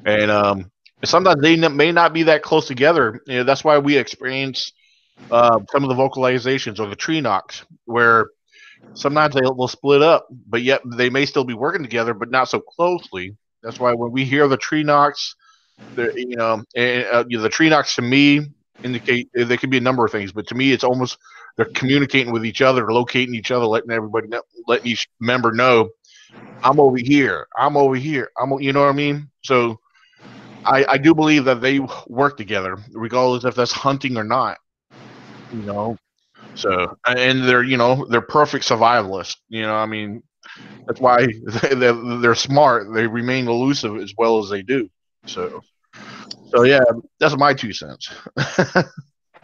and sometimes they may not be that close together. That's why we experience some of the vocalizations or the tree knocks, where sometimes they'll split up, but yet they may still be working together, but not so closely. That's why when we hear the tree knocks, the tree knocks to me indicate they could be a number of things, but to me, it's almost they're communicating with each other, locating each other, letting everybody know, letting each member know, I'm over here, I'm over here, you know what I mean? So I do believe that they work together, regardless if that's hunting or not. So, and they're perfect survivalists. I mean, that's why they're smart. They remain elusive as well as they do. So yeah, that's my 2 cents.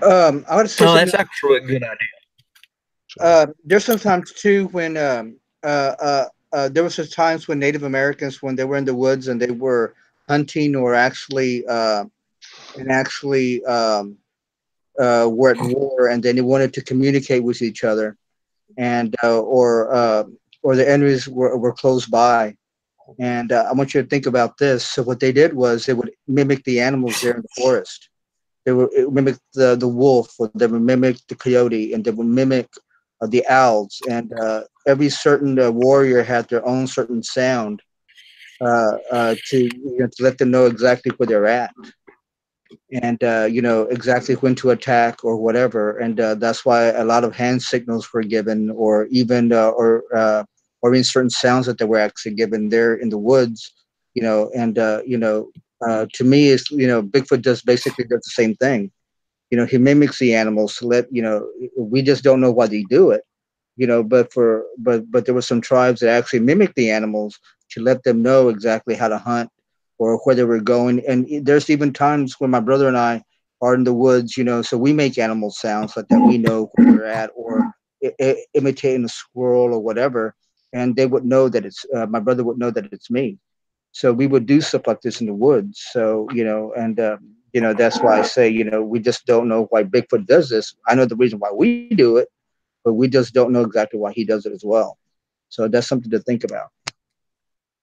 I would say that's actually a good idea. There's sometimes too when there was some times when Native Americans, when they were in the woods and they were hunting or actually were at war, and then they wanted to communicate with each other, and or or the enemies were close by. And I want you to think about this. So what they did was they would mimic the animals there in the forest. They would mimic the wolf, or they would mimic the coyote, and they would mimic the owls. And every certain warrior had their own certain sound to let them know exactly where they're at, and exactly when to attack or whatever. And that's why a lot of hand signals were given, or even or in certain sounds that they were actually given there in the woods. And to me, is Bigfoot basically does the same thing. He mimics the animals to let we just don't know why they do it. But there were some tribes that actually mimic the animals to let them know exactly how to hunt or where they were going. And there's even times when my brother and I are in the woods, so we make animal sounds like that. We know where we're at, or imitating a squirrel or whatever. And they would know that it's my brother would know that it's me. So we would do stuff like this in the woods. So, that's why I say, we just don't know why Bigfoot does this. I know the reason why we do it, but we just don't know exactly why he does it as well. So that's something to think about.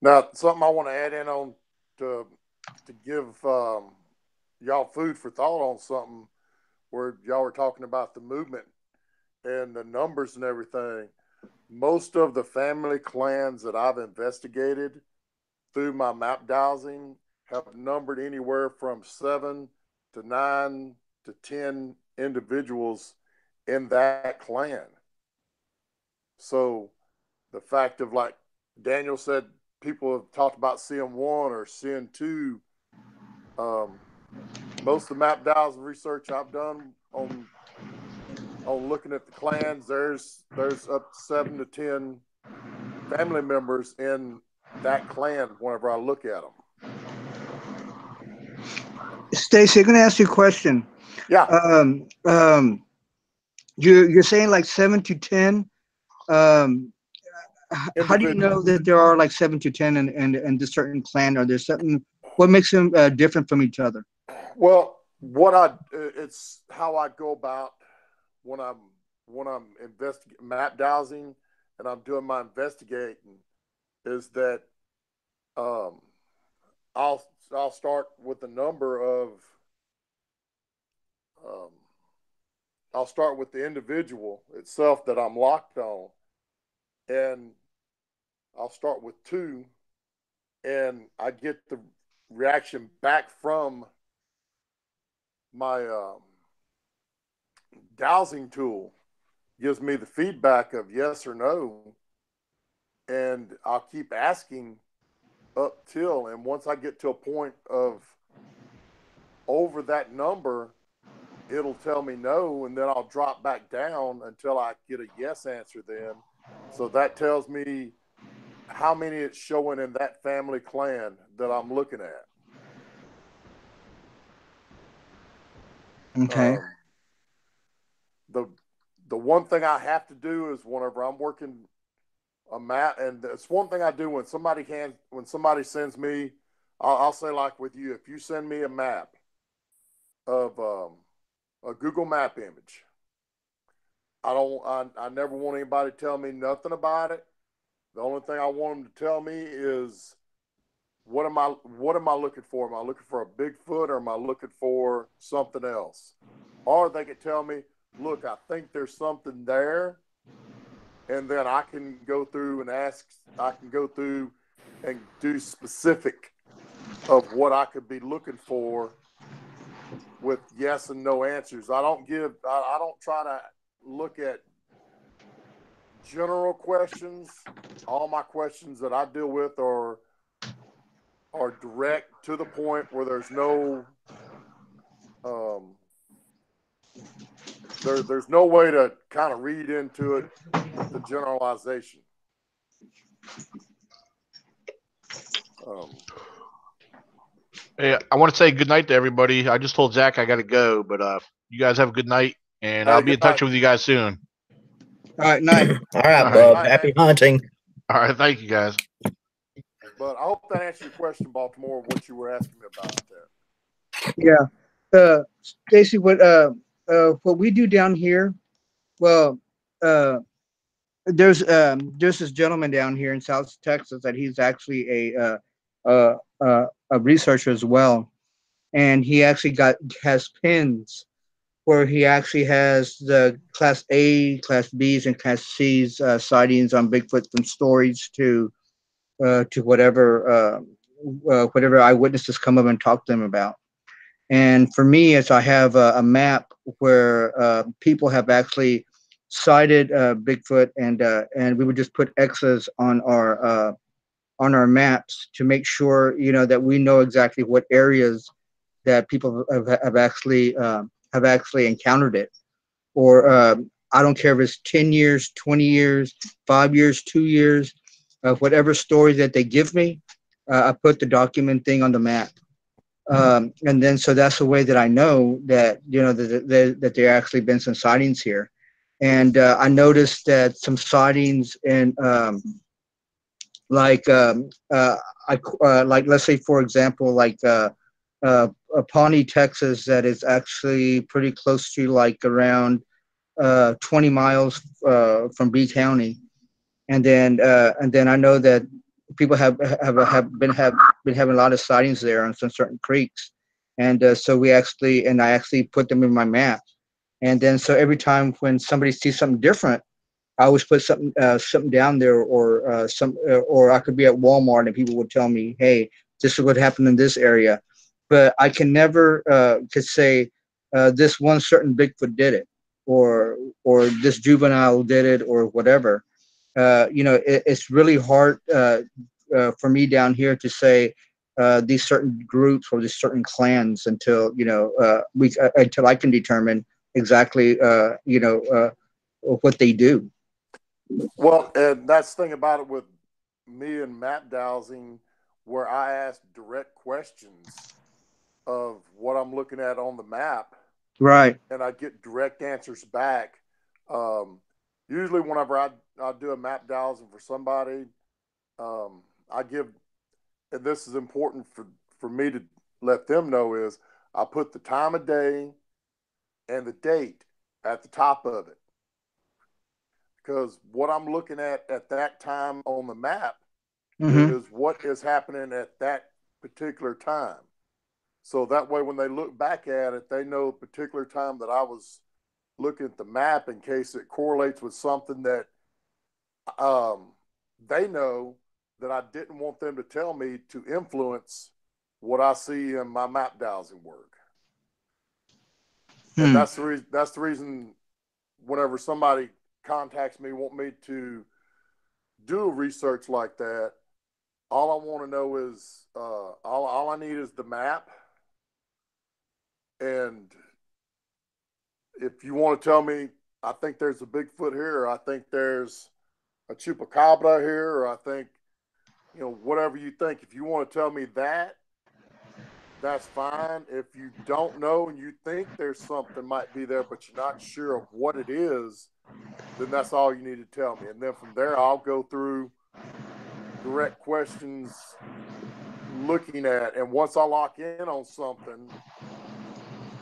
Now, something I want to add in on to give y'all food for thought on something where y'all were talking about the movement and the numbers and everything. Most of the family clans that I've investigated through my map dowsing have numbered anywhere from 7 to 9 to 10 individuals in that clan. So the fact of, like Daniel said, people have talked about seeing one or seeing two. Most of the map dowsing research I've done on looking at the clans, there's up to 7 to 10 family members in that clan whenever I look at them. Stacy, I'm going to ask you a question. Yeah. You're saying like 7 to 10. How do you know that there are like 7 to 10 and this certain clan? Or there's something? What makes them different from each other? Well, it's how I go about when I'm map dowsing and I'm doing my investigating, is that I'll start with the number of I'll start with the individual itself that I'm locked on, and I'll start with 2, and I get the reaction back from my dowsing tool, gives me the feedback of yes or no, and I'll keep asking up till, and once I get to a point of over that number, it'll tell me no, and then I'll drop back down until I get a yes answer then. So that tells me how many it's showing in that family clan that I'm looking at. Okay. The one thing I have to do is whenever I'm working a map, and it's one thing I do when somebody sends me, I'll say, like with you, if you send me a map of a Google Map image, I never want anybody to tell me nothing about it. The only thing I want them to tell me is what am I looking for? Am I looking for a Bigfoot, or am I looking for something else? Or they could tell me, look, I think there's something there, and then I can go through and do specific of what I could be looking for with yes and no answers. I don't try to look at general questions. All my questions that I deal with are direct to the point where there's no there's no way to kind of read into it with the generalization. Hey, I want to say good night to everybody. I just told Zach I got to go, but you guys have a good night, and I'll be in touch with you guys soon. All right, night. All right, bub. Happy hunting. All right, thank you, guys. But I hope that answered your question, Baltimore, what you were asking me about that. Yeah. Stacy, what we do down here, well, there's this gentleman down here in South Texas that he's actually a researcher as well, and he actually has pins where he actually has the Class A, Class B's, and Class C's sightings on Bigfoot, from stories to whatever eyewitnesses come up and talk to them about. And for me, as I have a map where people have actually cited Bigfoot, and we would just put X's on our maps to make sure, that we know exactly what areas that people have actually encountered it. Or I don't care if it's 10 years, 20 years, 5 years, 2 years, whatever story that they give me, I put the document thing on the map. And then, so that's the way that I know that, that there actually been some sightings here. And I noticed that some sightings in, like let's say, for example, like Pawnee, Texas, that is actually pretty close to, like, around 20 miles from B County. And then I know that people have been having a lot of sightings there on some certain creeks. And so I actually put them in my map. And then, so every time when somebody sees something different, I always put something down there, or I could be at Walmart and people would tell me, hey, this is what happened in this area. But I can never could say this one certain Bigfoot did it, or this juvenile did it, or whatever. It's really hard for me down here to say these certain groups or these certain clans until until I can determine exactly what they do. Well, and that's the thing about it with me and map dowsing, where I ask direct questions of what I'm looking at on the map, Right. and I get direct answers back. Usually, whenever I do a map dowsing for somebody, I give, and this is important for me to let them know, is I put the time of day and the date at the top of it. Because what I'm looking at that time on the map is what is happening at that particular time. So that way, when they look back at it, they know the particular time that I was looking at the map, in case it correlates with something that they know that I didn't want them to tell me, to influence what I see in my map dowsing work. And that's the reason whenever somebody contacts me, want me to do research like that, all I want to know is all I need is the map. And if you want to tell me, I think there's a Bigfoot here, or I think there's a chupacabra here, or I think, whatever you think, if you want to tell me that, that's fine. If you don't know and you think there's something might be there, but you're not sure of what it is, then that's all you need to tell me. And then from there, I'll go through direct questions looking at, and once I lock in on something,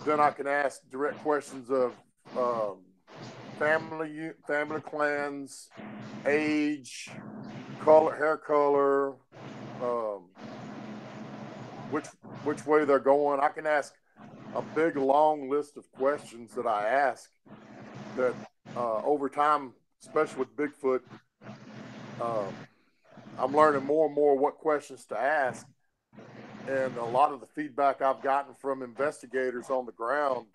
then I can ask direct questions of family clans, age, color, hair color, which way they're going. I can ask a big long list of questions that I ask that over time, especially with Bigfoot, I'm learning more and more what questions to ask. And a lot of the feedback I've gotten from investigators on the ground,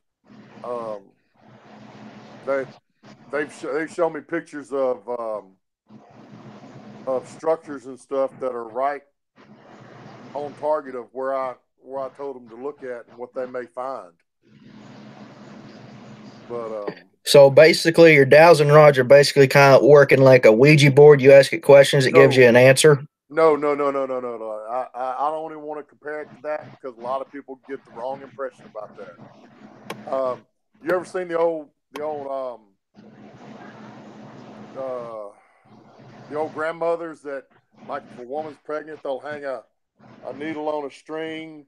they've shown me pictures of structures and stuff that are right on target of where I told them to look at and what they may find. But so basically, your dowsing rods are basically kind of working like a Ouija board. You ask it questions, it gives you an answer. No. I don't even want to compare it to that, because a lot of people get the wrong impression about that. You ever seen the old grandmothers that, like, if a woman's pregnant, they'll hang a needle on a string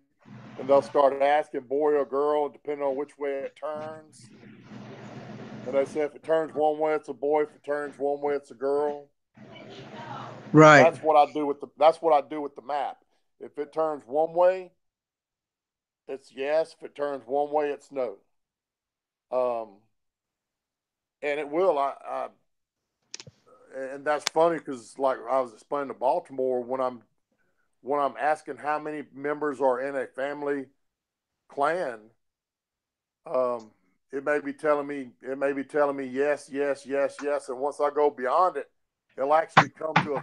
and they'll start asking boy or girl, depending on which way it turns? And they say if it turns one way, it's a boy. If it turns one way, it's a girl. Right. That's what I do with the map. If it turns one way, it's yes. If it turns one way, it's no. And it will. And that's funny because, like I was explaining to Baltimore, when I'm asking how many members are in a family clan, it may be telling me yes, yes, yes, yes, and once I go beyond it, it'll actually it'll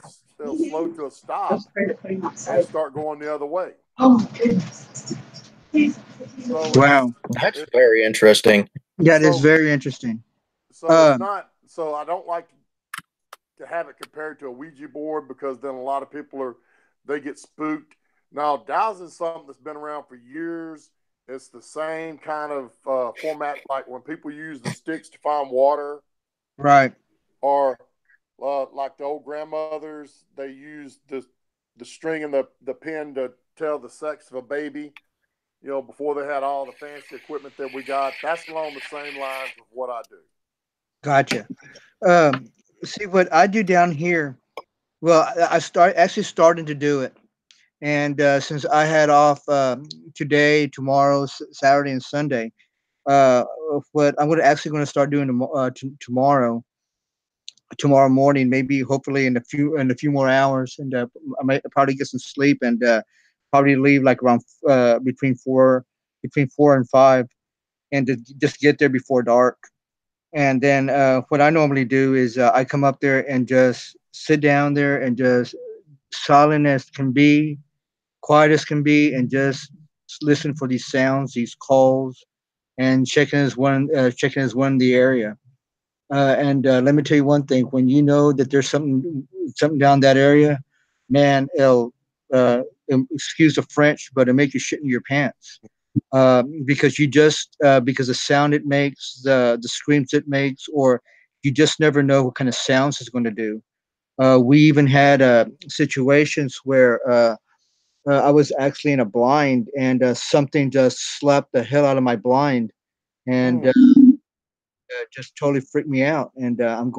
slow to a stop and start going the other way. Oh my goodness. So Wow. That's very interesting. That is very interesting. So it's not. So I don't like to have it compared to a Ouija board because then a lot of people they get spooked. Now, dowsing is something that's been around for years. It's the same kind of format, like when people use the sticks to find water, Right? Or like the old grandmothers, they use the string and the pin to tell the sex of a baby. You know, before they had all the fancy equipment that we got. That's along the same lines of what I do. Gotcha. See what I do down here. Well, I actually started to do it, and since I had off today, tomorrow, Saturday, and Sunday, uh, what I'm going to start doing tomorrow morning, maybe hopefully in a few more hours, and I might probably get some sleep and probably leave like around between 4 and 5, and to just get there before dark. And then what I normally do is I come up there and just sit down there and just silent as can be, quiet as can be, and just listen for these sounds, these calls, and checking as one in the area. And let me tell you one thing: when you know that there's something down that area, man, it'll excuse the French, but it'll make you shit in your pants. Because because the sound it makes, the screams it makes, or you just never know what kind of sounds it's going to do. We even had situations where I was actually in a blind, and something just slapped the hell out of my blind, and just totally freaked me out. And I'm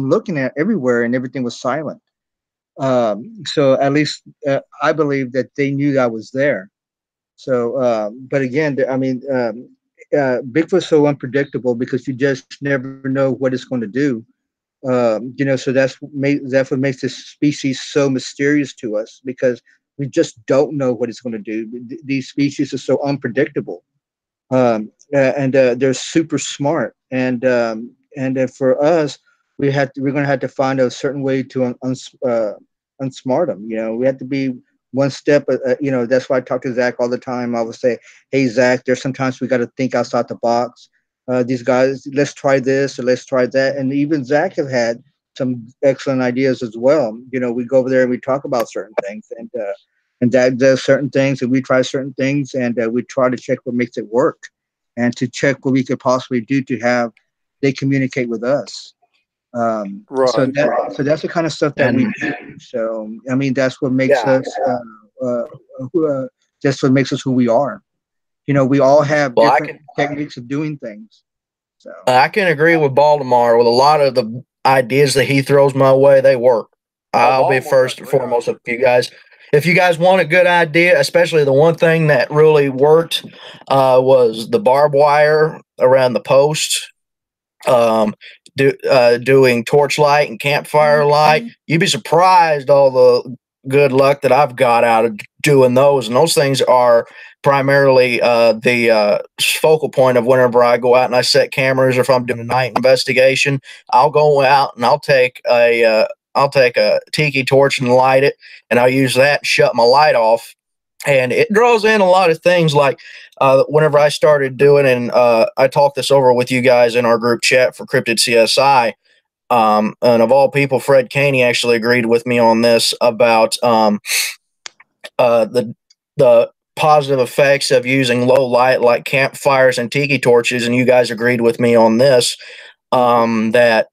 looking at everywhere, and everything was silent. So at least I believe that they knew that I was there. So, but again, I mean, Bigfoot's so unpredictable because you just never know what it's going to do. So that's what makes this species so mysterious to us, because we just don't know what it's going to do. These species are so unpredictable, and they're super smart. And for us, we're going to have to find a certain way to unsmart them. You know, we have to be one step. That's why I talk to Zach all the time. I would say, "Hey, Zach, there's sometimes we got to think outside the box. These guys, let's try this or let's try that." And even Zach have had some excellent ideas as well. You know, we go over there and we talk about certain things, and Zach does certain things, and we try certain things, and we try to check what makes it work, and to check what we could possibly do to have they communicate with us. Right. So that's the kind of stuff that we do. So I mean, that's what makes us. That's what makes us who we are. You know, we all have different techniques of doing things. So I can agree with Baltimore with a lot of the ideas that he throws my way. They work. I'll be first and foremost. If you guys want a good idea, especially the one thing that really worked was the barbed wire around the post. Doing torchlight and campfire light. You'd be surprised all the good luck that I've got out of doing those. And those things are primarily the focal point of whenever I go out and I set cameras, or if I'm doing a night investigation, I'll go out and I'll take a tiki torch and light it, and I'll use that and shut my light off. And it draws in a lot of things, like whenever I started doing, and I talked this over with you guys in our group chat for Cryptid CSI, and of all people, Fred Caney actually agreed with me on this about the positive effects of using low light like campfires and tiki torches, and you guys agreed with me on this, that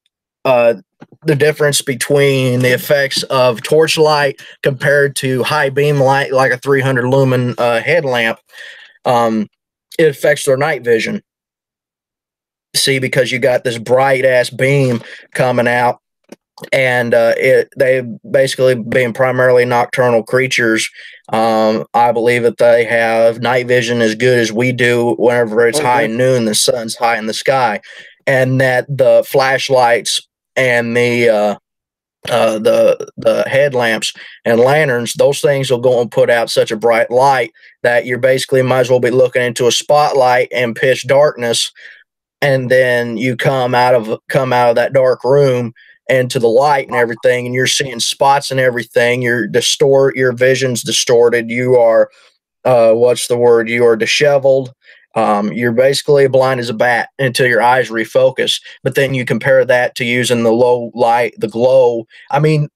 the difference between the effects of torchlight compared to high beam light, like a 300 lumen headlamp, it affects their night vision. see, because you got this bright ass beam coming out, and they basically being primarily nocturnal creatures. I believe that they have night vision as good as we do whenever it's high noon, the sun's high in the sky, and that the flashlights and the headlamps and lanterns, those things will go and put out such a bright light that you're basically might as well be looking into a spotlight in pitch darkness, and then you come out of that dark room into the light and everything, and you're seeing spots and everything. Your vision's distorted. You are you are disheveled. You're basically blind as a bat until your eyes refocus. But then you compare that to using the low light, the glow. I mean,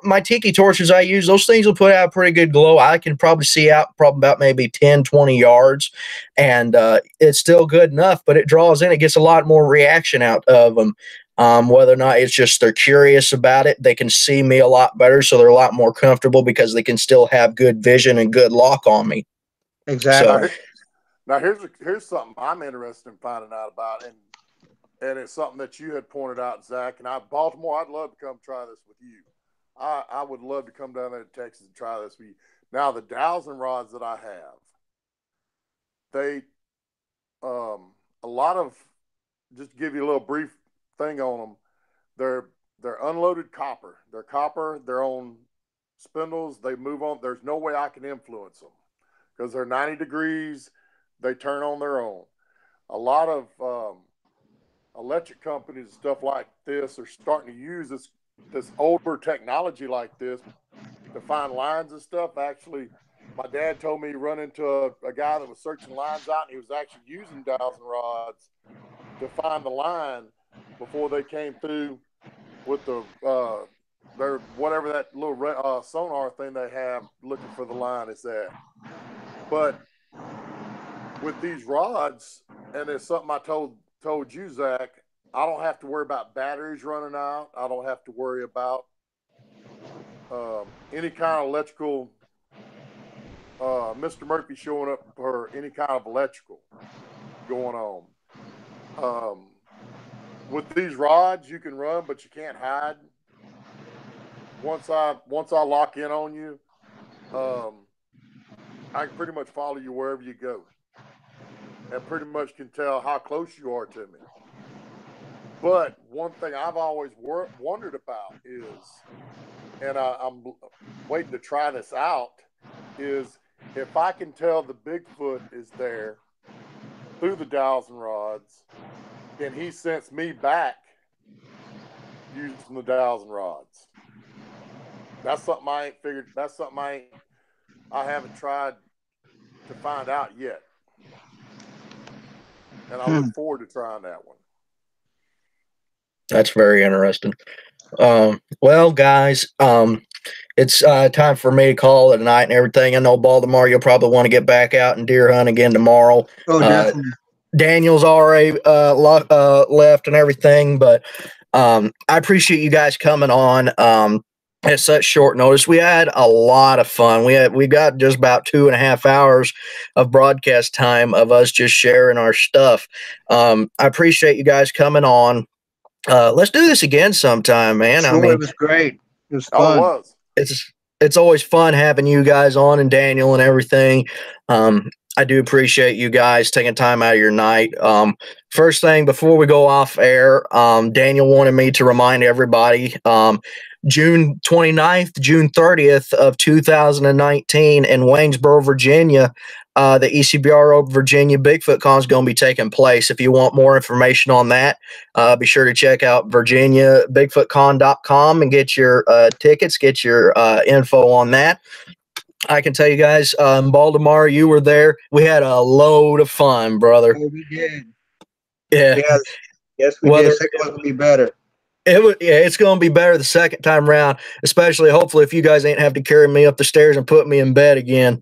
my tiki torches I use, those things will put out a pretty good glow. I can probably see out probably about maybe 10, 20 yards, and it's still good enough, but it draws in. It gets a lot more reaction out of them. Whether or not it's just they're curious about it, they can see me a lot better, so they're a lot more comfortable because they can still have good vision and good lock on me. Exactly. So, now here's something I'm interested in finding out about, and it's something that you had pointed out, Zach. And Baltimore, I'd love to come try this with you. I would love to come down there to Texas and try this with you. Now the dowsing rods that I have, they a lot of, just to give you a little brief thing on them, they're unloaded copper. They're copper. They're on spindles. They move on. There's no way I can influence them because they're 90 degrees. They turn on their own. A lot of electric companies and stuff like this are starting to use this older technology like this to find lines and stuff. Actually, my dad told me he run into a guy that was searching lines out, and he was actually using dowsing rods to find the line before they came through with their whatever that little sonar thing they have looking for the line is at. But with these rods, and it's something I told you, Zach, I don't have to worry about batteries running out. I don't have to worry about any kind of electrical, Mr. Murphy showing up for any kind of electrical going on. With these rods, you can run, but you can't hide. Once I lock in on you, I can pretty much follow you wherever you go, and pretty much can tell how close you are to me. But one thing I've always wondered about is, and I'm waiting to try this out, is if I can tell the Bigfoot is there through the dowsing rods, can he sense me back using the dowsing rods? That's something I ain't figured. That's something I haven't tried to find out yet. And I look forward to trying that one. That's very interesting. Well, guys, it's time for me to call it a night and everything. I know, Baltimore, you'll probably want to get back out and deer hunt again tomorrow. Oh, definitely. Daniel's already left and everything, but I appreciate you guys coming on at such short notice. We had a lot of fun. We got just about 2.5 hours of broadcast time of us just sharing our stuff. I appreciate you guys coming on. Let's do this again sometime, man. Sure, I mean, it was great. It was fun. Oh, it was. It's always fun having you guys on, and Daniel and everything. I do appreciate you guys taking time out of your night. First thing, before we go off air, Daniel wanted me to remind everybody, June 29th, June 30th of 2019 in Waynesboro, Virginia, the ECBRO Virginia Bigfoot Con is going to be taking place. If you want more information on that, be sure to check out virginiabigfootcon.com and get your tickets, get your info on that. I can tell you guys, Baltimore, you were there. We had a load of fun, brother. Oh, we did. Yeah. Yes, we did. Second one will be better. It's going to be better the second time around, especially hopefully if you guys ain't have to carry me up the stairs and put me in bed again.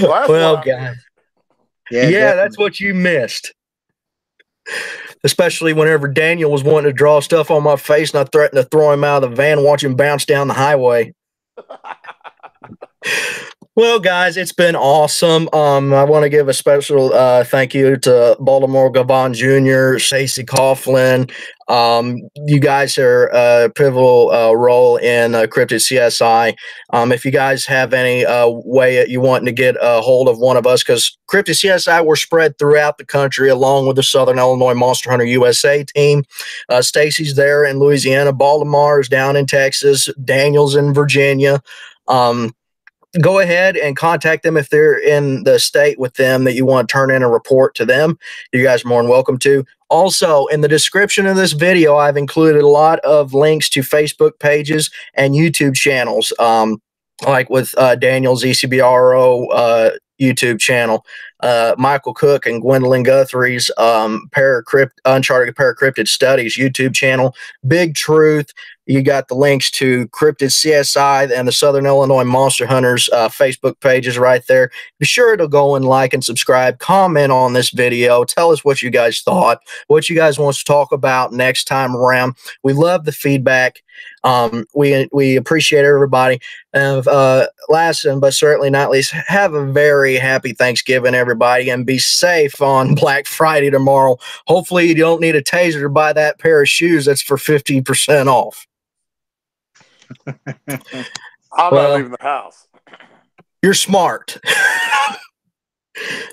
Well, guys. Yeah, that's what you missed. Especially whenever Daniel was wanting to draw stuff on my face and I threatened to throw him out of the van, watch him bounce down the highway. Well, guys, it's been awesome. I want to give a special thank you to Baltimore Gavon Jr., Stacey Coughlin. You guys are a pivotal role in Cryptid CSI. If you guys have any way you want to get a hold of one of us, because Cryptid CSI, we're spread throughout the country along with the Southern Illinois Monster Hunter USA team. Stacey's there in Louisiana. Baltimore is down in Texas. Daniel's in Virginia. Go ahead and contact them if they're in the state with them that you want to turn in a report to them. You guys are more than welcome to. Also, in the description of this video, I've included a lot of links to Facebook pages and YouTube channels, like with Daniel's ECBRO YouTube channel, Michael Cook and Gwendolynn Guthrie's Uncharted Paracryptid Studies YouTube channel, Big Truth. You got the links to Cryptid CSI and the Southern Illinois Monster Hunters Facebook pages right there. Be sure to go and like and subscribe, comment on this video, tell us what you guys thought, what you guys want us to talk about next time around. We love the feedback. We appreciate everybody. And last but certainly not least, have a very happy Thanksgiving, everybody, and be safe on Black Friday tomorrow. Hopefully you don't need a taser to buy that pair of shoes that's for 50% off. I'm not leaving the house. You're smart.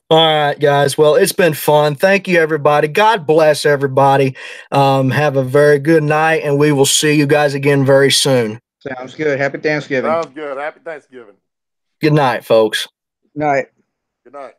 All right, guys. Well, it's been fun. Thank you, everybody. God bless everybody. Have a very good night, and we will see you guys again very soon. Sounds good. Happy Thanksgiving. Sounds good. Happy Thanksgiving. Good night, folks. Night. Good night.